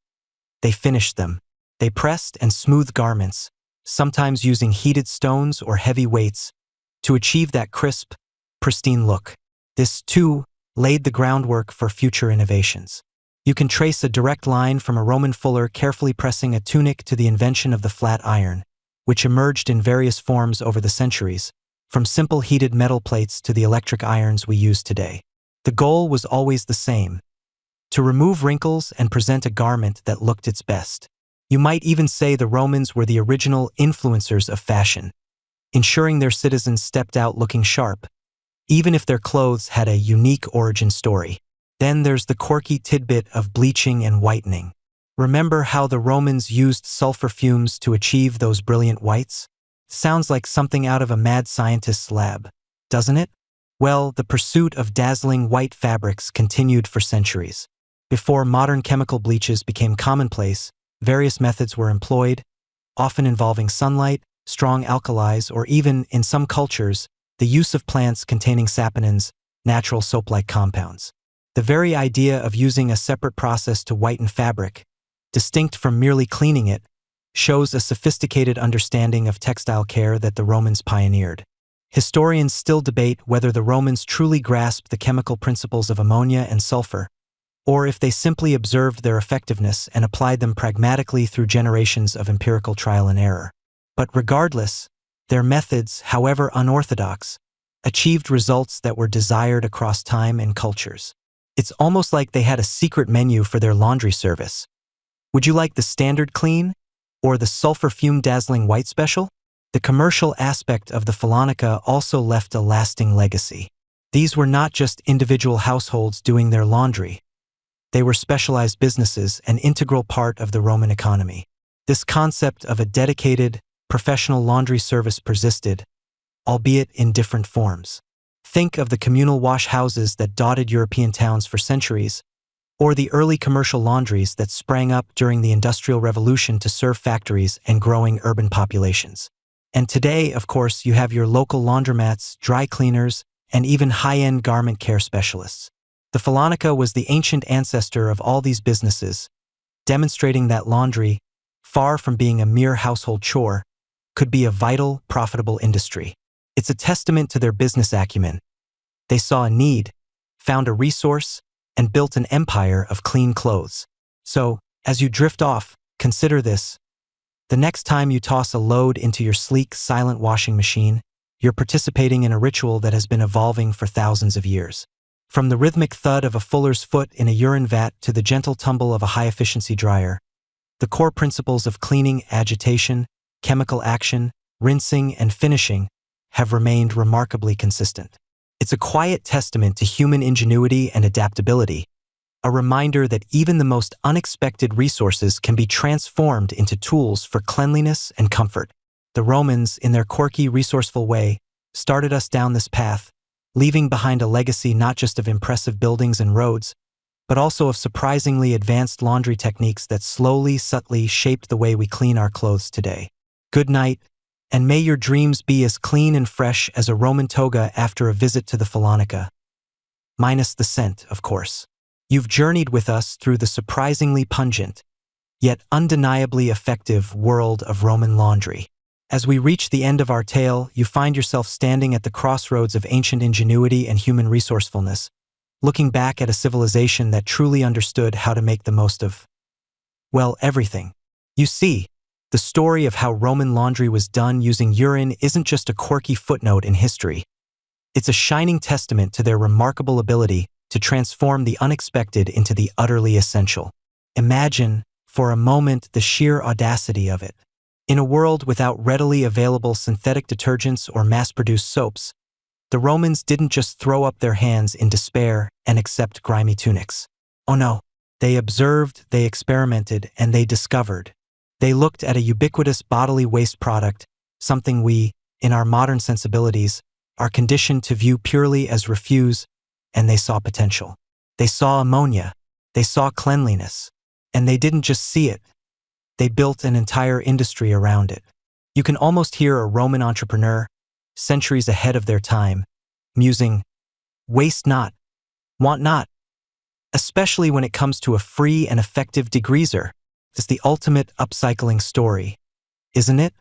They finished them. They pressed and smoothed garments, sometimes using heated stones or heavy weights, to achieve that crisp, pristine look. This, too, laid the groundwork for future innovations. You can trace a direct line from a Roman fuller carefully pressing a tunic to the invention of the flat iron, which emerged in various forms over the centuries, from simple heated metal plates to the electric irons we use today. The goal was always the same: to remove wrinkles and present a garment that looked its best. You might even say the Romans were the original influencers of fashion, ensuring their citizens stepped out looking sharp, even if their clothes had a unique origin story. Then there's the quirky tidbit of bleaching and whitening. Remember how the Romans used sulfur fumes to achieve those brilliant whites? Sounds like something out of a mad scientist's lab, doesn't it? Well, the pursuit of dazzling white fabrics continued for centuries. Before modern chemical bleaches became commonplace, various methods were employed, often involving sunlight, strong alkalis, or even, in some cultures, the use of plants containing saponins, natural soap-like compounds. The very idea of using a separate process to whiten fabric, distinct from merely cleaning it, shows a sophisticated understanding of textile care that the Romans pioneered. Historians still debate whether the Romans truly grasped the chemical principles of ammonia and sulfur, or if they simply observed their effectiveness and applied them pragmatically through generations of empirical trial and error. But regardless, their methods, however unorthodox, achieved results that were desired across time and cultures. It's almost like they had a secret menu for their laundry service. Would you like the standard clean, or the sulfur fume dazzling white special? The commercial aspect of the Fullonica also left a lasting legacy. These were not just individual households doing their laundry. They were specialized businesses, an integral part of the Roman economy. This concept of a dedicated, professional laundry service persisted, albeit in different forms. Think of the communal wash houses that dotted European towns for centuries, or the early commercial laundries that sprang up during the Industrial Revolution to serve factories and growing urban populations. And today, of course, you have your local laundromats, dry cleaners, and even high-end garment care specialists. The Fullonica was the ancient ancestor of all these businesses, demonstrating that laundry, far from being a mere household chore, could be a vital, profitable industry. It's a testament to their business acumen. They saw a need, found a resource, and built an empire of clean clothes. So, as you drift off, consider this. The next time you toss a load into your sleek, silent washing machine, you're participating in a ritual that has been evolving for thousands of years. From the rhythmic thud of a fuller's foot in a urine vat to the gentle tumble of a high-efficiency dryer, the core principles of cleaning, agitation, chemical action, rinsing, and finishing have remained remarkably consistent. It's a quiet testament to human ingenuity and adaptability, a reminder that even the most unexpected resources can be transformed into tools for cleanliness and comfort. The Romans, in their quirky, resourceful way, started us down this path, leaving behind a legacy not just of impressive buildings and roads, but also of surprisingly advanced laundry techniques that slowly, subtly shaped the way we clean our clothes today. Good night, and may your dreams be as clean and fresh as a Roman toga after a visit to the Fullonica. Minus the scent, of course. You've journeyed with us through the surprisingly pungent, yet undeniably effective world of Roman laundry. As we reach the end of our tale, you find yourself standing at the crossroads of ancient ingenuity and human resourcefulness, looking back at a civilization that truly understood how to make the most of, well, everything. You see, the story of how Roman laundry was done using urine isn't just a quirky footnote in history. It's a shining testament to their remarkable ability to transform the unexpected into the utterly essential. Imagine, for a moment, the sheer audacity of it. In a world without readily available synthetic detergents or mass-produced soaps, the Romans didn't just throw up their hands in despair and accept grimy tunics. Oh no, they observed, they experimented, and they discovered. They looked at a ubiquitous bodily waste product, something we, in our modern sensibilities, are conditioned to view purely as refuse, and they saw potential. They saw ammonia, they saw cleanliness, and they didn't just see it, they built an entire industry around it. You can almost hear a Roman entrepreneur, centuries ahead of their time, musing, "Waste not, want not," especially when it comes to a free and effective degreaser. It's the ultimate upcycling story, isn't it?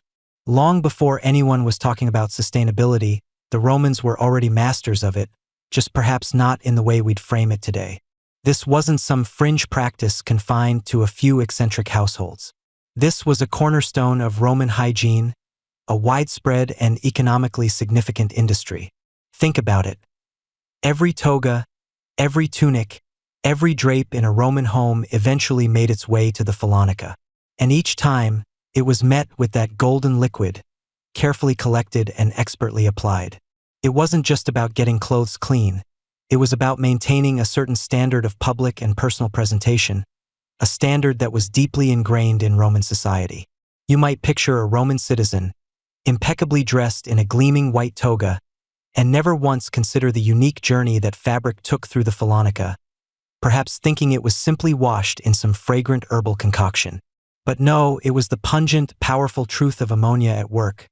Long before anyone was talking about sustainability, the Romans were already masters of it, just perhaps not in the way we'd frame it today. This wasn't some fringe practice confined to a few eccentric households. This was a cornerstone of Roman hygiene, a widespread and economically significant industry. Think about it. Every toga, every tunic, every drape in a Roman home eventually made its way to the Fullonica. And each time, it was met with that golden liquid, carefully collected and expertly applied. It wasn't just about getting clothes clean. It was about maintaining a certain standard of public and personal presentation, a standard that was deeply ingrained in Roman society. You might picture a Roman citizen, impeccably dressed in a gleaming white toga, and never once consider the unique journey that fabric took through the Fullonica, perhaps thinking it was simply washed in some fragrant herbal concoction. But no, it was the pungent, powerful truth of ammonia at work,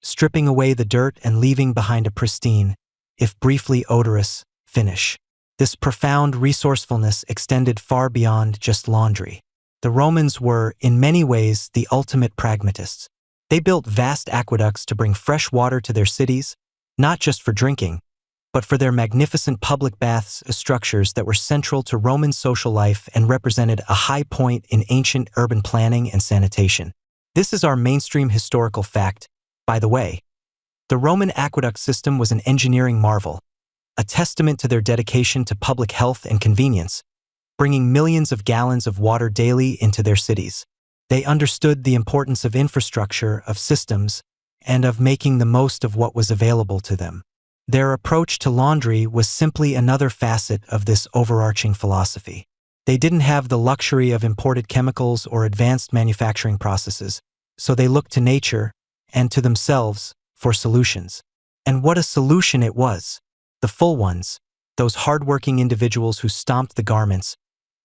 stripping away the dirt and leaving behind a pristine, if briefly odorous, finish. This profound resourcefulness extended far beyond just laundry. The Romans were, in many ways, the ultimate pragmatists. They built vast aqueducts to bring fresh water to their cities, not just for drinking, but for their magnificent public baths, structures that were central to Roman social life and represented a high point in ancient urban planning and sanitation. This is our mainstream historical fact, by the way. The Roman aqueduct system was an engineering marvel, a testament to their dedication to public health and convenience, bringing millions of gallons of water daily into their cities. They understood the importance of infrastructure, of systems, and of making the most of what was available to them. Their approach to laundry was simply another facet of this overarching philosophy. They didn't have the luxury of imported chemicals or advanced manufacturing processes, so they looked to nature and to themselves for solutions. And what a solution it was! The full ones, those hardworking individuals who stomped the garments,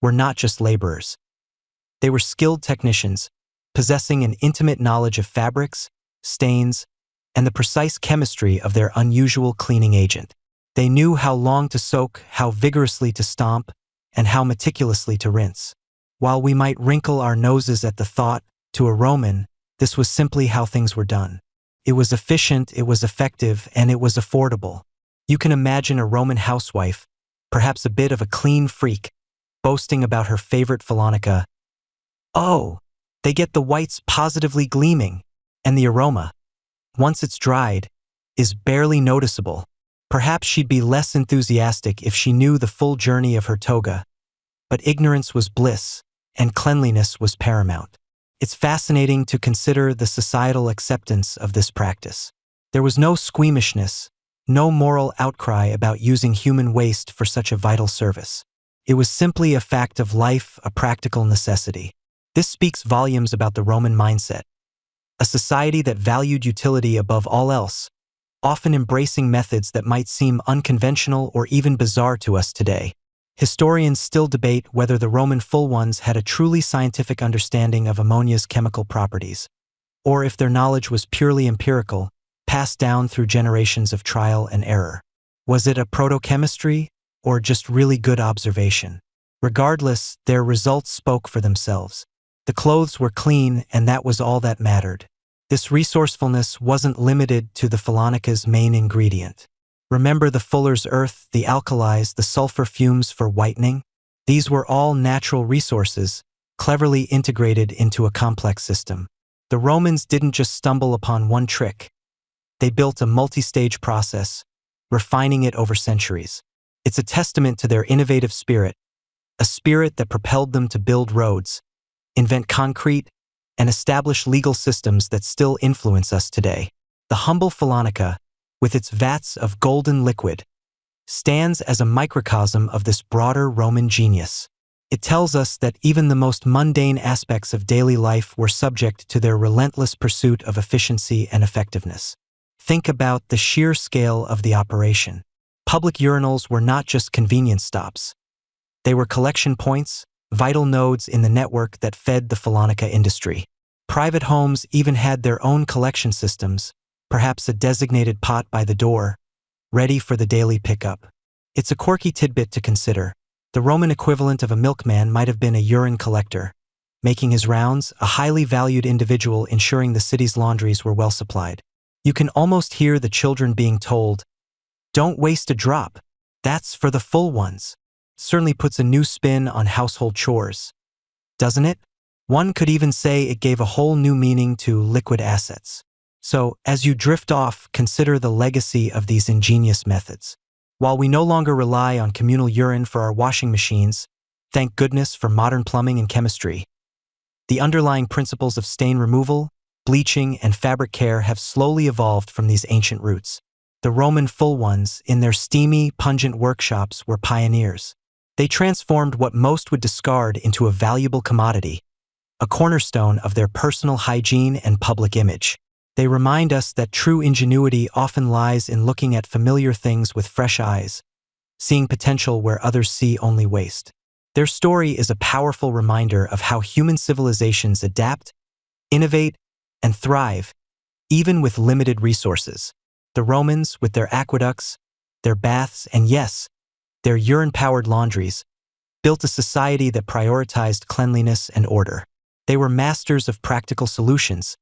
were not just laborers. They were skilled technicians, possessing an intimate knowledge of fabrics, stains, and the precise chemistry of their unusual cleaning agent. They knew how long to soak, how vigorously to stomp, and how meticulously to rinse. While we might wrinkle our noses at the thought, to a Roman, this was simply how things were done. It was efficient, it was effective, and it was affordable. You can imagine a Roman housewife, perhaps a bit of a clean freak, boasting about her favorite Fullonica. Oh, they get the whites positively gleaming, and the aroma, once it's dried, is barely noticeable. Perhaps she'd be less enthusiastic if she knew the full journey of her toga, but ignorance was bliss, and cleanliness was paramount. It's fascinating to consider the societal acceptance of this practice. There was no squeamishness, no moral outcry about using human waste for such a vital service. It was simply a fact of life, a practical necessity. This speaks volumes about the Roman mindset, a society that valued utility above all else, often embracing methods that might seem unconventional or even bizarre to us today. Historians still debate whether the Roman Fullones had a truly scientific understanding of ammonia's chemical properties, or if their knowledge was purely empirical, passed down through generations of trial and error. Was it a proto-chemistry, or just really good observation? Regardless, their results spoke for themselves. The clothes were clean, and that was all that mattered. This resourcefulness wasn't limited to the Fullonica's main ingredient. Remember the fuller's earth, the alkalis, the sulfur fumes for whitening? These were all natural resources, cleverly integrated into a complex system. The Romans didn't just stumble upon one trick. They built a multi-stage process, refining it over centuries. It's a testament to their innovative spirit, a spirit that propelled them to build roads, invent concrete, and establish legal systems that still influence us today. The humble Fullonica, with its vats of golden liquid, stands as a microcosm of this broader Roman genius. It tells us that even the most mundane aspects of daily life were subject to their relentless pursuit of efficiency and effectiveness. Think about the sheer scale of the operation. Public urinals were not just convenience stops. They were collection points, vital nodes in the network that fed the Fullonica industry. Private homes even had their own collection systems, perhaps a designated pot by the door, ready for the daily pickup. It's a quirky tidbit to consider. The Roman equivalent of a milkman might have been a urine collector, making his rounds, a highly valued individual ensuring the city's laundries were well supplied. You can almost hear the children being told, "Don't waste a drop. That's for the full ones." Certainly puts a new spin on household chores, doesn't it? One could even say it gave a whole new meaning to liquid assets. So, as you drift off, consider the legacy of these ingenious methods. While we no longer rely on communal urine for our washing machines, thank goodness for modern plumbing and chemistry, the underlying principles of stain removal, bleaching, and fabric care have slowly evolved from these ancient roots. The Roman Fullones, in their steamy, pungent workshops, were pioneers. They transformed what most would discard into a valuable commodity, a cornerstone of their personal hygiene and public image. They remind us that true ingenuity often lies in looking at familiar things with fresh eyes, seeing potential where others see only waste. Their story is a powerful reminder of how human civilizations adapt, innovate, and thrive, even with limited resources. The Romans, with their aqueducts, their baths, and yes, their urine-powered laundries, built a society that prioritized cleanliness and order. They were masters of practical solutions,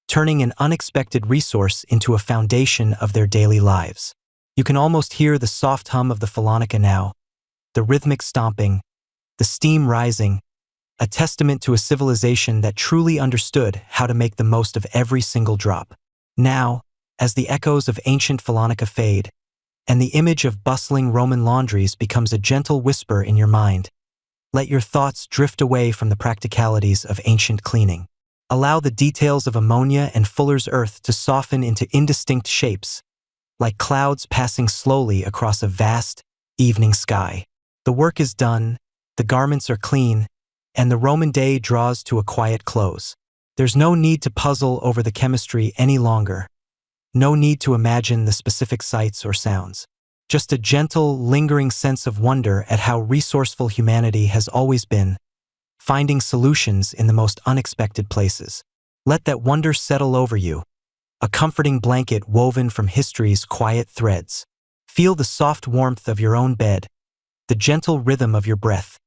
turning an unexpected resource into a foundation of their daily lives. You can almost hear the soft hum of the Fullonica now, the rhythmic stomping, the steam rising, a testament to a civilization that truly understood how to make the most of every single drop. Now, as the echoes of ancient Fullonica fade, and the image of bustling Roman laundries becomes a gentle whisper in your mind, let your thoughts drift away from the practicalities of ancient cleaning. Allow the details of ammonia and fuller's earth to soften into indistinct shapes, like clouds passing slowly across a vast, evening sky. The work is done, the garments are clean, and the Roman day draws to a quiet close. There's no need to puzzle over the chemistry any longer. No need to imagine the specific sights or sounds. Just a gentle, lingering sense of wonder at how resourceful humanity has always been, finding solutions in the most unexpected places. Let that wonder settle over you, a comforting blanket woven from history's quiet threads. Feel the soft warmth of your own bed, the gentle rhythm of your breath,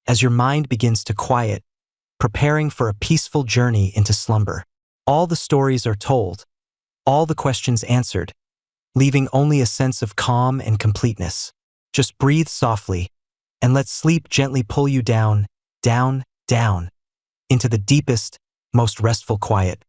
as your mind begins to quiet, preparing for a peaceful journey into slumber. All the stories are told, all the questions answered, leaving only a sense of calm and completeness. Just breathe softly, and let sleep gently pull you down, down, down, into the deepest, most restful quiet.